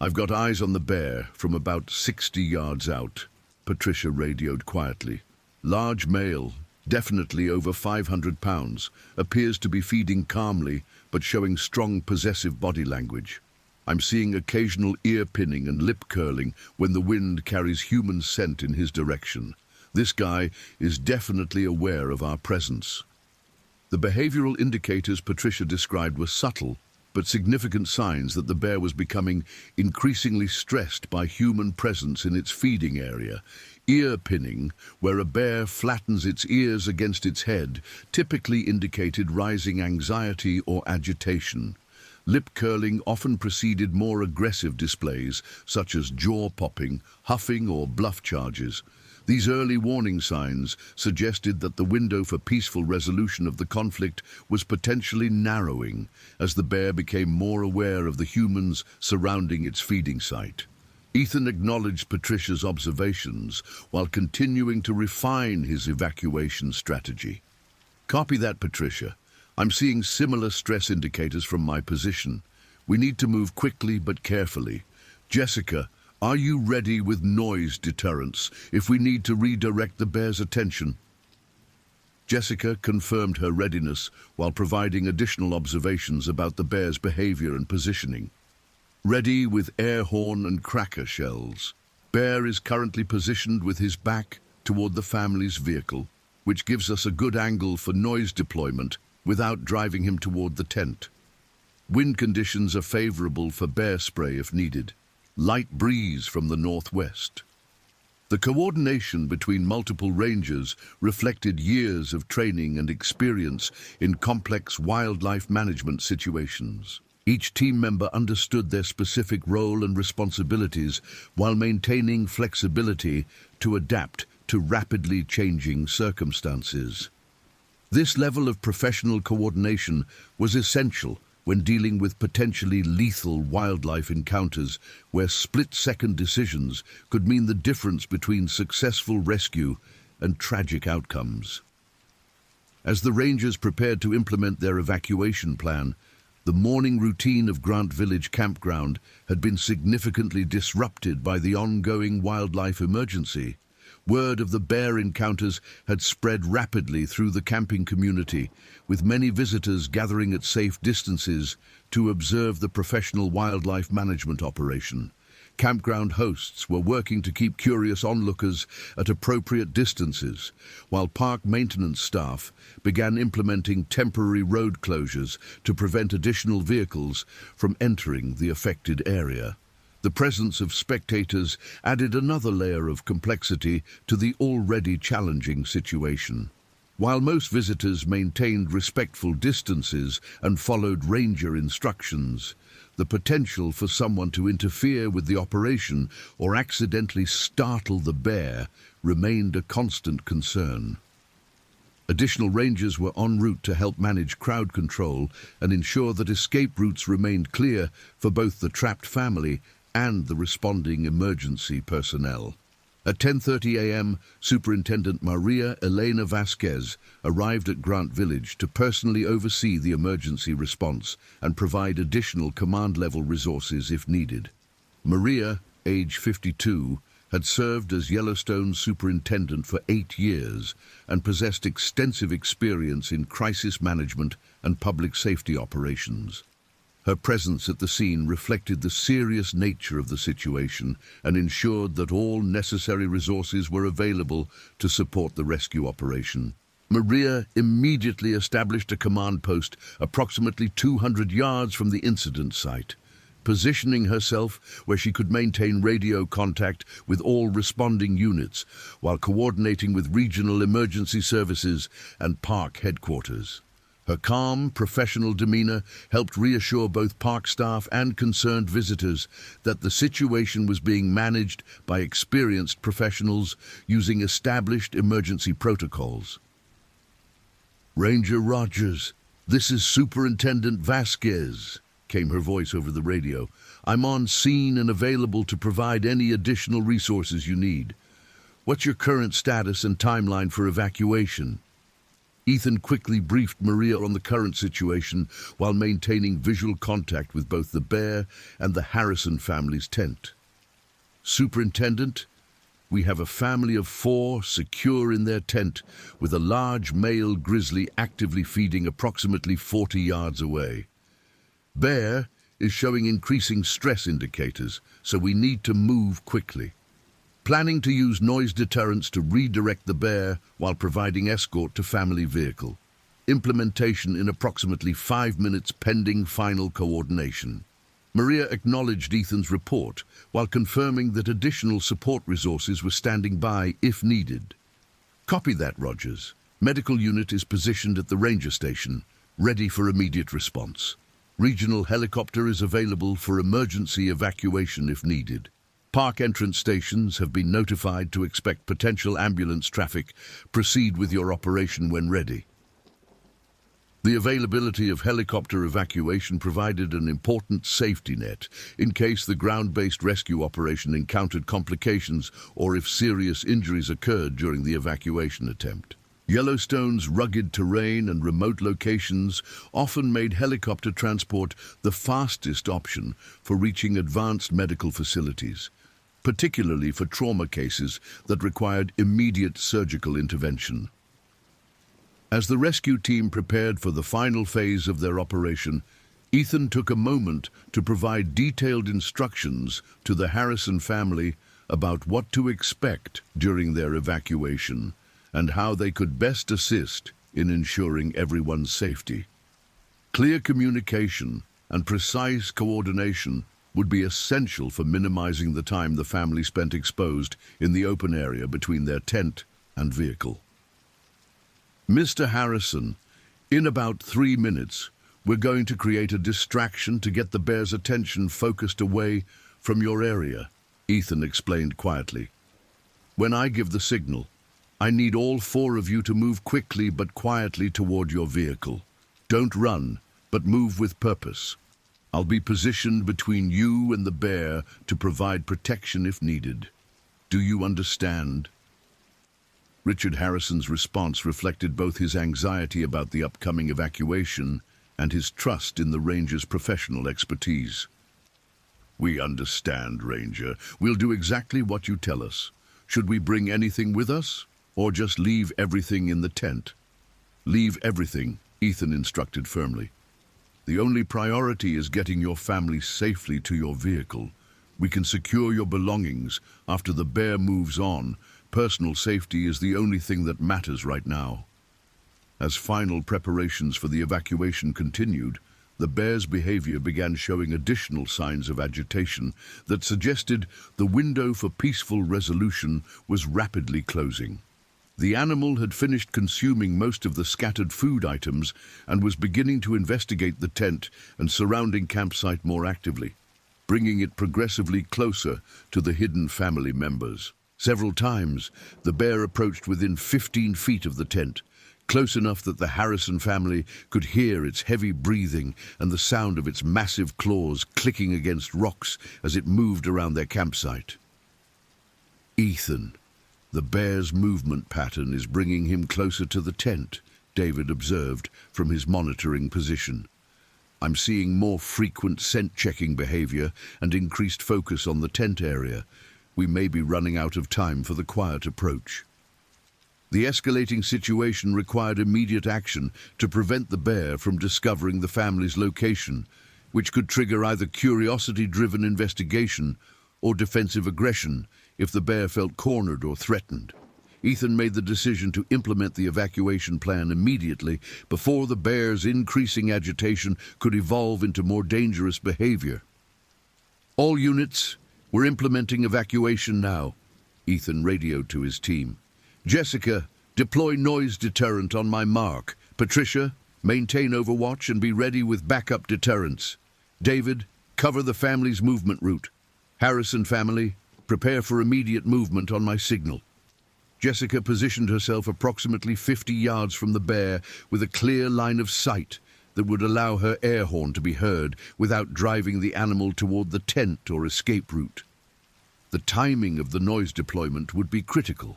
I've got eyes on the bear from about 60 yards out," Patricia radioed quietly. "Large male, definitely over 500 pounds, appears to be feeding calmly but showing strong possessive body language. I'm seeing occasional ear pinning and lip curling when the wind carries human scent in his direction. This guy is definitely aware of our presence." The behavioral indicators Patricia described were subtle, but significant signs that the bear was becoming increasingly stressed by human presence in its feeding area. Ear pinning, where a bear flattens its ears against its head, typically indicated rising anxiety or agitation. Lip curling often preceded more aggressive displays, such as jaw popping, huffing, or bluff charges. These early warning signs suggested that the window for peaceful resolution of the conflict was potentially narrowing as the bear became more aware of the humans surrounding its feeding site. Ethan acknowledged Patricia's observations while continuing to refine his evacuation strategy. "Copy that, Patricia. I'm seeing similar stress indicators from my position. We need to move quickly but carefully. Jessica, are you ready with noise deterrence if we need to redirect the bear's attention?" Jessica confirmed her readiness while providing additional observations about the bear's behavior and positioning. "Ready with air horn and cracker shells. Bear is currently positioned with his back toward the family's vehicle, which gives us a good angle for noise deployment without driving him toward the tent. Wind conditions are favorable for bear spray if needed. Light breeze from the northwest." The coordination between multiple rangers reflected years of training and experience in complex wildlife management situations. Each team member understood their specific role and responsibilities while maintaining flexibility to adapt to rapidly changing circumstances. This level of professional coordination was essential when dealing with potentially lethal wildlife encounters where split-second decisions could mean the difference between successful rescue and tragic outcomes. As the rangers prepared to implement their evacuation plan, the morning routine of Grant Village Campground had been significantly disrupted by the ongoing wildlife emergency. Word of the bear encounters had spread rapidly through the camping community, with many visitors gathering at safe distances to observe the professional wildlife management operation. Campground hosts were working to keep curious onlookers at appropriate distances, while park maintenance staff began implementing temporary road closures to prevent additional vehicles from entering the affected area. The presence of spectators added another layer of complexity to the already challenging situation. While most visitors maintained respectful distances and followed ranger instructions, the potential for someone to interfere with the operation or accidentally startle the bear remained a constant concern. Additional rangers were en route to help manage crowd control and ensure that escape routes remained clear for both the trapped family and the responding emergency personnel. At 10:30 a.m., Superintendent Maria Elena Vasquez arrived at Grant Village to personally oversee the emergency response and provide additional command-level resources if needed. Maria, age 52, had served as Yellowstone's superintendent for 8 years and possessed extensive experience in crisis management and public safety operations. Her presence at the scene reflected the serious nature of the situation and ensured that all necessary resources were available to support the rescue operation. Maria immediately established a command post approximately 200 yards from the incident site, positioning herself where she could maintain radio contact with all responding units while coordinating with regional emergency services and park headquarters. Her calm, professional demeanor helped reassure both park staff and concerned visitors that the situation was being managed by experienced professionals using established emergency protocols. "Ranger Rogers, this is Superintendent Vasquez," came her voice over the radio. "I'm on scene and available to provide any additional resources you need. What's your current status and timeline for evacuation?" Ethan quickly briefed Maria on the current situation while maintaining visual contact with both the bear and the Harrison family's tent. "Superintendent, we have a family of 4 secure in their tent with a large male grizzly actively feeding approximately 40 yards away. Bear is showing increasing stress indicators, so we need to move quickly. Planning to use noise deterrents to redirect the bear while providing escort to family vehicle. Implementation in approximately 5 minutes pending final coordination." Maria acknowledged Ethan's report while confirming that additional support resources were standing by if needed. "Copy that, Rogers. Medical unit is positioned at the ranger station, ready for immediate response. Regional helicopter is available for emergency evacuation if needed. Park entrance stations have been notified to expect potential ambulance traffic. Proceed with your operation when ready." The availability of helicopter evacuation provided an important safety net in case the ground-based rescue operation encountered complications or if serious injuries occurred during the evacuation attempt. Yellowstone's rugged terrain and remote locations often made helicopter transport the fastest option for reaching advanced medical facilities, particularly for trauma cases that required immediate surgical intervention. As the rescue team prepared for the final phase of their operation, Ethan took a moment to provide detailed instructions to the Harrison family about what to expect during their evacuation and how they could best assist in ensuring everyone's safety. Clear communication and precise coordination would be essential for minimizing the time the family spent exposed in the open area between their tent and vehicle. "Mr. Harrison, in about 3 minutes, We're going to create a distraction to get the bear's attention focused away from your area, Ethan explained quietly. When I give the signal, I need all four of you to move quickly but quietly toward your vehicle. Don't run, but move with purpose. I'll be positioned between you and the bear to provide protection if needed. Do you understand? Richard Harrison's response reflected both his anxiety about the upcoming evacuation and his trust in the Ranger's professional expertise. We understand, Ranger. We'll do exactly what you tell us. Should we bring anything with us, or just leave everything in the tent? Leave everything, Ethan instructed firmly. The only priority is getting your family safely to your vehicle. We can secure your belongings after the bear moves on. Personal safety is the only thing that matters right now. As final preparations for the evacuation continued, the bear's behavior began showing additional signs of agitation that suggested the window for peaceful resolution was rapidly closing. The animal had finished consuming most of the scattered food items and was beginning to investigate the tent and surrounding campsite more actively, bringing it progressively closer to the hidden family members. Several times, the bear approached within 15 feet of the tent, close enough that the Harrison family could hear its heavy breathing and the sound of its massive claws clicking against rocks as it moved around their campsite. Ethan, the bear's movement pattern is bringing him closer to the tent, David observed from his monitoring position. I'm seeing more frequent scent-checking behavior and increased focus on the tent area. We may be running out of time for the quiet approach. The escalating situation required immediate action to prevent the bear from discovering the family's location, which could trigger either curiosity-driven investigation or defensive aggression if the bear felt cornered or threatened. Ethan made the decision to implement the evacuation plan immediately before the bear's increasing agitation could evolve into more dangerous behavior. All units, we're implementing evacuation now, Ethan radioed to his team. Jessica, deploy noise deterrent on my mark. Patricia, maintain overwatch and be ready with backup deterrents. David, cover the family's movement route. Harrison family, prepare for immediate movement on my signal. Jessica positioned herself approximately 50 yards from the bear with a clear line of sight that would allow her air horn to be heard without driving the animal toward the tent or escape route. The timing of the noise deployment would be critical.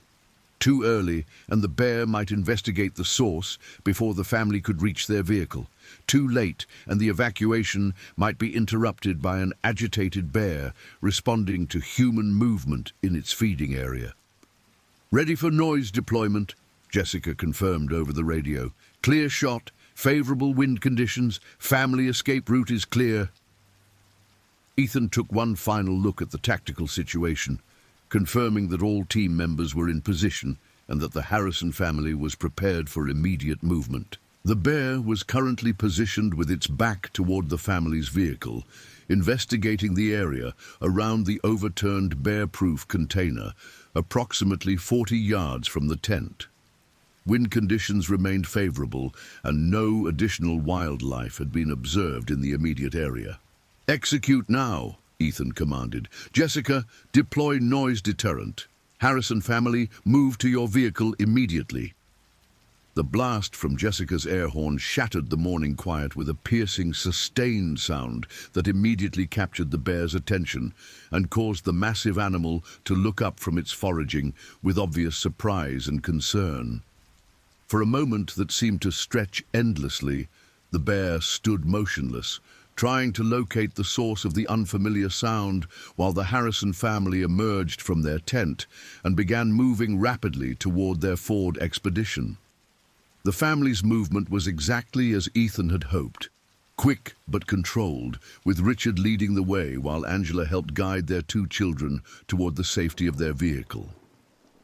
Too early, and the bear might investigate the source before the family could reach their vehicle. Too late, and the evacuation might be interrupted by an agitated bear responding to human movement in its feeding area. Ready for noise deployment, Jessica confirmed over the radio. Clear shot, favorable wind conditions, family escape route is clear. Ethan took one final look at the tactical situation, confirming that all team members were in position and that the Harrison family was prepared for immediate movement. The bear was currently positioned with its back toward the family's vehicle, investigating the area around the overturned bear-proof container, approximately 40 yards from the tent. Wind conditions remained favorable, and no additional wildlife had been observed in the immediate area. Execute now, Ethan commanded. Jessica, deploy noise deterrent. Harrison family, move to your vehicle immediately. The blast from Jessica's air horn shattered the morning quiet with a piercing, sustained sound that immediately captured the bear's attention and caused the massive animal to look up from its foraging with obvious surprise and concern. For a moment that seemed to stretch endlessly, the bear stood motionless, trying to locate the source of the unfamiliar sound while the Harrison family emerged from their tent and began moving rapidly toward their Ford expedition. The family's movement was exactly as Ethan had hoped, quick but controlled, with Richard leading the way while Angela helped guide their two children toward the safety of their vehicle.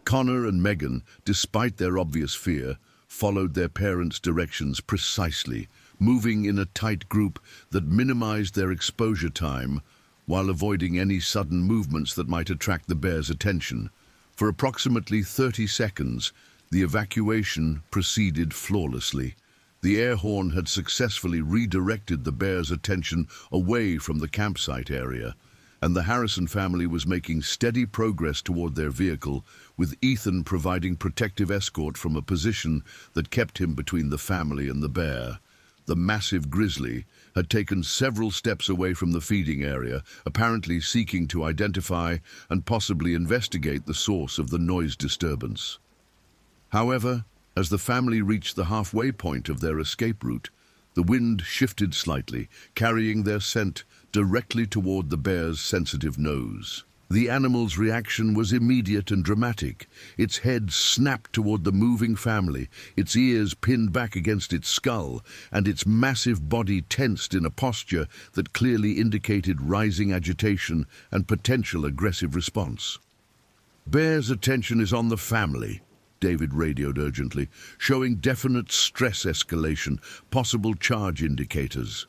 Connor and Megan, despite their obvious fear, followed their parents' directions precisely, moving in a tight group that minimized their exposure time while avoiding any sudden movements that might attract the bear's attention. For approximately 30 seconds, the evacuation proceeded flawlessly. The air horn had successfully redirected the bear's attention away from the campsite area, and the Harrison family was making steady progress toward their vehicle, with Ethan providing protective escort from a position that kept him between the family and the bear. The massive grizzly had taken several steps away from the feeding area, apparently seeking to identify and possibly investigate the source of the noise disturbance. However, as the family reached the halfway point of their escape route, the wind shifted slightly, carrying their scent directly toward the bear's sensitive nose. The animal's reaction was immediate and dramatic. Its head snapped toward the moving family, its ears pinned back against its skull, and its massive body tensed in a posture that clearly indicated rising agitation and potential aggressive response. "Bear's attention is on the family," David radioed urgently, showing definite stress escalation, possible charge indicators.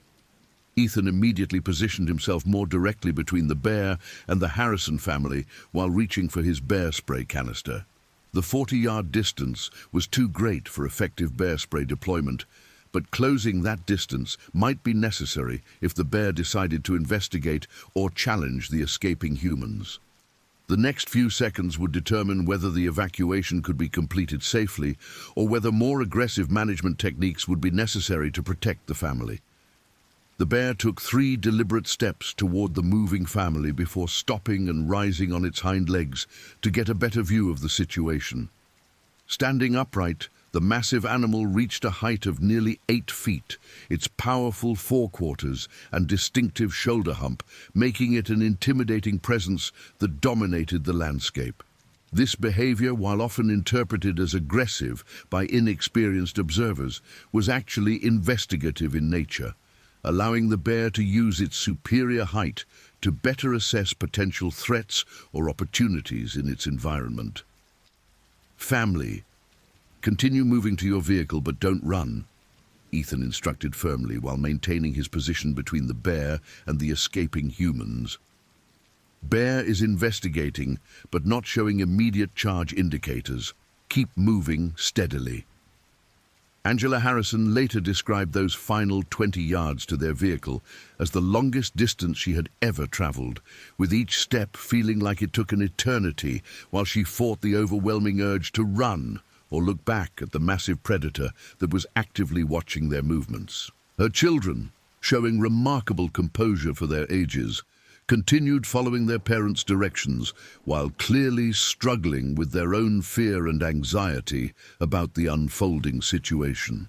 Ethan immediately positioned himself more directly between the bear and the Harrison family while reaching for his bear spray canister. The 40-yard distance was too great for effective bear spray deployment, but closing that distance might be necessary if the bear decided to investigate or challenge the escaping humans. The next few seconds would determine whether the evacuation could be completed safely or whether more aggressive management techniques would be necessary to protect the family. The bear took 3 deliberate steps toward the moving family before stopping and rising on its hind legs to get a better view of the situation. Standing upright, the massive animal reached a height of nearly 8 feet, its powerful forequarters and distinctive shoulder hump making it an intimidating presence that dominated the landscape. This behavior, while often interpreted as aggressive by inexperienced observers, was actually investigative in nature, allowing the bear to use its superior height to better assess potential threats or opportunities in its environment. "Family, continue moving to your vehicle, but don't run," Ethan instructed firmly while maintaining his position between the bear and the escaping humans. "Bear is investigating, but not showing immediate charge indicators. Keep moving steadily." Angela Harrison later described those final 20 yards to their vehicle as the longest distance she had ever traveled, with each step feeling like it took an eternity while she fought the overwhelming urge to run or look back at the massive predator that was actively watching their movements. Her children, showing remarkable composure for their ages, continued following their parents' directions while clearly struggling with their own fear and anxiety about the unfolding situation.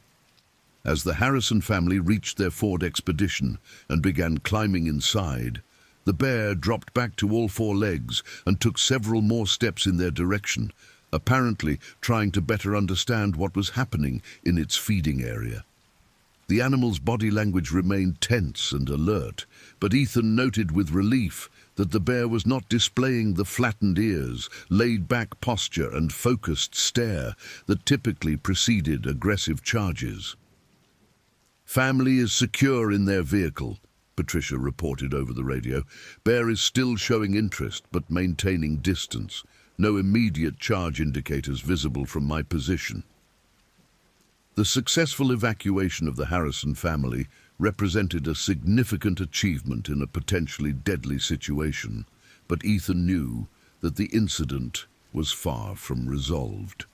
As the Harrison family reached their Ford Expedition and began climbing inside, the bear dropped back to all 4 legs and took several more steps in their direction, apparently trying to better understand what was happening in its feeding area. The animal's body language remained tense and alert, but Ethan noted with relief that the bear was not displaying the flattened ears, laid-back posture and focused stare that typically preceded aggressive charges. "Family is secure in their vehicle," Patricia reported over the radio. "Bear is still showing interest but maintaining distance. No immediate charge indicators visible from my position." The successful evacuation of the Harrison family represented a significant achievement in a potentially deadly situation, but Ethan knew that the incident was far from resolved.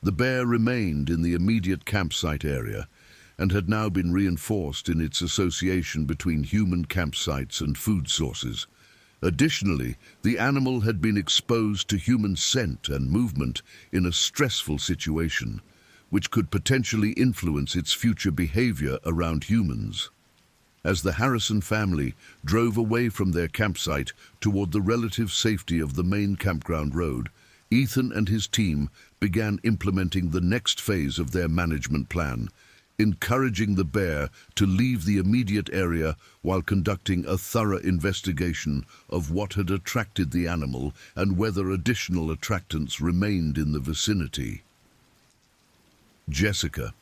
The bear remained in the immediate campsite area and had now been reinforced in its association between human campsites and food sources. Additionally, the animal had been exposed to human scent and movement in a stressful situation, which could potentially influence its future behavior around humans. As the Harrison family drove away from their campsite toward the relative safety of the main campground road, Ethan and his team began implementing the next phase of their management plan, encouraging the bear to leave the immediate area while conducting a thorough investigation of what had attracted the animal and whether additional attractants remained in the vicinity. "Jessica,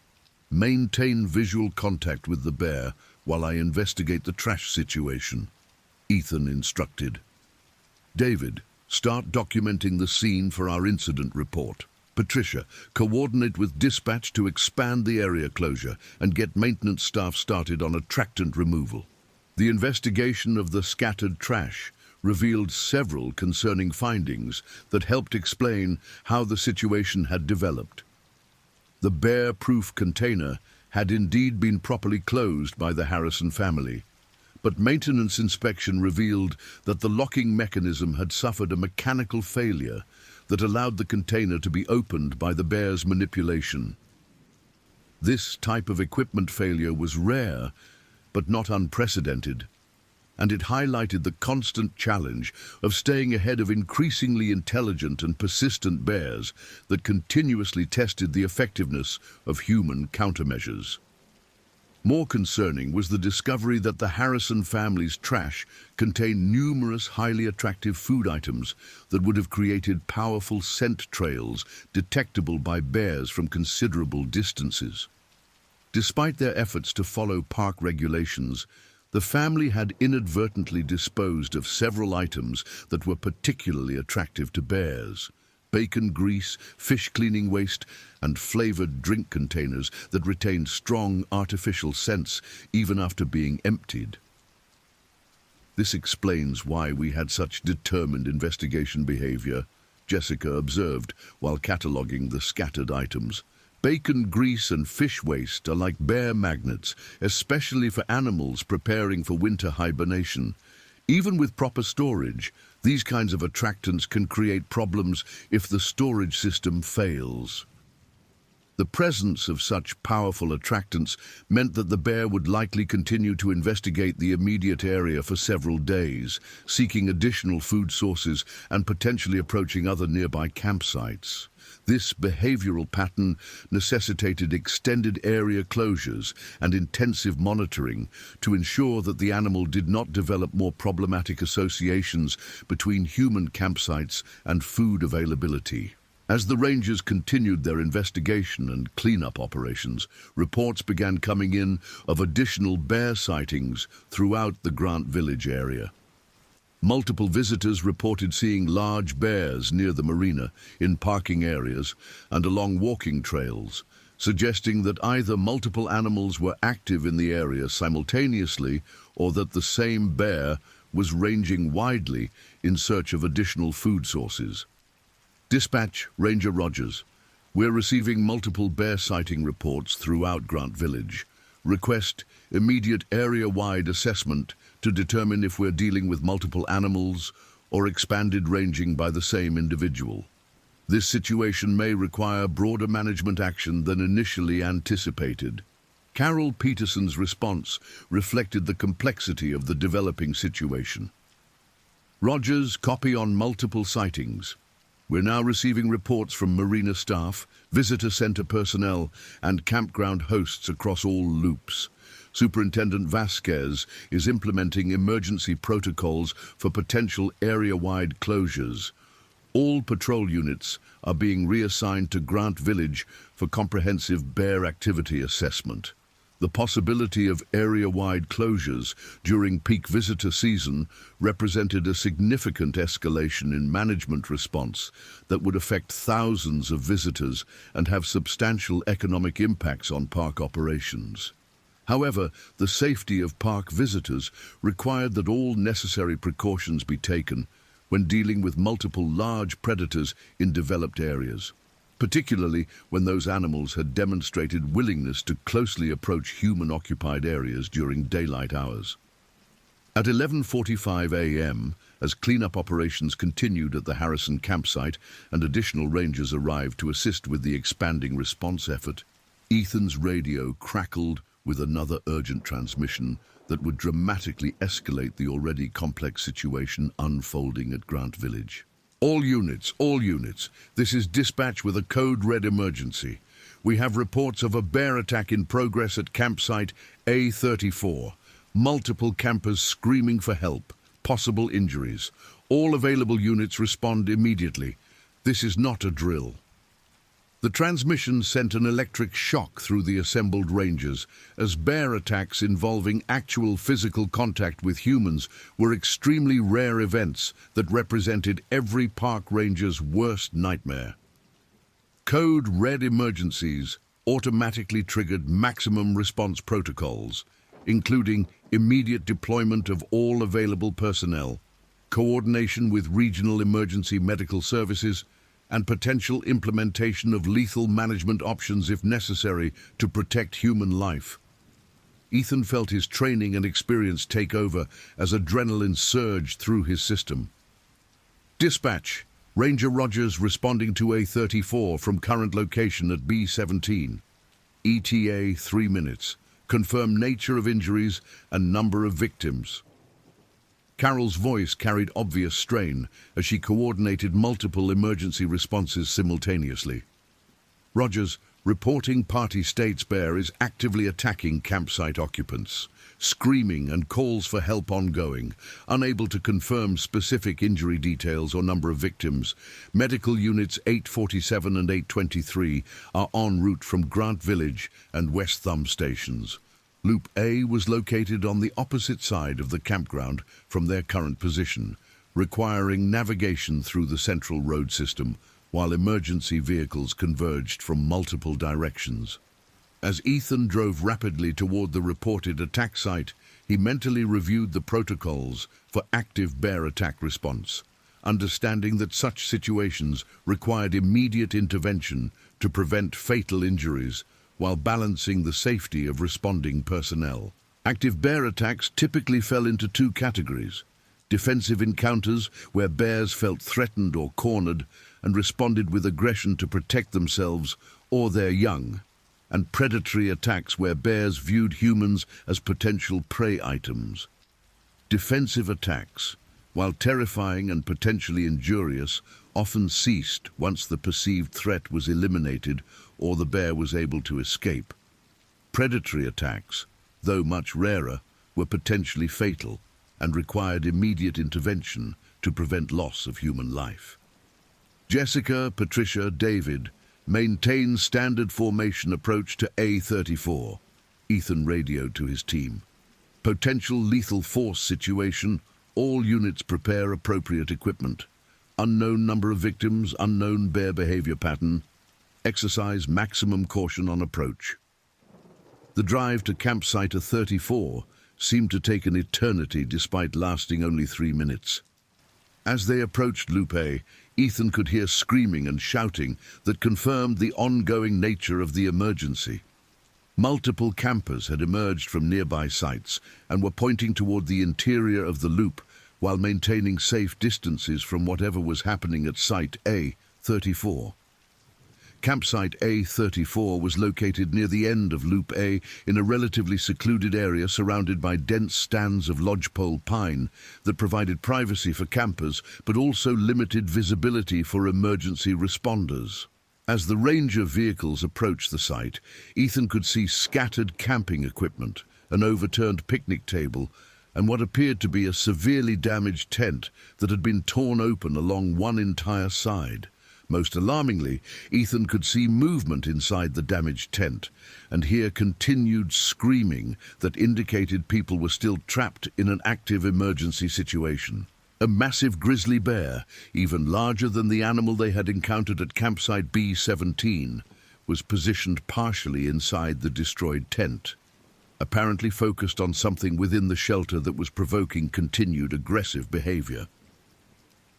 maintain visual contact with the bear while I investigate the trash situation," Ethan instructed. "David, start documenting the scene for our incident report." Patricia, coordinate with dispatch to expand the area closure and get maintenance staff started on attractant removal. The investigation of the scattered trash revealed several concerning findings that helped explain how the situation had developed. The bear-proof container had indeed been properly closed by the Harrison family, but maintenance inspection revealed that the locking mechanism had suffered a mechanical failure that allowed the container to be opened by the bear's manipulation. This type of equipment failure was rare, but not unprecedented, and it highlighted the constant challenge of staying ahead of increasingly intelligent and persistent bears that continuously tested the effectiveness of human countermeasures. More concerning was the discovery that the Harrison family's trash contained numerous highly attractive food items that would have created powerful scent trails detectable by bears from considerable distances. Despite their efforts to follow park regulations, the family had inadvertently disposed of several items that were particularly attractive to bears: bacon grease, fish cleaning waste, and flavored drink containers that retained strong artificial scents even after being emptied. This explains why we had such determined investigation behavior, Jessica observed while cataloguing the scattered items. Bacon grease and fish waste are like bear magnets, especially for animals preparing for winter hibernation. Even with proper storage, these kinds of attractants can create problems if the storage system fails. The presence of such powerful attractants meant that the bear would likely continue to investigate the immediate area for several days, seeking additional food sources and potentially approaching other nearby campsites. This behavioral pattern necessitated extended area closures and intensive monitoring to ensure that the animal did not develop more problematic associations between human campsites and food availability. As the rangers continued their investigation and cleanup operations, reports began coming in of additional bear sightings throughout the Grant Village area. Multiple visitors reported seeing large bears near the marina, in parking areas, and along walking trails, suggesting that either multiple animals were active in the area simultaneously or that the same bear was ranging widely in search of additional food sources. Dispatch, Ranger Rogers. We're receiving multiple bear sighting reports throughout Grant Village. Request immediate area-wide assessment to determine if we're dealing with multiple animals or expanded ranging by the same individual. This situation may require broader management action than initially anticipated. Carol Peterson's response reflected the complexity of the developing situation. Rogers, copy on multiple sightings. We're now receiving reports from marina staff, visitor center personnel, and campground hosts across all loops. Superintendent Vasquez is implementing emergency protocols for potential area-wide closures. All patrol units are being reassigned to Grant Village for comprehensive bear activity assessment. The possibility of area-wide closures during peak visitor season represented a significant escalation in management response that would affect thousands of visitors and have substantial economic impacts on park operations. However, the safety of park visitors required that all necessary precautions be taken when dealing with multiple large predators in developed areas, particularly when those animals had demonstrated willingness to closely approach human-occupied areas during daylight hours. At 11:45 a.m., as cleanup operations continued at the Harrison campsite and additional rangers arrived to assist with the expanding response effort, Ethan's radio crackled with another urgent transmission that would dramatically escalate the already complex situation unfolding at Grant Village. All units, this is dispatch with a code red emergency. We have reports of a bear attack in progress at campsite A34. Multiple campers screaming for help, possible injuries. All available units respond immediately. This is not a drill. The transmission sent an electric shock through the assembled rangers, as bear attacks involving actual physical contact with humans were extremely rare events that represented every park ranger's worst nightmare. Code Red Emergencies automatically triggered maximum response protocols, including immediate deployment of all available personnel, coordination with regional emergency medical services, and potential implementation of lethal management options if necessary to protect human life. Ethan felt his training and experience take over as adrenaline surged through his system. Dispatch: Ranger Rogers responding to A34 from current location at B17. ETA 3 minutes. Confirm nature of injuries and number of victims. Carol's voice carried obvious strain as she coordinated multiple emergency responses simultaneously. Rogers, reporting party states bear is actively attacking campsite occupants, screaming and calls for help ongoing. Unable to confirm specific injury details or number of victims, medical units 847 and 823 are en route from Grant Village and West Thumb stations. Loop A was located on the opposite side of the campground from their current position, requiring navigation through the central road system, while emergency vehicles converged from multiple directions. As Ethan drove rapidly toward the reported attack site, he mentally reviewed the protocols for active bear attack response, understanding that such situations required immediate intervention to prevent fatal injuries while balancing the safety of responding personnel. Active bear attacks typically fell into two categories: defensive encounters where bears felt threatened or cornered and responded with aggression to protect themselves or their young, and predatory attacks where bears viewed humans as potential prey items. Defensive attacks, while terrifying and potentially injurious, often ceased once the perceived threat was eliminated or the bear was able to escape. Predatory attacks, though much rarer, were potentially fatal and required immediate intervention to prevent loss of human life. Jessica, Patricia, David maintain standard formation approach to A34. Ethan radioed to his team. Potential lethal force situation. All units prepare appropriate equipment. Unknown number of victims, unknown bear behavior pattern. Exercise maximum caution on approach. The drive to campsite A34 seemed to take an eternity despite lasting only 3 minutes. As they approached Loop A, Ethan could hear screaming and shouting that confirmed the ongoing nature of the emergency. Multiple campers had emerged from nearby sites and were pointing toward the interior of the loop while maintaining safe distances from whatever was happening at Site A34. Campsite A34 was located near the end of Loop A in a relatively secluded area surrounded by dense stands of lodgepole pine that provided privacy for campers but also limited visibility for emergency responders. As the ranger vehicles approached the site, Ethan could see scattered camping equipment, an overturned picnic table, and what appeared to be a severely damaged tent that had been torn open along one entire side. Most alarmingly, Ethan could see movement inside the damaged tent and hear continued screaming that indicated people were still trapped in an active emergency situation. A massive grizzly bear, even larger than the animal they had encountered at campsite B17, was positioned partially inside the destroyed tent, apparently focused on something within the shelter that was provoking continued aggressive behavior.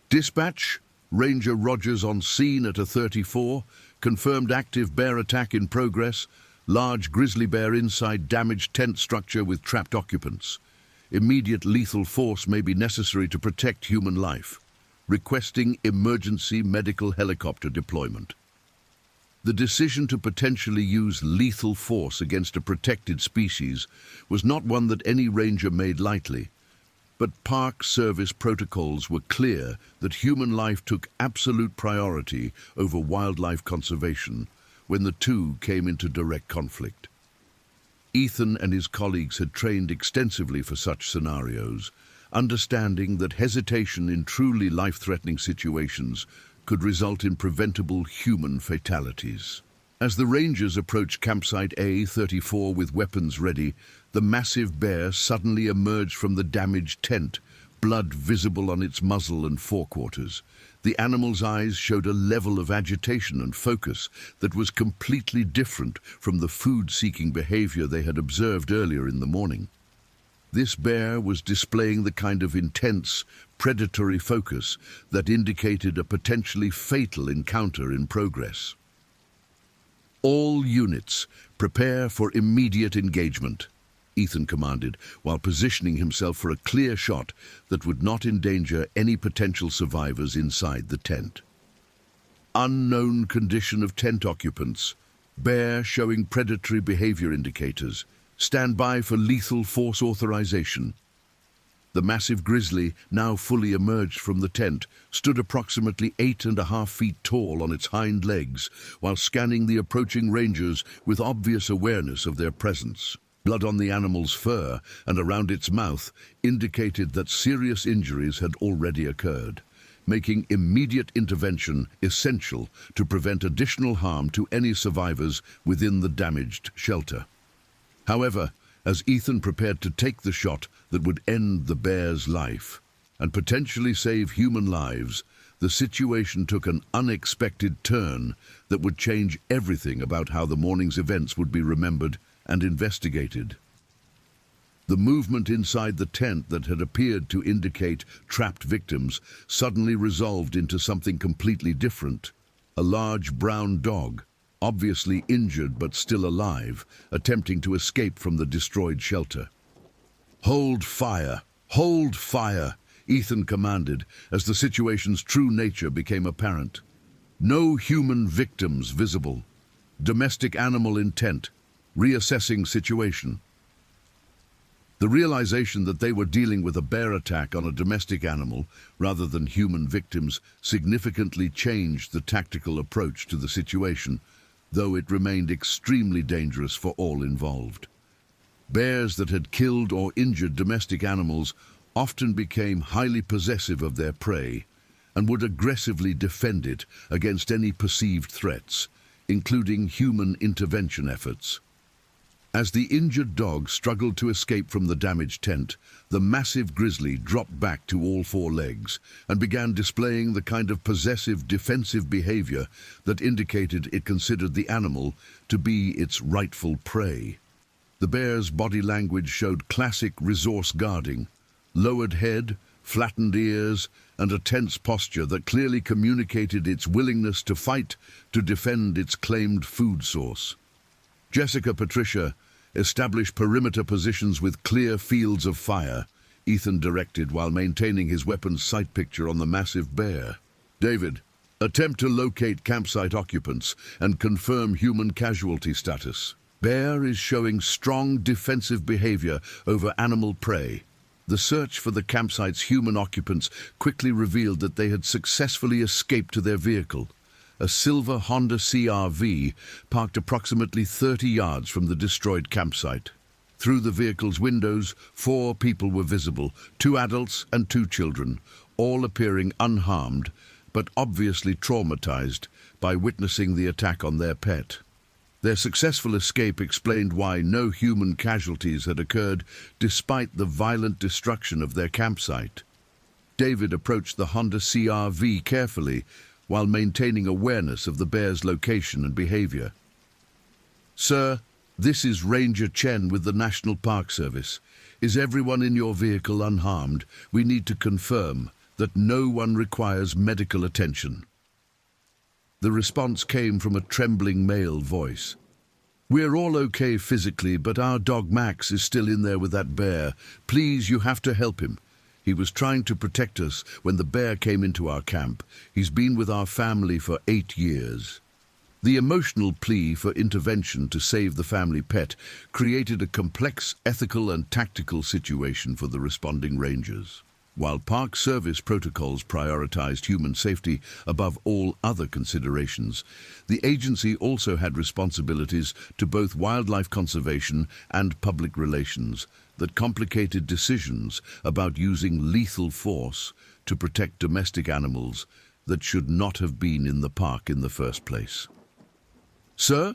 Dispatch: Ranger Rogers on scene at A34, confirmed active bear attack in progress, large grizzly bear inside damaged tent structure with trapped occupants. Immediate lethal force may be necessary to protect human life. Requesting emergency medical helicopter deployment. The decision to potentially use lethal force against a protected species was not one that any ranger made lightly. But Park Service protocols were clear that human life took absolute priority over wildlife conservation when the two came into direct conflict. Ethan and his colleagues had trained extensively for such scenarios, understanding that hesitation in truly life-threatening situations could result in preventable human fatalities. As the Rangers approached campsite A34 with weapons ready, the massive bear suddenly emerged from the damaged tent, blood visible on its muzzle and forequarters. The animal's eyes showed a level of agitation and focus that was completely different from the food-seeking behavior they had observed earlier in the morning. This bear was displaying the kind of intense, predatory focus that indicated a potentially fatal encounter in progress. "All units, prepare for immediate engagement," Ethan commanded, while positioning himself for a clear shot that would not endanger any potential survivors inside the tent. Unknown condition of tent occupants. Bear showing predatory behavior indicators. Stand by for lethal force authorization. The massive grizzly, now fully emerged from the tent, stood approximately 8.5 feet tall on its hind legs, while scanning the approaching rangers with obvious awareness of their presence. Blood on the animal's fur and around its mouth indicated that serious injuries had already occurred, making immediate intervention essential to prevent additional harm to any survivors within the damaged shelter. However, as Ethan prepared to take the shot that would end the bear's life and potentially save human lives, the situation took an unexpected turn that would change everything about how the morning's events would be remembered and investigated. The movement inside the tent that had appeared to indicate trapped victims suddenly resolved into something completely different. A large brown dog, obviously injured but still alive, attempting to escape from the destroyed shelter. "Hold fire! Hold fire!" Ethan commanded as the situation's true nature became apparent. No human victims visible. Domestic animal intent. Reassessing situation. The realization that they were dealing with a bear attack on a domestic animal rather than human victims significantly changed the tactical approach to the situation, though it remained extremely dangerous for all involved. Bears that had killed or injured domestic animals often became highly possessive of their prey and would aggressively defend it against any perceived threats, including human intervention efforts. As the injured dog struggled to escape from the damaged tent, the massive grizzly dropped back to all four legs and began displaying the kind of possessive defensive behavior that indicated it considered the animal to be its rightful prey. The bear's body language showed classic resource guarding, lowered head, flattened ears, and a tense posture that clearly communicated its willingness to fight to defend its claimed food source. "Jessica, Patricia, establish perimeter positions with clear fields of fire," Ethan directed while maintaining his weapon's sight picture on the massive bear. "David, attempt to locate campsite occupants and confirm human casualty status. Bear is showing strong defensive behavior over animal prey." The search for the campsite's human occupants quickly revealed that they had successfully escaped to their vehicle, a silver Honda CR-V parked approximately 30 yards from the destroyed campsite. Through the vehicle's windows, 4 people were visible, 2 adults and 2 children, all appearing unharmed, but obviously traumatized by witnessing the attack on their pet. Their successful escape explained why no human casualties had occurred despite the violent destruction of their campsite. David approached the Honda CR-V carefully, while maintaining awareness of the bear's location and behavior. "Sir, this is Ranger Chen with the National Park Service. Is everyone in your vehicle unharmed? We need to confirm that no one requires medical attention." The response came from a trembling male voice. "We're all okay physically, but our dog Max is still in there with that bear. Please, you have to help him. He was trying to protect us when the bear came into our camp. He's been with our family for 8 years. The emotional plea for intervention to save the family pet created a complex ethical and tactical situation for the responding rangers. While Park Service protocols prioritized human safety above all other considerations, the agency also had responsibilities to both wildlife conservation and public relations that complicated decisions about using lethal force to protect domestic animals that should not have been in the park in the first place. "Sir,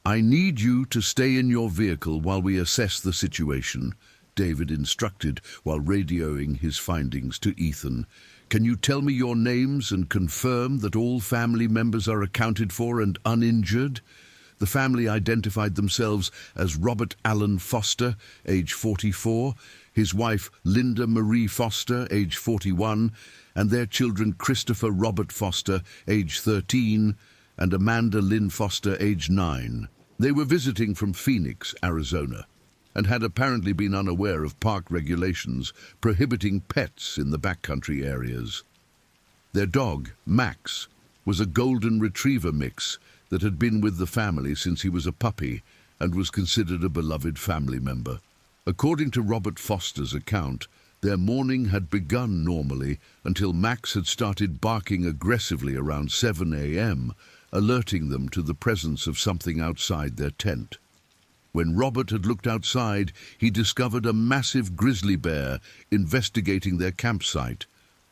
I need you to stay in your vehicle while we assess the situation," David instructed while radioing his findings to Ethan, Can you tell me your names and confirm that all family members are accounted for and uninjured? The family identified themselves as Robert Allen Foster, age 44, his wife Linda Marie Foster, age 41, and their children Christopher Robert Foster, age 13, and Amanda Lynn Foster, age 9. They were visiting from Phoenix, Arizona, and had apparently been unaware of park regulations prohibiting pets in the backcountry areas. Their dog, Max, was a golden retriever mix that had been with the family since he was a puppy and was considered a beloved family member. According to Robert Foster's account, their morning had begun normally until Max had started barking aggressively around 7 a.m., alerting them to the presence of something outside their tent. When Robert had looked outside, he discovered a massive grizzly bear investigating their campsite,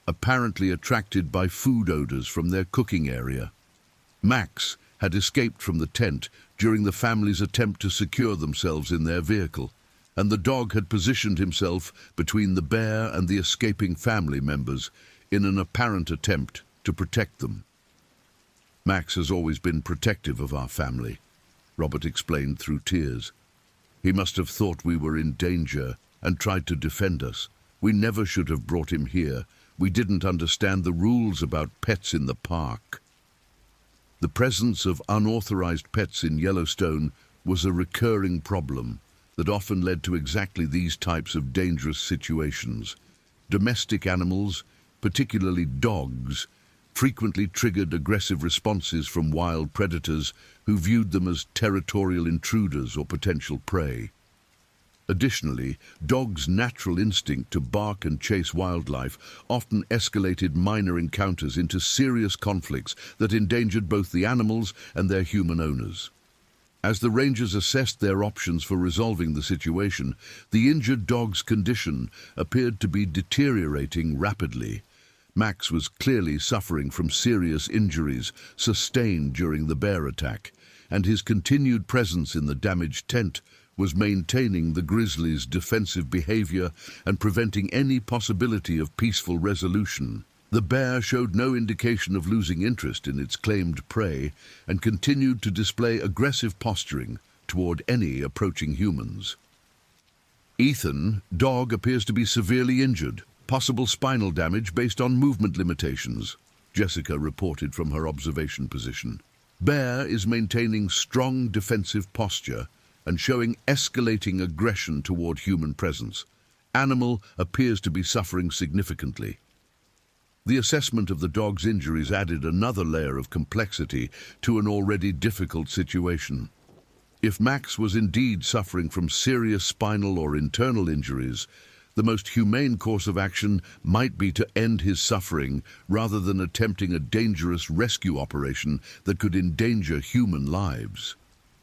apparently attracted by food odors from their cooking area. Max had escaped from the tent during the family's attempt to secure themselves in their vehicle, and the dog had positioned himself between the bear and the escaping family members in an apparent attempt to protect them. Max has always been protective of our family, Robert explained through tears. He must have thought we were in danger and tried to defend us. We never should have brought him here. We didn't understand the rules about pets in the park. The presence of unauthorized pets in Yellowstone was a recurring problem that often led to exactly these types of dangerous situations. Domestic animals, particularly dogs, frequently triggered aggressive responses from wild predators who viewed them as territorial intruders or potential prey. Additionally, dogs' natural instinct to bark and chase wildlife often escalated minor encounters into serious conflicts that endangered both the animals and their human owners. As the rangers assessed their options for resolving the situation, the injured dog's condition appeared to be deteriorating rapidly. Max was clearly suffering from serious injuries sustained during the bear attack, and his continued presence in the damaged tent was maintaining the grizzly's defensive behavior and preventing any possibility of peaceful resolution. The bear showed no indication of losing interest in its claimed prey and continued to display aggressive posturing toward any approaching humans. Ethan, dog, appears to be severely injured. Possible spinal damage based on movement limitations, Jessica reported from her observation position. Bear is maintaining strong defensive posture and showing escalating aggression toward human presence. Animal appears to be suffering significantly. The assessment of the dog's injuries added another layer of complexity to an already difficult situation. If Max was indeed suffering from serious spinal or internal injuries, the most humane course of action might be to end his suffering rather than attempting a dangerous rescue operation that could endanger human lives.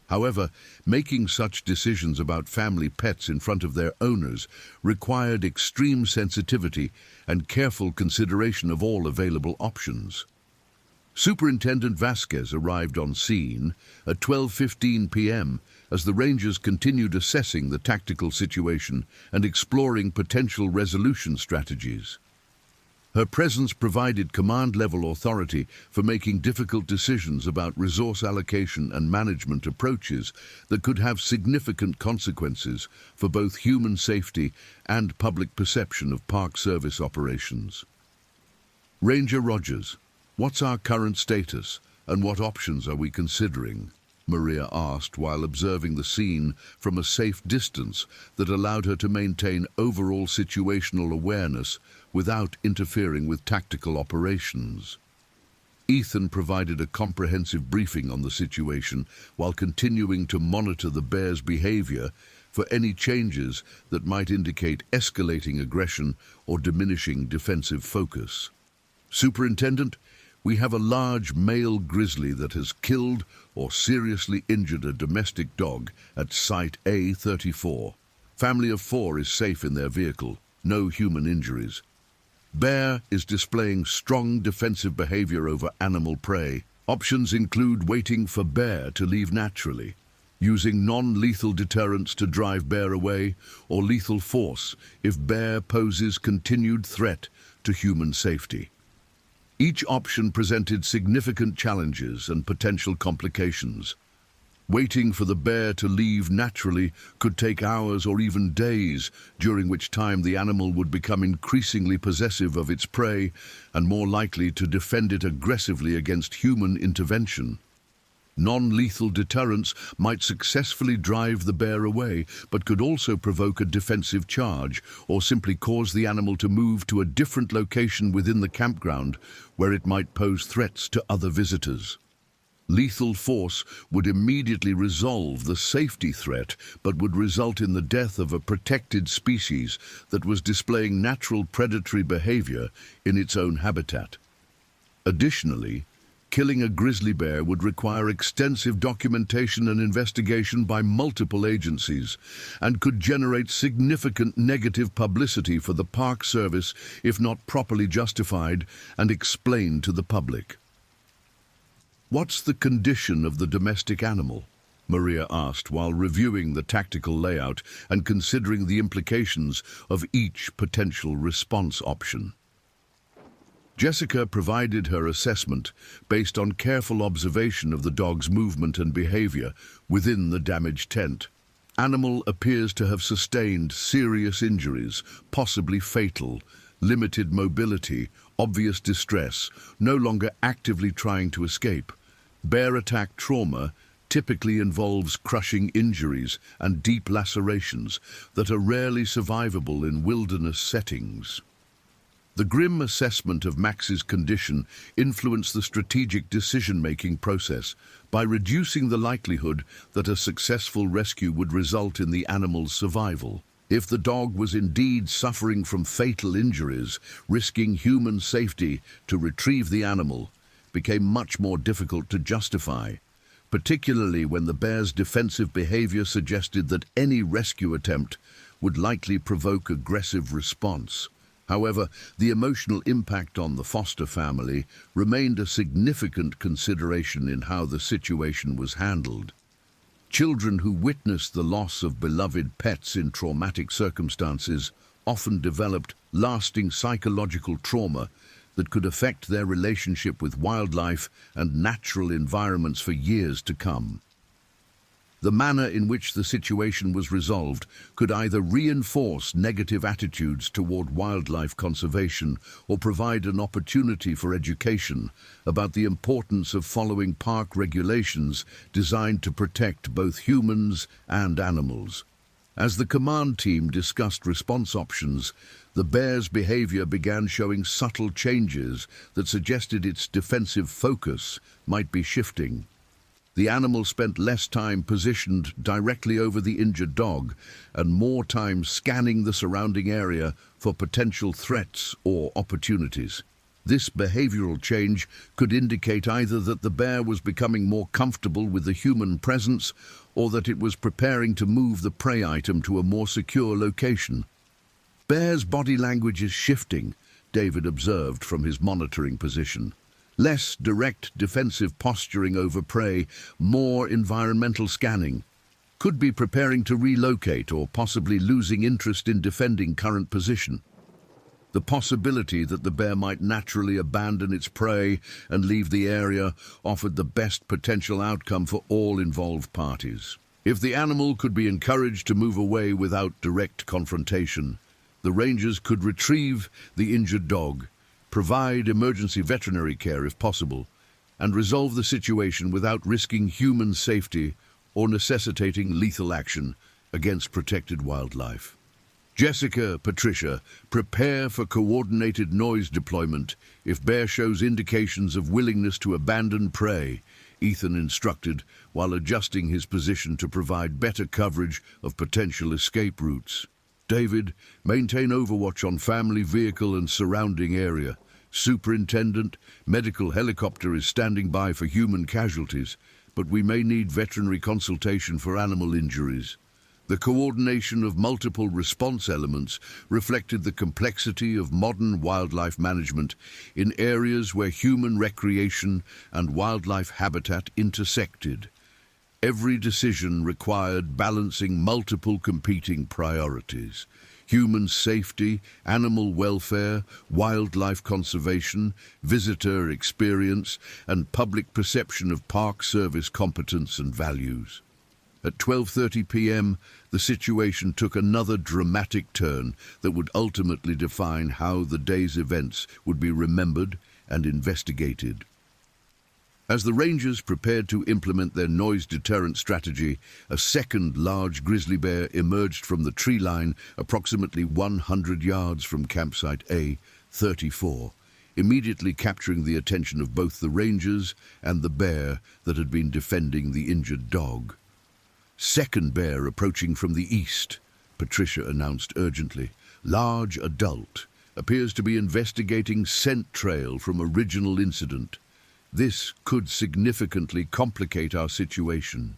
However, making such decisions about family pets in front of their owners required extreme sensitivity and careful consideration of all available options. Superintendent Vasquez arrived on scene at 12:15 p.m. as the Rangers continued assessing the tactical situation and exploring potential resolution strategies. Her presence provided command-level authority for making difficult decisions about resource allocation and management approaches that could have significant consequences for both human safety and public perception of Park Service operations. Ranger Rogers, what's our current status and what options are we considering? Maria asked while observing the scene from a safe distance that allowed her to maintain overall situational awareness without interfering with tactical operations. Ethan provided a comprehensive briefing on the situation while continuing to monitor the bear's behavior for any changes that might indicate escalating aggression or diminishing defensive focus. Superintendent, we have a large male grizzly that has killed or seriously injured a domestic dog at Site A34. Family of 4 is safe in their vehicle, no human injuries. Bear is displaying strong defensive behavior over animal prey. Options include waiting for bear to leave naturally, using non-lethal deterrents to drive bear away, or lethal force if bear poses continued threat to human safety. Each option presented significant challenges and potential complications. Waiting for the bear to leave naturally could take hours or even days, during which time the animal would become increasingly possessive of its prey and more likely to defend it aggressively against human intervention. Non-lethal deterrence might successfully drive the bear away, but could also provoke a defensive charge or simply cause the animal to move to a different location within the campground where it might pose threats to other visitors. Lethal force would immediately resolve the safety threat, but would result in the death of a protected species that was displaying natural predatory behavior in its own habitat. Additionally, killing a grizzly bear would require extensive documentation and investigation by multiple agencies and could generate significant negative publicity for the Park Service if not properly justified and explained to the public. "What's the condition of the domestic animal?" Maria asked while reviewing the tactical layout and considering the implications of each potential response option. Jessica provided her assessment based on careful observation of the dog's movement and behavior within the damaged tent. Animal appears to have sustained serious injuries, possibly fatal, limited mobility, obvious distress, no longer actively trying to escape. Bear attack trauma typically involves crushing injuries and deep lacerations that are rarely survivable in wilderness settings. The grim assessment of Max's condition influenced the strategic decision-making process by reducing the likelihood that a successful rescue would result in the animal's survival. If the dog was indeed suffering from fatal injuries, risking human safety to retrieve the animal became much more difficult to justify, particularly when the bear's defensive behavior suggested that any rescue attempt would likely provoke aggressive response. However, the emotional impact on the foster family remained a significant consideration in how the situation was handled. Children who witnessed the loss of beloved pets in traumatic circumstances often developed lasting psychological trauma that could affect their relationship with wildlife and natural environments for years to come. The manner in which the situation was resolved could either reinforce negative attitudes toward wildlife conservation or provide an opportunity for education about the importance of following park regulations designed to protect both humans and animals. As the command team discussed response options, the bear's behavior began showing subtle changes that suggested its defensive focus might be shifting. The animal spent less time positioned directly over the injured dog and more time scanning the surrounding area for potential threats or opportunities. This behavioral change could indicate either that the bear was becoming more comfortable with the human presence or that it was preparing to move the prey item to a more secure location. "Bear's body language is shifting," David observed from his monitoring position. Less direct defensive posturing over prey, more environmental scanning. Could be preparing to relocate or possibly losing interest in defending current position. The possibility that the bear might naturally abandon its prey and leave the area offered the best potential outcome for all involved parties. If the animal could be encouraged to move away without direct confrontation, the rangers could retrieve the injured dog, provide emergency veterinary care if possible, and resolve the situation without risking human safety or necessitating lethal action against protected wildlife. Jessica, Patricia, prepare for coordinated noise deployment if bear shows indications of willingness to abandon prey, Ethan instructed while adjusting his position to provide better coverage of potential escape routes. David, maintain overwatch on family vehicle and surrounding area. Superintendent, medical helicopter is standing by for human casualties, but we may need veterinary consultation for animal injuries. The coordination of multiple response elements reflected the complexity of modern wildlife management in areas where human recreation and wildlife habitat intersected. Every decision required balancing multiple competing priorities. human safety, animal welfare, wildlife conservation, visitor experience, and public perception of park service competence and values. At 12:30 p.m., the situation took another dramatic turn that would ultimately define how the day's events would be remembered and investigated. As the rangers prepared to implement their noise deterrent strategy, a second large grizzly bear emerged from the tree line approximately 100 yards from campsite A34, immediately capturing the attention of both the rangers and the bear that had been defending the injured dog. "Second bear approaching from the east," Patricia announced urgently. "Large adult. Appears to be investigating scent trail from original incident. This could significantly complicate our situation."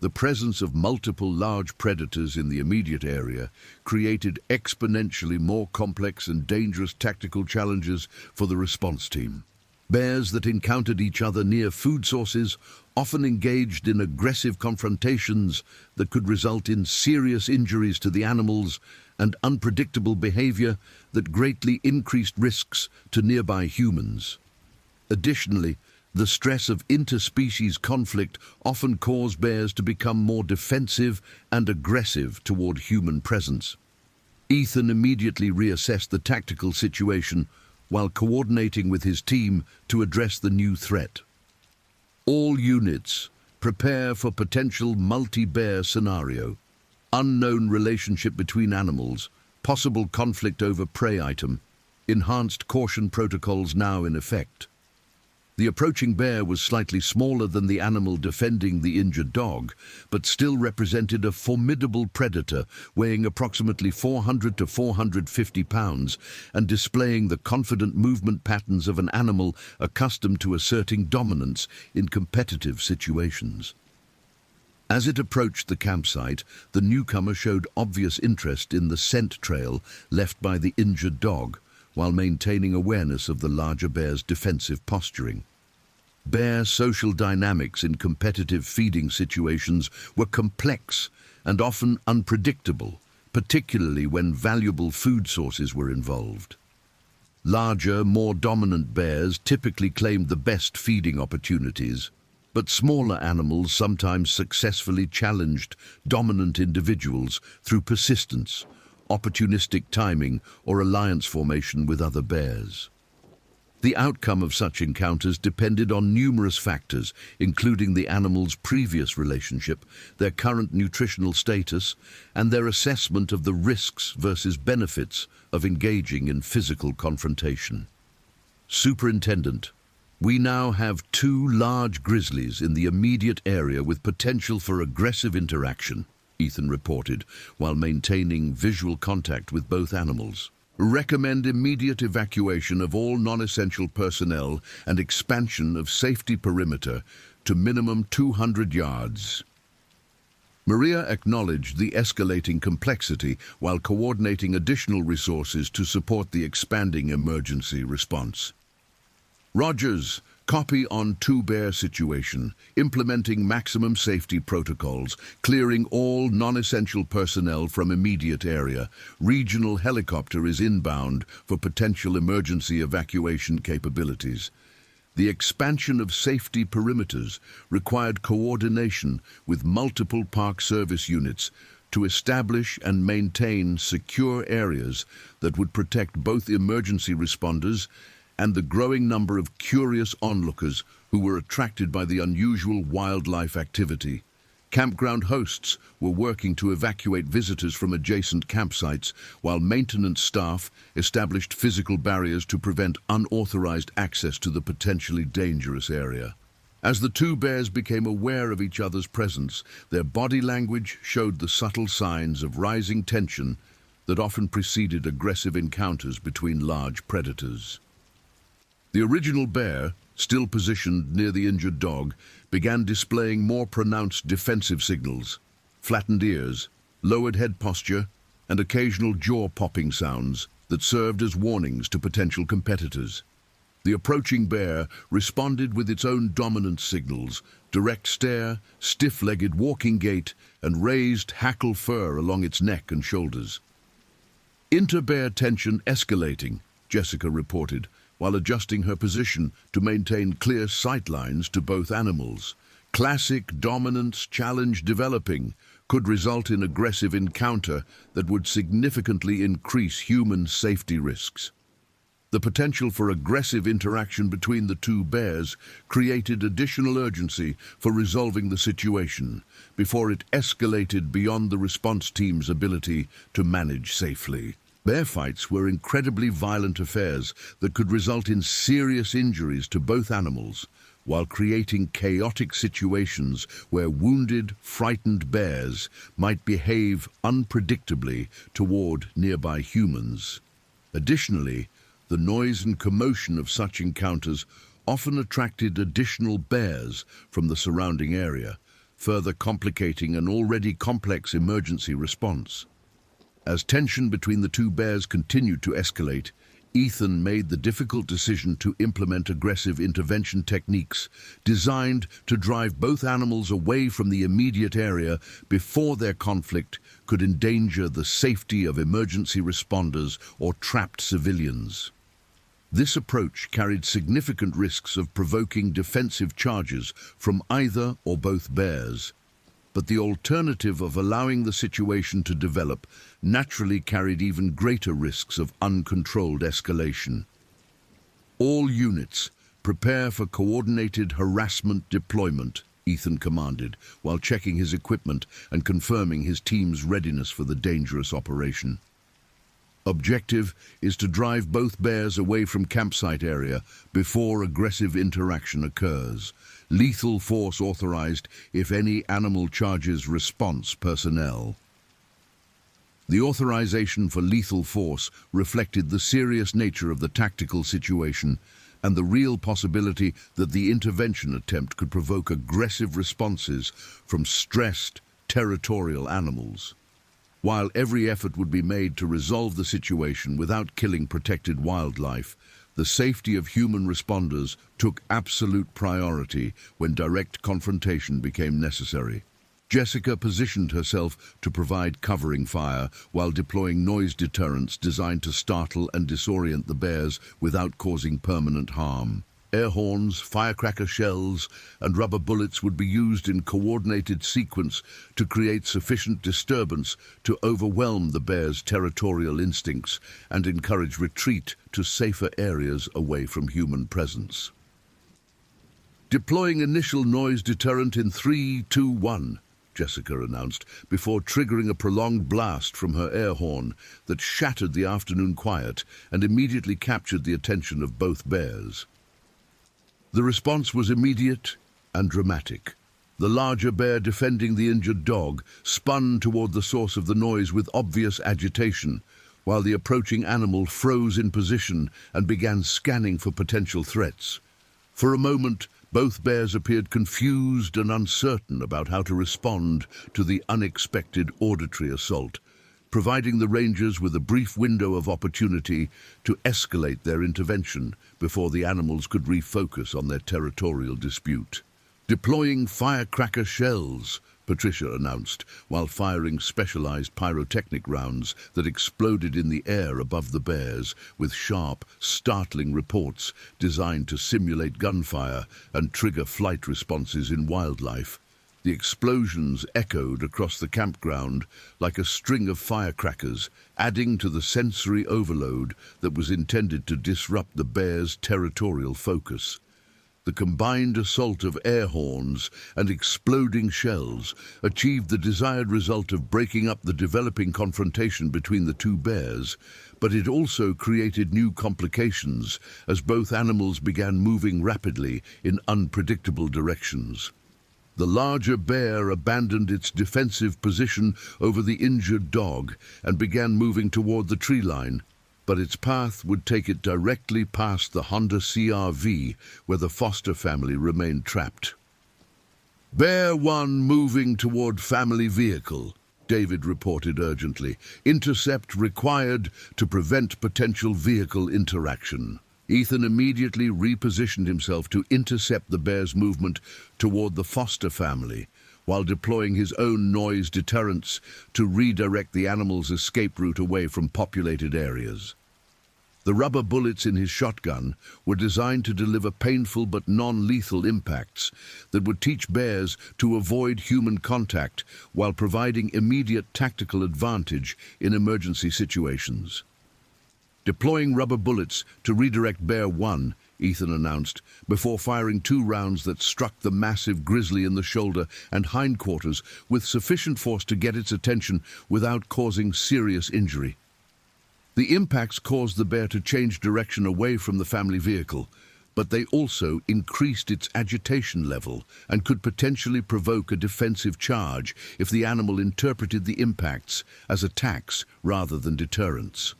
The presence of multiple large predators in the immediate area created exponentially more complex and dangerous tactical challenges for the response team. Bears that encountered each other near food sources often engaged in aggressive confrontations that could result in serious injuries to the animals and unpredictable behavior that greatly increased risks to nearby humans. Additionally, the stress of interspecies conflict often caused bears to become more defensive and aggressive toward human presence. Ethan immediately reassessed the tactical situation while coordinating with his team to address the new threat. All units, prepare for potential multi-bear scenario. Unknown relationship between animals, possible conflict over prey item, enhanced caution protocols now in effect. The approaching bear was slightly smaller than the animal defending the injured dog, but still represented a formidable predator weighing approximately 400 to 450 pounds and displaying the confident movement patterns of an animal accustomed to asserting dominance in competitive situations. As it approached the campsite, the newcomer showed obvious interest in the scent trail left by the injured dog, while maintaining awareness of the larger bear's defensive posturing. Bear social dynamics in competitive feeding situations were complex and often unpredictable, particularly when valuable food sources were involved. Larger, more dominant bears typically claimed the best feeding opportunities, but smaller animals sometimes successfully challenged dominant individuals through persistence, opportunistic timing, or alliance formation with other bears. The outcome of such encounters depended on numerous factors, including the animal's previous relationship, their current nutritional status, and their assessment of the risks versus benefits of engaging in physical confrontation. Superintendent, we now have 2 large grizzlies in the immediate area with potential for aggressive interaction, Ethan reported, while maintaining visual contact with both animals. Recommend immediate evacuation of all non-essential personnel and expansion of safety perimeter to minimum 200 yards. Maria acknowledged the escalating complexity while coordinating additional resources to support the expanding emergency response. Rogers, copy on 2-bear situation, implementing maximum safety protocols, clearing all non-essential personnel from immediate area. Regional helicopter is inbound for potential emergency evacuation capabilities. The expansion of safety perimeters required coordination with multiple park service units to establish and maintain secure areas that would protect both emergency responders and the growing number of curious onlookers who were attracted by the unusual wildlife activity. Campground hosts were working to evacuate visitors from adjacent campsites, while maintenance staff established physical barriers to prevent unauthorized access to the potentially dangerous area. As the 2 bears became aware of each other's presence, their body language showed the subtle signs of rising tension that often preceded aggressive encounters between large predators. The original bear, still positioned near the injured dog, began displaying more pronounced defensive signals, flattened ears, lowered head posture, and occasional jaw-popping sounds that served as warnings to potential competitors. The approaching bear responded with its own dominant signals: direct stare, stiff-legged walking gait, and raised hackle fur along its neck and shoulders. Inter-bear tension escalating, Jessica reported, while adjusting her position to maintain clear sight lines to both animals. Classic dominance challenge developing could result in aggressive encounter that would significantly increase human safety risks. The potential for aggressive interaction between the two bears created additional urgency for resolving the situation before it escalated beyond the response team's ability to manage safely. Bear fights were incredibly violent affairs that could result in serious injuries to both animals, while creating chaotic situations where wounded, frightened bears might behave unpredictably toward nearby humans. Additionally, the noise and commotion of such encounters often attracted additional bears from the surrounding area, further complicating an already complex emergency response. As tension between the two bears continued to escalate, Ethan made the difficult decision to implement aggressive intervention techniques designed to drive both animals away from the immediate area before their conflict could endanger the safety of emergency responders or trapped civilians. This approach carried significant risks of provoking defensive charges from either or both bears, but the alternative of allowing the situation to develop naturally carried even greater risks of uncontrolled escalation. All units, prepare for coordinated harassment deployment, Ethan commanded, while checking his equipment and confirming his team's readiness for the dangerous operation. Objective is to drive both bears away from campsite area before aggressive interaction occurs. Lethal force authorized if any animal charges response personnel. The authorization for lethal force reflected the serious nature of the tactical situation and the real possibility that the intervention attempt could provoke aggressive responses from stressed, territorial animals. While every effort would be made to resolve the situation without killing protected wildlife, the safety of human responders took absolute priority when direct confrontation became necessary. Jessica positioned herself to provide covering fire while deploying noise deterrents designed to startle and disorient the bears without causing permanent harm. Air horns, firecracker shells, and rubber bullets would be used in coordinated sequence to create sufficient disturbance to overwhelm the bear's territorial instincts and encourage retreat to safer areas away from human presence. Deploying initial noise deterrent in 3, 2, 1, Jessica announced, before triggering a prolonged blast from her air horn that shattered the afternoon quiet and immediately captured the attention of both bears. The response was immediate and dramatic. The larger bear defending the injured dog spun toward the source of the noise with obvious agitation, while the approaching animal froze in position and began scanning for potential threats. For a moment, both bears appeared confused and uncertain about how to respond to the unexpected auditory assault, providing the rangers with a brief window of opportunity to escalate their intervention before the animals could refocus on their territorial dispute. Deploying firecracker shells, Patricia announced, while firing specialized pyrotechnic rounds that exploded in the air above the bears with sharp, startling reports designed to simulate gunfire and trigger flight responses in wildlife. The explosions echoed across the campground like a string of firecrackers, adding to the sensory overload that was intended to disrupt the bears' territorial focus. The combined assault of air horns and exploding shells achieved the desired result of breaking up the developing confrontation between the two bears, but it also created new complications as both animals began moving rapidly in unpredictable directions. The larger bear abandoned its defensive position over the injured dog and began moving toward the tree line, but its path would take it directly past the Honda CR-V, where the Foster family remained trapped. Bear 1 moving toward family vehicle, David reported urgently. Intercept required to prevent potential vehicle interaction. Ethan immediately repositioned himself to intercept the bear's movement toward the Foster family, while deploying his own noise deterrents to redirect the animal's escape route away from populated areas. The rubber bullets in his shotgun were designed to deliver painful but non-lethal impacts that would teach bears to avoid human contact while providing immediate tactical advantage in emergency situations. Deploying rubber bullets to redirect Bear 1, Ethan announced, before firing 2 rounds that struck the massive grizzly in the shoulder and hindquarters with sufficient force to get its attention without causing serious injury. The impacts caused the bear to change direction away from the family vehicle, but they also increased its agitation level and could potentially provoke a defensive charge if the animal interpreted the impacts as attacks rather than deterrents.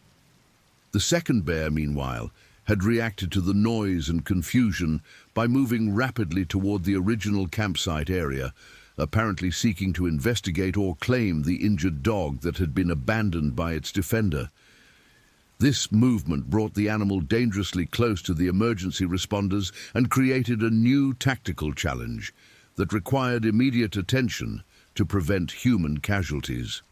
The second bear, meanwhile, had reacted to the noise and confusion by moving rapidly toward the original campsite area, apparently seeking to investigate or claim the injured dog that had been abandoned by its defender. This movement brought the animal dangerously close to the emergency responders and created a new tactical challenge that required immediate attention to prevent human casualties.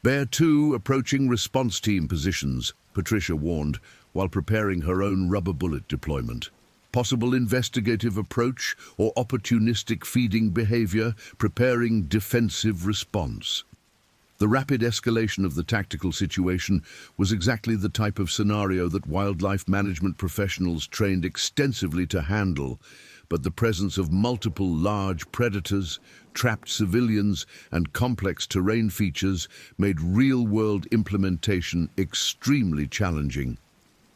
Bear 2 approaching response team positions, Patricia warned, while preparing her own rubber bullet deployment. Possible investigative approach or opportunistic feeding behavior, preparing defensive response. The rapid escalation of the tactical situation was exactly the type of scenario that wildlife management professionals trained extensively to handle, but the presence of multiple large predators, trapped civilians, and complex terrain features made real-world implementation extremely challenging.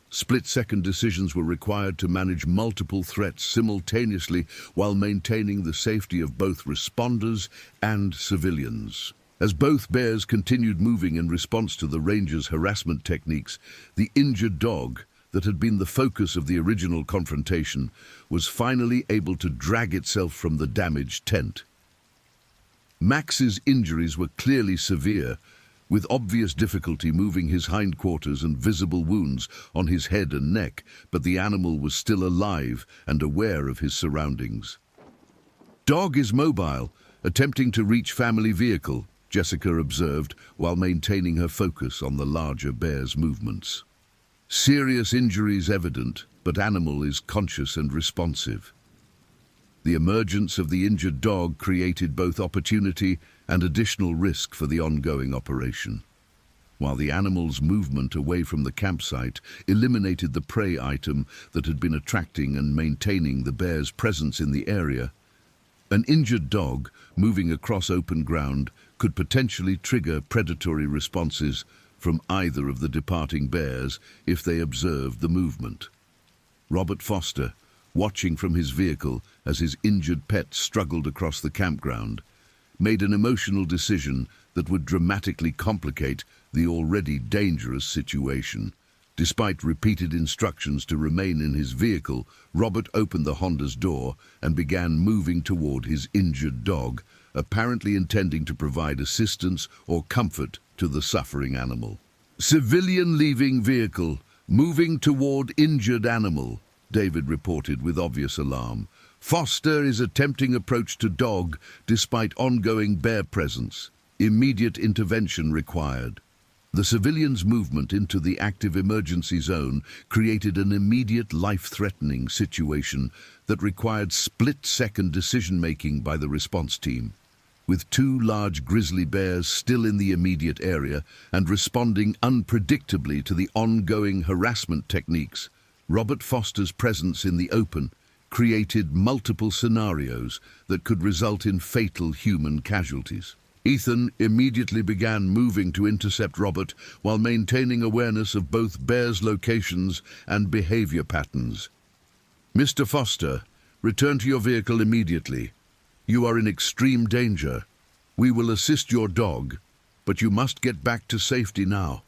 Split-second decisions were required to manage multiple threats simultaneously while maintaining the safety of both responders and civilians. As both bears continued moving in response to the ranger's harassment techniques, the injured dog, that had been the focus of the original confrontation, was finally able to drag itself from the damaged tent. Max's injuries were clearly severe, with obvious difficulty moving his hindquarters and visible wounds on his head and neck, but the animal was still alive and aware of his surroundings. "Dog is mobile, attempting to reach family vehicle," Jessica observed while maintaining her focus on the larger bear's movements. "Serious injuries evident, but animal is conscious and responsive." The emergence of the injured dog created both opportunity and additional risk for the ongoing operation. While the animal's movement away from the campsite eliminated the prey item that had been attracting and maintaining the bear's presence in the area, an injured dog moving across open ground could potentially trigger predatory responses from either of the departing bears if they observed the movement. Robert Foster, watching from his vehicle as his injured pet struggled across the campground, made an emotional decision that would dramatically complicate the already dangerous situation. Despite repeated instructions to remain in his vehicle, Robert opened the Honda's door and began moving toward his injured dog, apparently intending to provide assistance or comfort to the suffering animal. "Civilian leaving vehicle, moving toward injured animal," David reported with obvious alarm. "Foster is attempting approach to dog despite ongoing bear presence. Immediate intervention required." The civilian's movement into the active emergency zone created an immediate life-threatening situation that required split-second decision-making by the response team. With 2 large grizzly bears still in the immediate area and responding unpredictably to the ongoing harassment techniques, Robert Foster's presence in the open created multiple scenarios that could result in fatal human casualties. Ethan immediately began moving to intercept Robert while maintaining awareness of both bears' locations and behavior patterns. "Mr. Foster, return to your vehicle immediately. You are in extreme danger. We will assist your dog, but you must get back to safety now."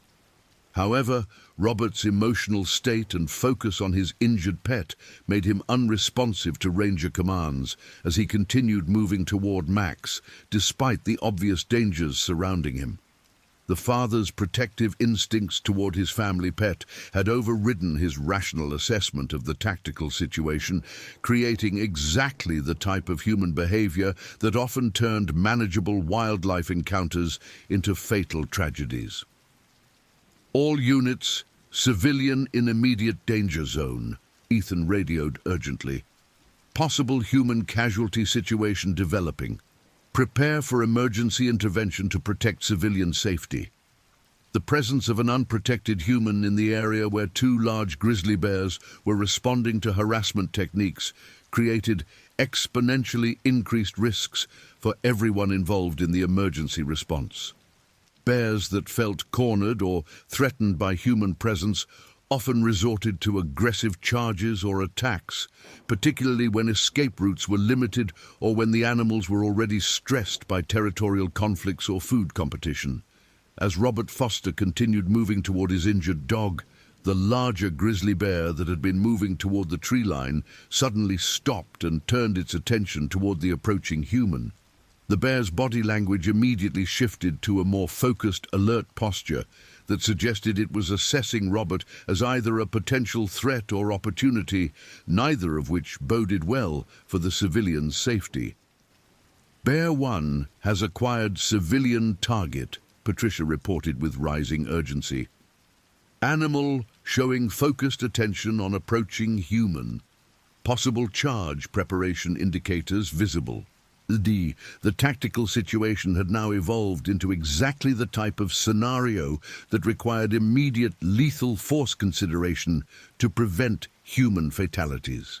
However, Robert's emotional state and focus on his injured pet made him unresponsive to ranger commands as he continued moving toward Max, despite the obvious dangers surrounding him. The father's protective instincts toward his family pet had overridden his rational assessment of the tactical situation, creating exactly the type of human behavior that often turned manageable wildlife encounters into fatal tragedies. All units, civilian in immediate danger zone, Ethan radioed urgently. Possible human casualty situation developing. Prepare for emergency intervention to protect civilian safety. The presence of an unprotected human in the area where two large grizzly bears were responding to harassment techniques created exponentially increased risks for everyone involved in the emergency response. Bears that felt cornered or threatened by human presence often resorted to aggressive charges or attacks, particularly when escape routes were limited or when the animals were already stressed by territorial conflicts or food competition. As Robert Foster continued moving toward his injured dog, the larger grizzly bear that had been moving toward the tree line suddenly stopped and turned its attention toward the approaching human. The bear's body language immediately shifted to a more focused, alert posture that suggested it was assessing Robert as either a potential threat or opportunity, neither of which boded well for the civilian's safety. Bear 1 has acquired civilian target, Patricia reported with rising urgency. Animal showing focused attention on approaching human. Possible charge preparation indicators visible. The tactical situation had now evolved into exactly the type of scenario that required immediate lethal force consideration to prevent human fatalities.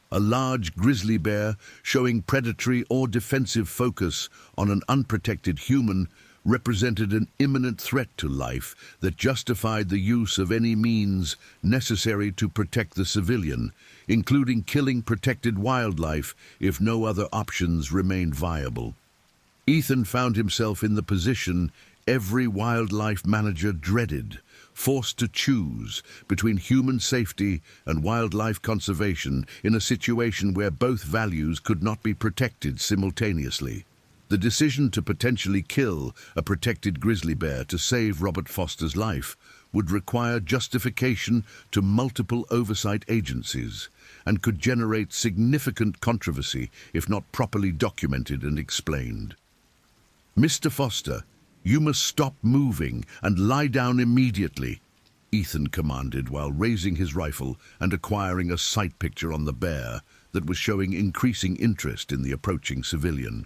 A large grizzly bear showing predatory or defensive focus on an unprotected human represented an imminent threat to life that justified the use of any means necessary to protect the civilian, including killing protected wildlife if no other options remained viable. Ethan found himself in the position every wildlife manager dreaded, forced to choose between human safety and wildlife conservation in a situation where both values could not be protected simultaneously. The decision to potentially kill a protected grizzly bear to save Robert Foster's life would require justification to multiple oversight agencies and could generate significant controversy if not properly documented and explained. "Mr. Foster, you must stop moving and lie down immediately," Ethan commanded while raising his rifle and acquiring a sight picture on the bear that was showing increasing interest in the approaching civilian.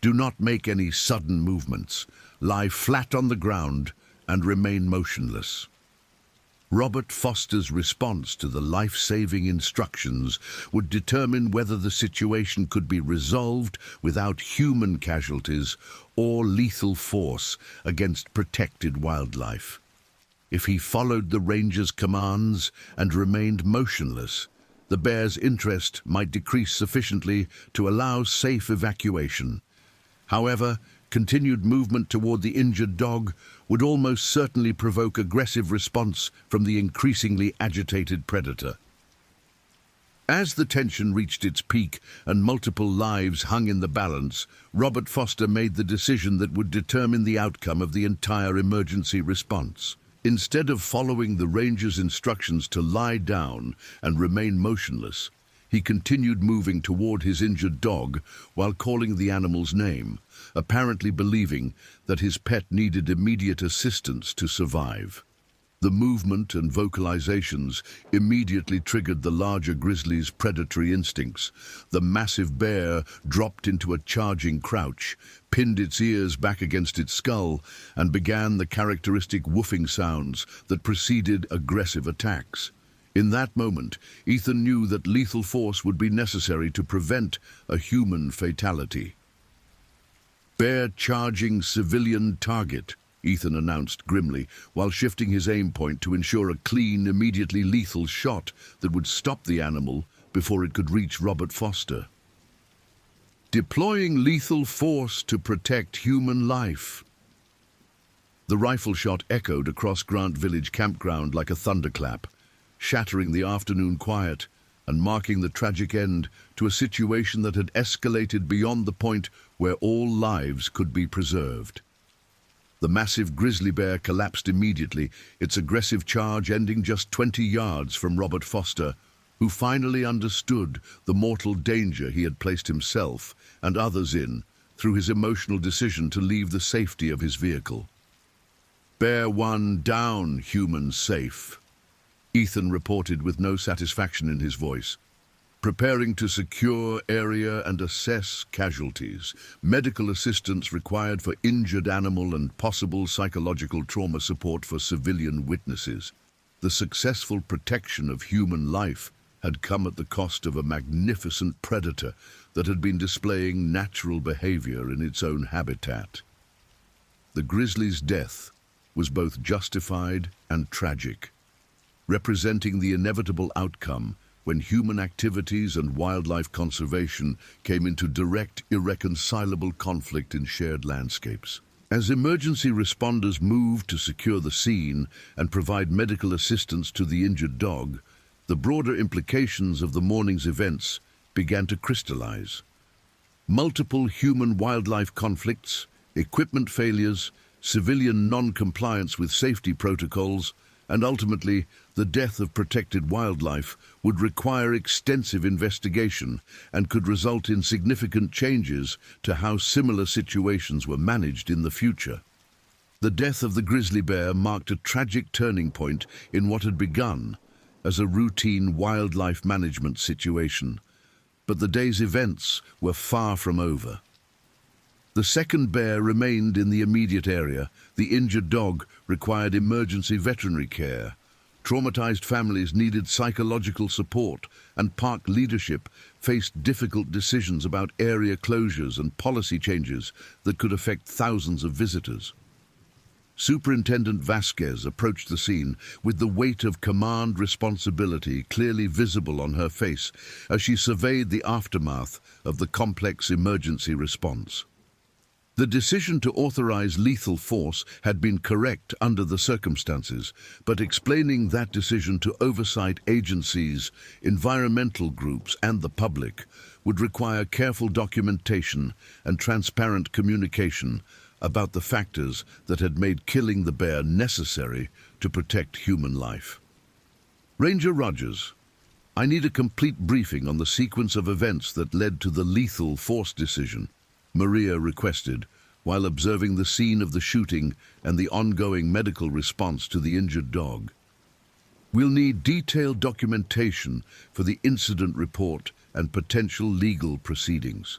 "Do not make any sudden movements. Lie flat on the ground and remain motionless." Robert Foster's response to the life-saving instructions would determine whether the situation could be resolved without human casualties or lethal force against protected wildlife. If he followed the ranger's commands and remained motionless, the bear's interest might decrease sufficiently to allow safe evacuation. However, continued movement toward the injured dog would almost certainly provoke aggressive response from the increasingly agitated predator. As the tension reached its peak and multiple lives hung in the balance, Robert Foster made the decision that would determine the outcome of the entire emergency response. Instead of following the ranger's instructions to lie down and remain motionless, he continued moving toward his injured dog while calling the animal's name, apparently believing that his pet needed immediate assistance to survive. The movement and vocalizations immediately triggered the larger grizzly's predatory instincts. The massive bear dropped into a charging crouch, pinned its ears back against its skull, and began the characteristic woofing sounds that preceded aggressive attacks. In that moment, Ethan knew that lethal force would be necessary to prevent a human fatality. "Bear charging civilian target," Ethan announced grimly, while shifting his aim point to ensure a clean, immediately lethal shot that would stop the animal before it could reach Robert Foster. "Deploying lethal force to protect human life." The rifle shot echoed across Grant Village campground like a thunderclap, shattering the afternoon quiet and marking the tragic end to a situation that had escalated beyond the point where all lives could be preserved. The massive grizzly bear collapsed immediately, its aggressive charge ending just 20 yards from Robert Foster, who finally understood the mortal danger he had placed himself and others in through his emotional decision to leave the safety of his vehicle. "Bear one down, human safe," Ethan reported with no satisfaction in his voice. "Preparing to secure area and assess casualties. Medical assistance required for injured animal and possible psychological trauma support for civilian witnesses." The successful protection of human life had come at the cost of a magnificent predator that had been displaying natural behavior in its own habitat. The grizzly's death was both justified and tragic, representing the inevitable outcome when human activities and wildlife conservation came into direct, irreconcilable conflict in shared landscapes. As emergency responders moved to secure the scene and provide medical assistance to the injured dog, the broader implications of the morning's events began to crystallize. Multiple human-wildlife conflicts, equipment failures, civilian non-compliance with safety protocols, and ultimately the death of protected wildlife would require extensive investigation and could result in significant changes to how similar situations were managed in the future. The death of the grizzly bear marked a tragic turning point in what had begun as a routine wildlife management situation, but the day's events were far from over. The second bear remained in the immediate area. The injured dog required emergency veterinary care. Traumatized families needed psychological support, and park leadership faced difficult decisions about area closures and policy changes that could affect thousands of visitors. Superintendent Vasquez approached the scene with the weight of command responsibility clearly visible on her face as she surveyed the aftermath of the complex emergency response. The decision to authorize lethal force had been correct under the circumstances, but explaining that decision to oversight agencies, environmental groups, and the public would require careful documentation and transparent communication about the factors that had made killing the bear necessary to protect human life. "Ranger Rogers, I need a complete briefing on the sequence of events that led to the lethal force decision," Maria requested, while observing the scene of the shooting and the ongoing medical response to the injured dog. "We'll need detailed documentation for the incident report and potential legal proceedings."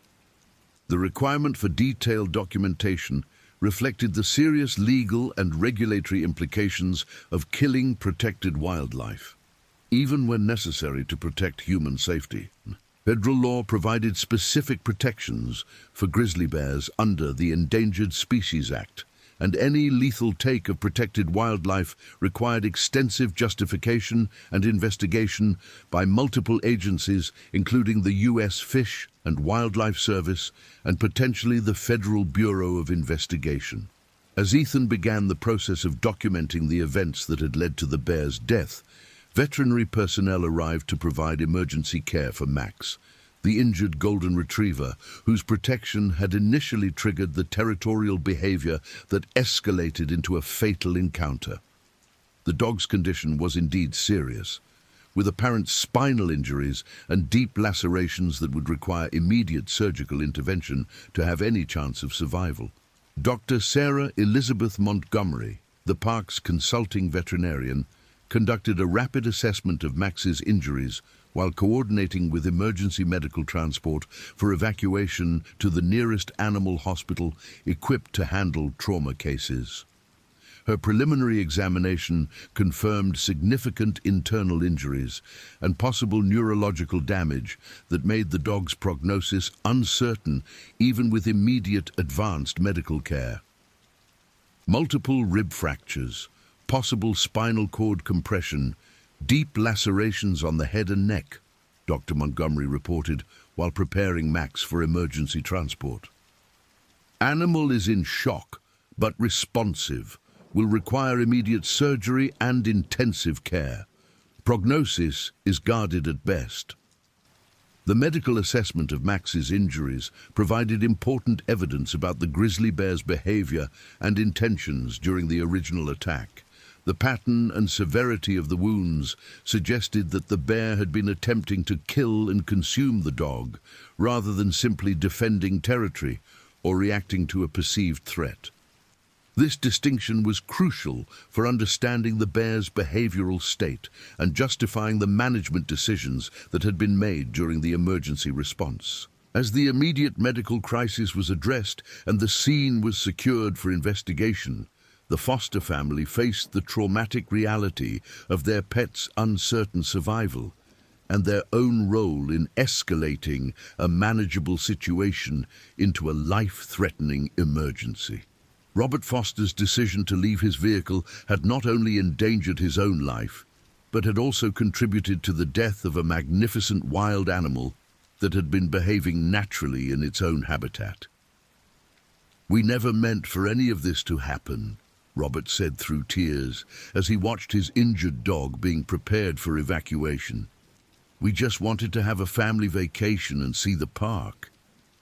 The requirement for detailed documentation reflected the serious legal and regulatory implications of killing protected wildlife, even when necessary to protect human safety. Federal law provided specific protections for grizzly bears under the Endangered Species Act, and any lethal take of protected wildlife required extensive justification and investigation by multiple agencies, including the U.S. Fish and Wildlife Service and potentially the Federal Bureau of Investigation. As Ethan began the process of documenting the events that had led to the bear's death, veterinary personnel arrived to provide emergency care for Max, the injured golden retriever, whose protection had initially triggered the territorial behavior that escalated into a fatal encounter. The dog's condition was indeed serious, with apparent spinal injuries and deep lacerations that would require immediate surgical intervention to have any chance of survival. Dr. Sarah Elizabeth Montgomery, the park's consulting veterinarian, conducted a rapid assessment of Max's injuries while coordinating with emergency medical transport for evacuation to the nearest animal hospital equipped to handle trauma cases. Her preliminary examination confirmed significant internal injuries and possible neurological damage that made the dog's prognosis uncertain even with immediate advanced medical care. Multiple rib fractures, possible spinal cord compression, deep lacerations on the head and neck, Dr. Montgomery reported while preparing Max for emergency transport. "Animal is in shock, but responsive, will require immediate surgery and intensive care. Prognosis is guarded at best." The medical assessment of Max's injuries provided important evidence about the grizzly bear's behavior and intentions during the original attack. The pattern and severity of the wounds suggested that the bear had been attempting to kill and consume the dog, rather than simply defending territory or reacting to a perceived threat. This distinction was crucial for understanding the bear's behavioral state and justifying the management decisions that had been made during the emergency response. As the immediate medical crisis was addressed and the scene was secured for investigation, the Foster family faced the traumatic reality of their pet's uncertain survival and their own role in escalating a manageable situation into a life-threatening emergency. Robert Foster's decision to leave his vehicle had not only endangered his own life, but had also contributed to the death of a magnificent wild animal that had been behaving naturally in its own habitat. "We never meant for any of this to happen," Robert said through tears as he watched his injured dog being prepared for evacuation. "We just wanted to have a family vacation and see the park.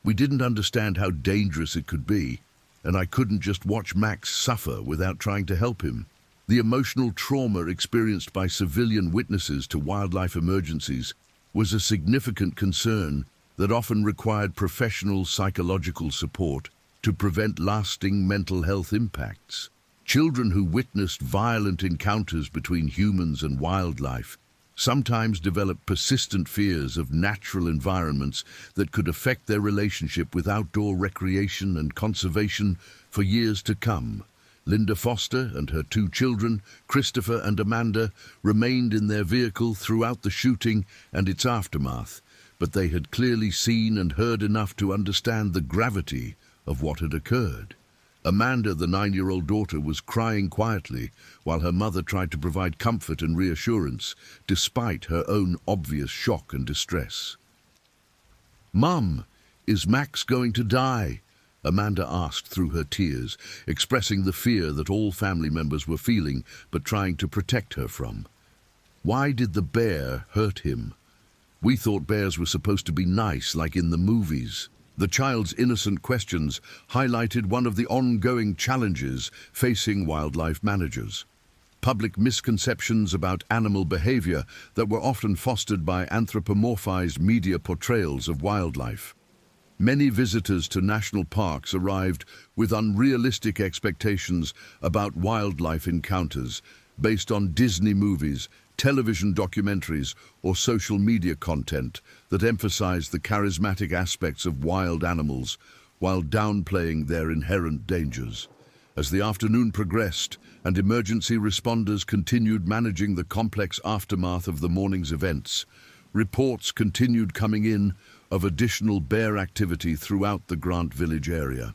We didn't understand how dangerous it could be, and I couldn't just watch Max suffer without trying to help him." The emotional trauma experienced by civilian witnesses to wildlife emergencies was a significant concern that often required professional psychological support to prevent lasting mental health impacts. Children who witnessed violent encounters between humans and wildlife sometimes develop persistent fears of natural environments that could affect their relationship with outdoor recreation and conservation for years to come. Linda Foster and her two children, Christopher and Amanda, remained in their vehicle throughout the shooting and its aftermath, but they had clearly seen and heard enough to understand the gravity of what had occurred. Amanda, the 9-year-old daughter, was crying quietly while her mother tried to provide comfort and reassurance, despite her own obvious shock and distress. "Mum, is Max going to die?" Amanda asked through her tears, expressing the fear that all family members were feeling but trying to protect her from. "Why did the bear hurt him? We thought bears were supposed to be nice, like in the movies." The child's innocent questions highlighted one of the ongoing challenges facing wildlife managers: public misconceptions about animal behavior that were often fostered by anthropomorphized media portrayals of wildlife. Many visitors to national parks arrived with unrealistic expectations about wildlife encounters based on Disney movies, television documentaries, or social media content that emphasized the charismatic aspects of wild animals while downplaying their inherent dangers. As the afternoon progressed and emergency responders continued managing the complex aftermath of the morning's events, reports continued coming in of additional bear activity throughout the Grant Village area.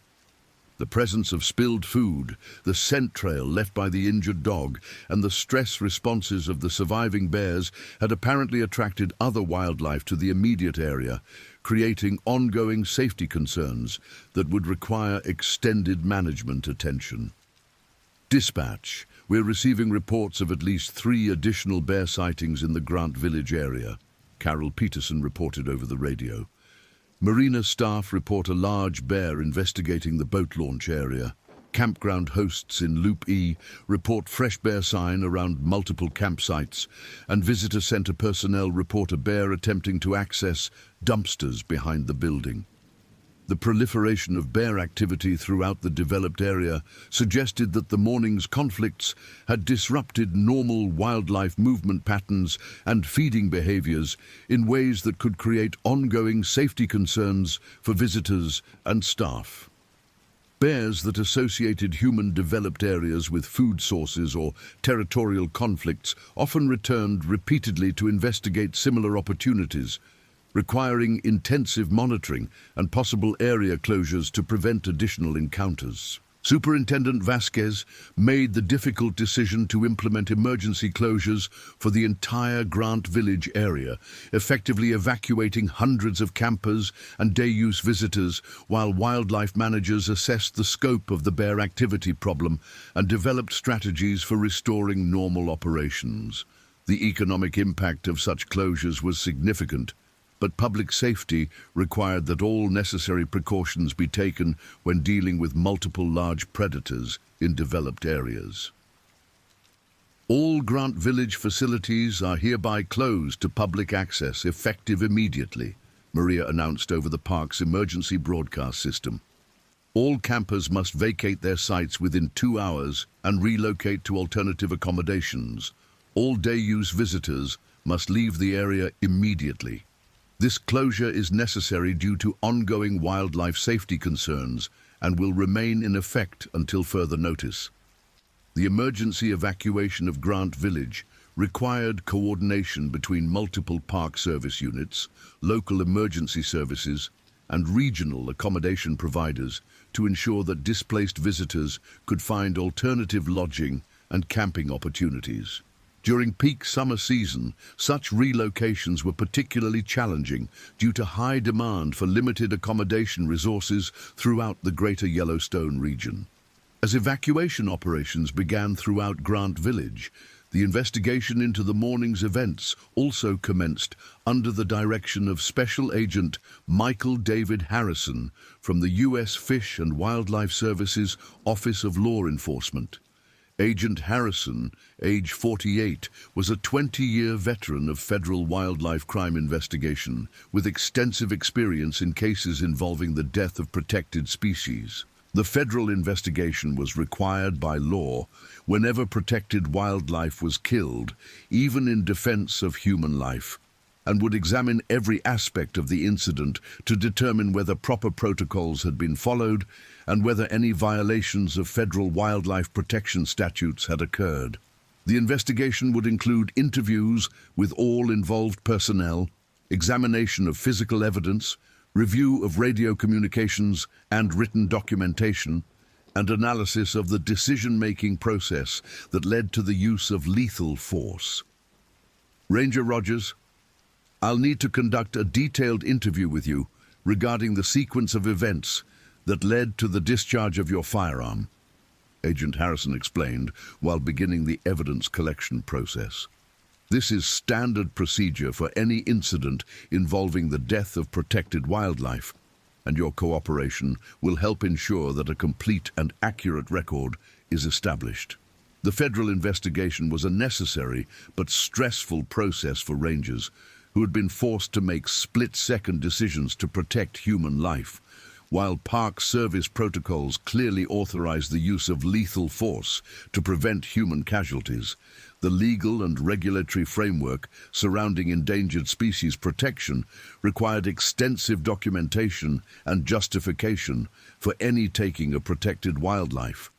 The presence of spilled food, the scent trail left by the injured dog, and the stress responses of the surviving bears had apparently attracted other wildlife to the immediate area, creating ongoing safety concerns that would require extended management attention. Dispatch: "We're receiving reports of at least 3 additional bear sightings in the Grant Village area," Carol Peterson reported over the radio. Marina staff report a large bear investigating the boat launch area. Campground hosts in Loop E report fresh bear sign around multiple campsites, and visitor center personnel report a bear attempting to access dumpsters behind the building. The proliferation of bear activity throughout the developed area suggested that the morning's conflicts had disrupted normal wildlife movement patterns and feeding behaviors in ways that could create ongoing safety concerns for visitors and staff. Bears that associated human-developed areas with food sources or territorial conflicts often returned repeatedly to investigate similar opportunities, requiring intensive monitoring and possible area closures to prevent additional encounters. Superintendent Vasquez made the difficult decision to implement emergency closures for the entire Grant Village area, effectively evacuating hundreds of campers and day-use visitors while wildlife managers assessed the scope of the bear activity problem and developed strategies for restoring normal operations. The economic impact of such closures was significant, but public safety required that all necessary precautions be taken when dealing with multiple large predators in developed areas. All Grant Village facilities are hereby closed to public access, effective immediately, Maria announced over the park's emergency broadcast system. All campers must vacate their sites within 2 hours and relocate to alternative accommodations. All day-use visitors must leave the area immediately. This closure is necessary due to ongoing wildlife safety concerns and will remain in effect until further notice. The emergency evacuation of Grant Village required coordination between multiple park service units, local emergency services, and regional accommodation providers to ensure that displaced visitors could find alternative lodging and camping opportunities. During peak summer season, such relocations were particularly challenging due to high demand for limited accommodation resources throughout the Greater Yellowstone region. As evacuation operations began throughout Grant Village, the investigation into the morning's events also commenced under the direction of Special Agent Michael David Harrison from the U.S. Fish and Wildlife Service's Office of Law Enforcement. Agent Harrison, age 48, was a 20-year veteran of federal wildlife crime investigation with extensive experience in cases involving the death of protected species. The federal investigation was required by law whenever protected wildlife was killed, even in defense of human life, and would examine every aspect of the incident to determine whether proper protocols had been followed and whether any violations of federal wildlife protection statutes had occurred. The investigation would include interviews with all involved personnel, examination of physical evidence, review of radio communications and written documentation, and analysis of the decision-making process that led to the use of lethal force. Ranger Rogers, I'll need to conduct a detailed interview with you regarding the sequence of events that led to the discharge of your firearm, Agent Harrison explained while beginning the evidence collection process. This is standard procedure for any incident involving the death of protected wildlife, and your cooperation will help ensure that a complete and accurate record is established. The federal investigation was a necessary but stressful process for rangers who had been forced to make split-second decisions to protect human life. While park service protocols clearly authorize the use of lethal force to prevent human casualties, the legal and regulatory framework surrounding endangered species protection required extensive documentation and justification for any taking of protected wildlife.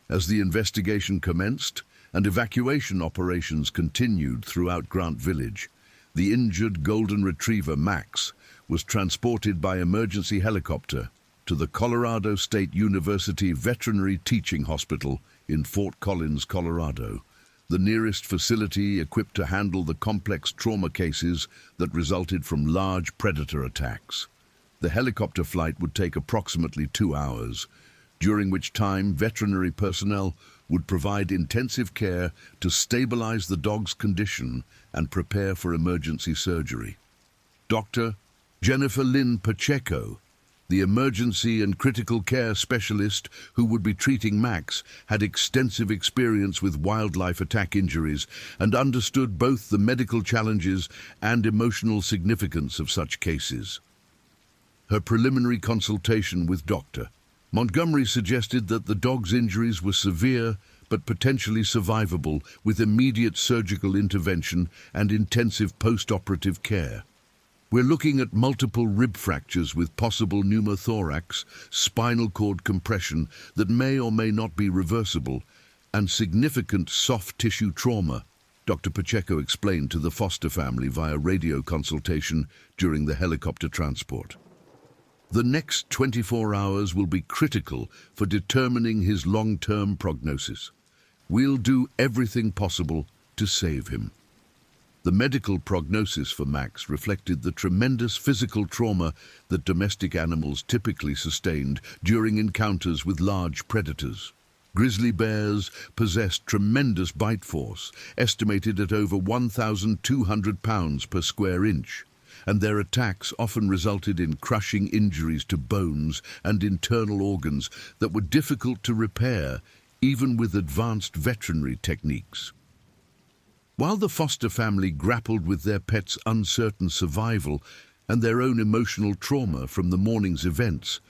As the investigation commenced and evacuation operations continued throughout Grant Village, the injured golden retriever Max was transported by emergency helicopter to the Colorado State University Veterinary Teaching Hospital in Fort Collins, Colorado, the nearest facility equipped to handle the complex trauma cases that resulted from large predator attacks. The helicopter flight would take approximately 2 hours, during which time veterinary personnel would provide intensive care to stabilize the dog's condition and prepare for emergency surgery. Dr. Jennifer Lynn Pacheco, the emergency and critical care specialist who would be treating Max, had extensive experience with wildlife attack injuries and understood both the medical challenges and emotional significance of such cases. Her preliminary consultation with Dr. Montgomery suggested that the dog's injuries were severe but potentially survivable with immediate surgical intervention and intensive post-operative care. We're looking at multiple rib fractures with possible pneumothorax, spinal cord compression that may or may not be reversible, and significant soft tissue trauma, Dr. Pacheco explained to the foster family via radio consultation during the helicopter transport. The next 24 hours will be critical for determining his long-term prognosis. We'll do everything possible to save him. The medical prognosis for Max reflected the tremendous physical trauma that domestic animals typically sustained during encounters with large predators. Grizzly bears possessed tremendous bite force, estimated at over 1,200 pounds per square inch, and their attacks often resulted in crushing injuries to bones and internal organs that were difficult to repair, even with advanced veterinary techniques. While the Foster family grappled with their pet's uncertain survival and their own emotional trauma from the morning's events,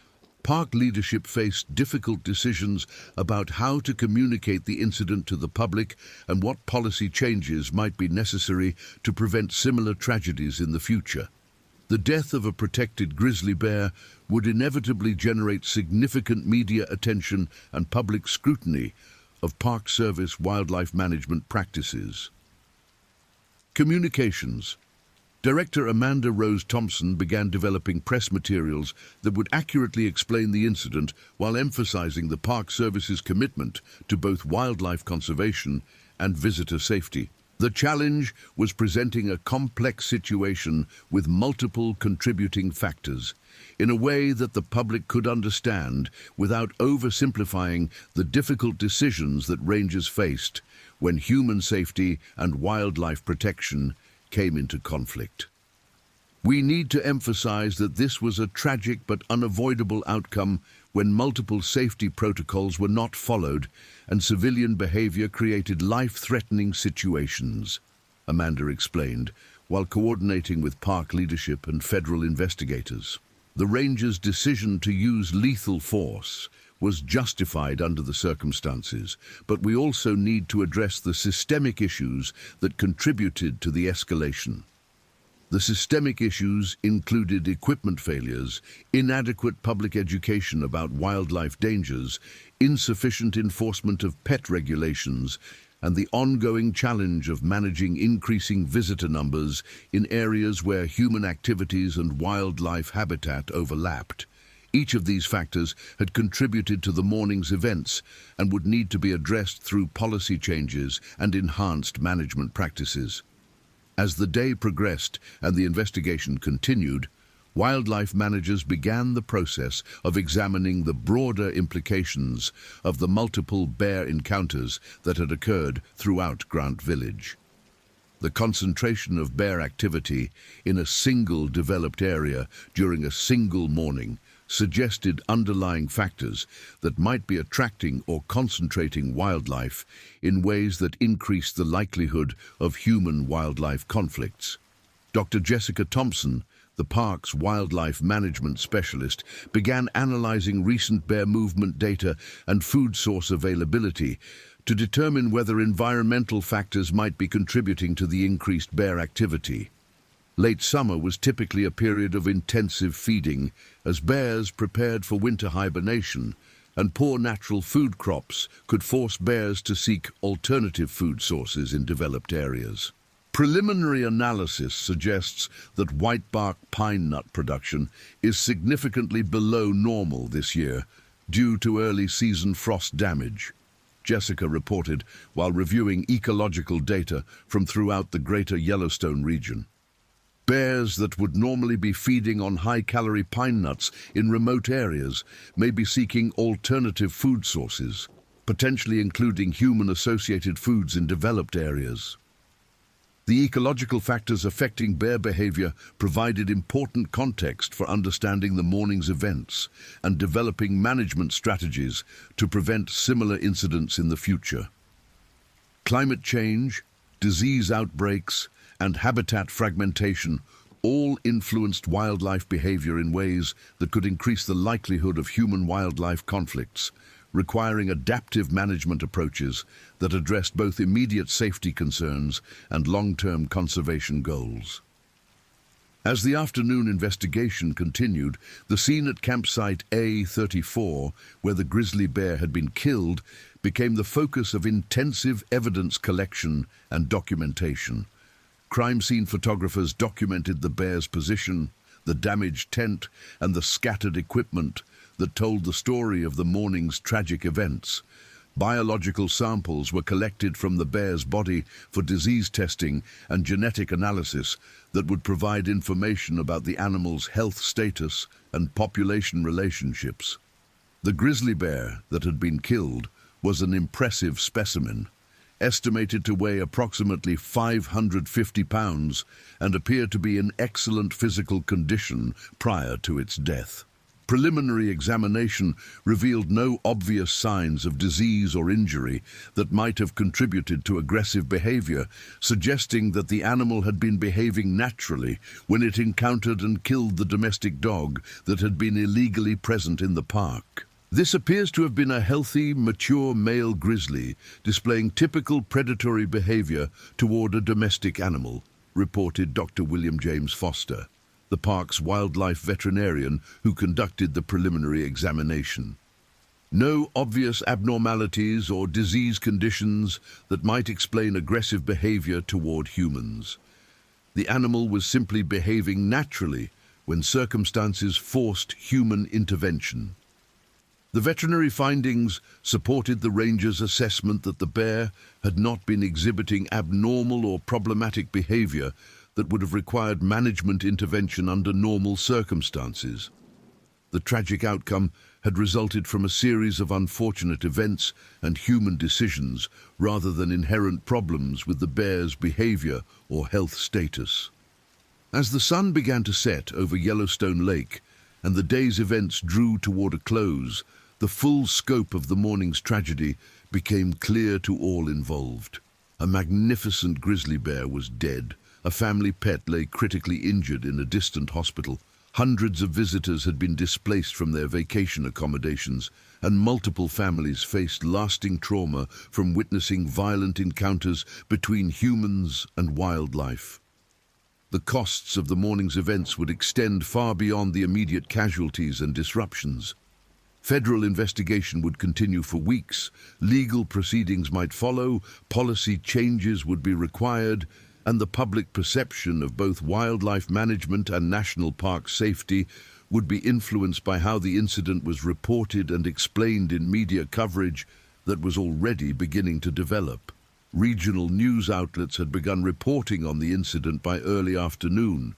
park leadership faced difficult decisions about how to communicate the incident to the public and what policy changes might be necessary to prevent similar tragedies in the future. The death of a protected grizzly bear would inevitably generate significant media attention and public scrutiny of Park Service wildlife management practices. Communications. Director Amanda Rose Thompson began developing press materials that would accurately explain the incident while emphasizing the Park Service's commitment to both wildlife conservation and visitor safety. The challenge was presenting a complex situation with multiple contributing factors in a way that the public could understand without oversimplifying the difficult decisions that rangers faced when human safety and wildlife protection came into conflict. We need to emphasize that this was a tragic but unavoidable outcome when multiple safety protocols were not followed and civilian behavior created life-threatening situations, Amanda explained, while coordinating with park leadership and federal investigators. The rangers' decision to use lethal force was justified under the circumstances, but we also need to address the systemic issues that contributed to the escalation. The systemic issues included equipment failures, inadequate public education about wildlife dangers, insufficient enforcement of pet regulations, and the ongoing challenge of managing increasing visitor numbers in areas where human activities and wildlife habitat overlapped. Each of these factors had contributed to the morning's events and would need to be addressed through policy changes and enhanced management practices. As the day progressed and the investigation continued, wildlife managers began the process of examining the broader implications of the multiple bear encounters that had occurred throughout Grant Village. The concentration of bear activity in a single developed area during a single morning suggested underlying factors that might be attracting or concentrating wildlife in ways that increase the likelihood of human-wildlife conflicts. Dr. Jessica Thompson, the park's wildlife management specialist, began analyzing recent bear movement data and food source availability to determine whether environmental factors might be contributing to the increased bear activity. Late summer was typically a period of intensive feeding as bears prepared for winter hibernation, and poor natural food crops could force bears to seek alternative food sources in developed areas. Preliminary analysis suggests that whitebark pine nut production is significantly below normal this year due to early season frost damage, Jessica reported while reviewing ecological data from throughout the greater Yellowstone region. Bears that would normally be feeding on high-calorie pine nuts in remote areas may be seeking alternative food sources, potentially including human-associated foods in developed areas. The ecological factors affecting bear behavior provided important context for understanding the morning's events and developing management strategies to prevent similar incidents in the future. Climate change, disease outbreaks, and habitat fragmentation all influenced wildlife behavior in ways that could increase the likelihood of human-wildlife conflicts, requiring adaptive management approaches that addressed both immediate safety concerns and long-term conservation goals. As the afternoon investigation continued, the scene at campsite A34, where the grizzly bear had been killed, became the focus of intensive evidence collection and documentation. Crime scene photographers documented the bear's position, the damaged tent, and the scattered equipment that told the story of the morning's tragic events. Biological samples were collected from the bear's body for disease testing and genetic analysis that would provide information about the animal's health status and population relationships. The grizzly bear that had been killed was an impressive specimen. estimated to weigh approximately 550 pounds and appear to be in excellent physical condition prior to its death. Preliminary examination revealed no obvious signs of disease or injury that might have contributed to aggressive behavior, suggesting that the animal had been behaving naturally when it encountered and killed the domestic dog that had been illegally present in the park. This appears to have been a healthy, mature male grizzly displaying typical predatory behavior toward a domestic animal, reported Dr. William James Foster, the park's wildlife veterinarian who conducted the preliminary examination. No obvious abnormalities or disease conditions that might explain aggressive behavior toward humans. The animal was simply behaving naturally when circumstances forced human intervention. The veterinary findings supported the ranger's assessment that the bear had not been exhibiting abnormal or problematic behavior that would have required management intervention under normal circumstances. The tragic outcome had resulted from a series of unfortunate events and human decisions rather than inherent problems with the bear's behavior or health status. As the sun began to set over Yellowstone Lake and the day's events drew toward a close, the full scope of the morning's tragedy became clear to all involved. A magnificent grizzly bear was dead. A family pet lay critically injured in a distant hospital. Hundreds of visitors had been displaced from their vacation accommodations, and multiple families faced lasting trauma from witnessing violent encounters between humans and wildlife. The costs of the morning's events would extend far beyond the immediate casualties and disruptions. Federal investigation would continue for weeks, legal proceedings might follow, policy changes would be required, and the public perception of both wildlife management and national park safety would be influenced by how the incident was reported and explained in media coverage that was already beginning to develop. Regional news outlets had begun reporting on the incident by early afternoon,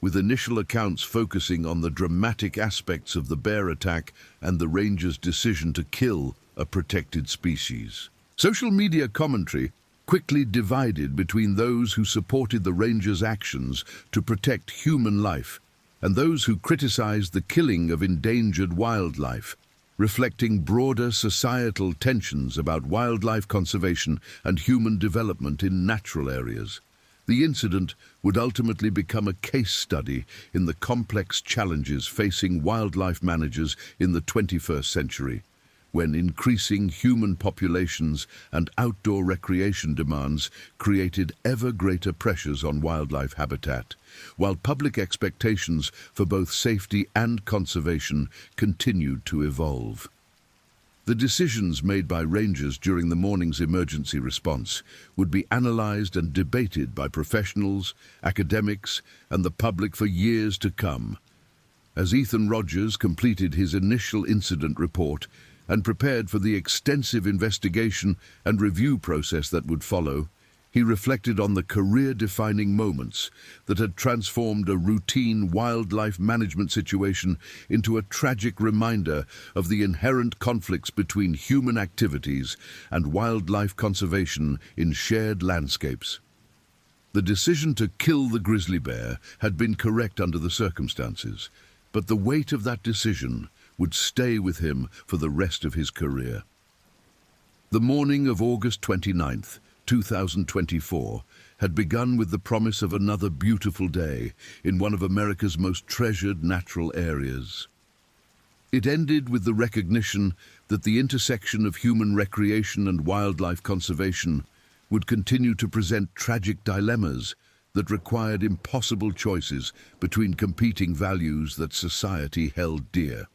with initial accounts focusing on the dramatic aspects of the bear attack and the ranger's decision to kill a protected species. Social media commentary quickly divided between those who supported the ranger's actions to protect human life and those who criticized the killing of endangered wildlife, reflecting broader societal tensions about wildlife conservation and human development in natural areas. The incident would ultimately become a case study in the complex challenges facing wildlife managers in the 21st century, when increasing human populations and outdoor recreation demands created ever greater pressures on wildlife habitat, while public expectations for both safety and conservation continued to evolve. The decisions made by rangers during the morning's emergency response would be analyzed and debated by professionals, academics, and the public for years to come. As Ethan Rogers completed his initial incident report and prepared for the extensive investigation and review process that would follow, he reflected on the career-defining moments that had transformed a routine wildlife management situation into a tragic reminder of the inherent conflicts between human activities and wildlife conservation in shared landscapes. The decision to kill the grizzly bear had been correct under the circumstances, but the weight of that decision would stay with him for the rest of his career. The morning of August 29th, 2024 had begun with the promise of another beautiful day in one of America's most treasured natural areas. It ended with the recognition that the intersection of human recreation and wildlife conservation would continue to present tragic dilemmas that required impossible choices between competing values that society held dear.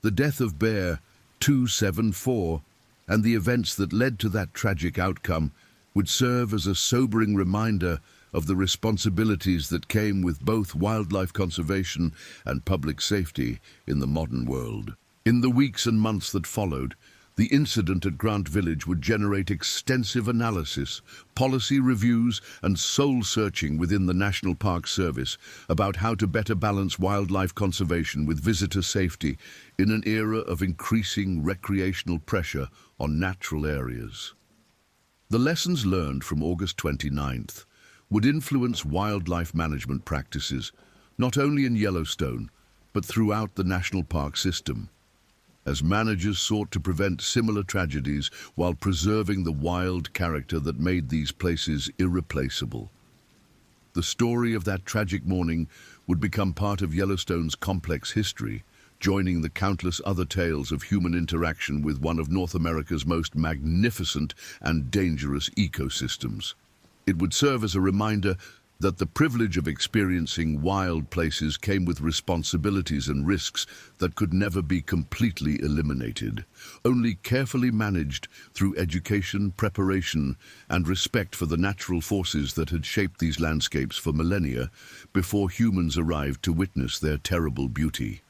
The death of Bear 274 and the events that led to that tragic outcome would serve as a sobering reminder of the responsibilities that came with both wildlife conservation and public safety in the modern world. In the weeks and months that followed, the incident at Grant Village would generate extensive analysis, policy reviews, and soul-searching within the National Park Service about how to better balance wildlife conservation with visitor safety in an era of increasing recreational pressure on natural areas. The lessons learned from August 29th would influence wildlife management practices, not only in Yellowstone, but throughout the national park system, as managers sought to prevent similar tragedies while preserving the wild character that made these places irreplaceable. The story of that tragic morning would become part of Yellowstone's complex history, joining the countless other tales of human interaction with one of North America's most magnificent and dangerous ecosystems. It would serve as a reminder that the privilege of experiencing wild places came with responsibilities and risks that could never be completely eliminated, only carefully managed through education, preparation, and respect for the natural forces that had shaped these landscapes for millennia before humans arrived to witness their terrible beauty.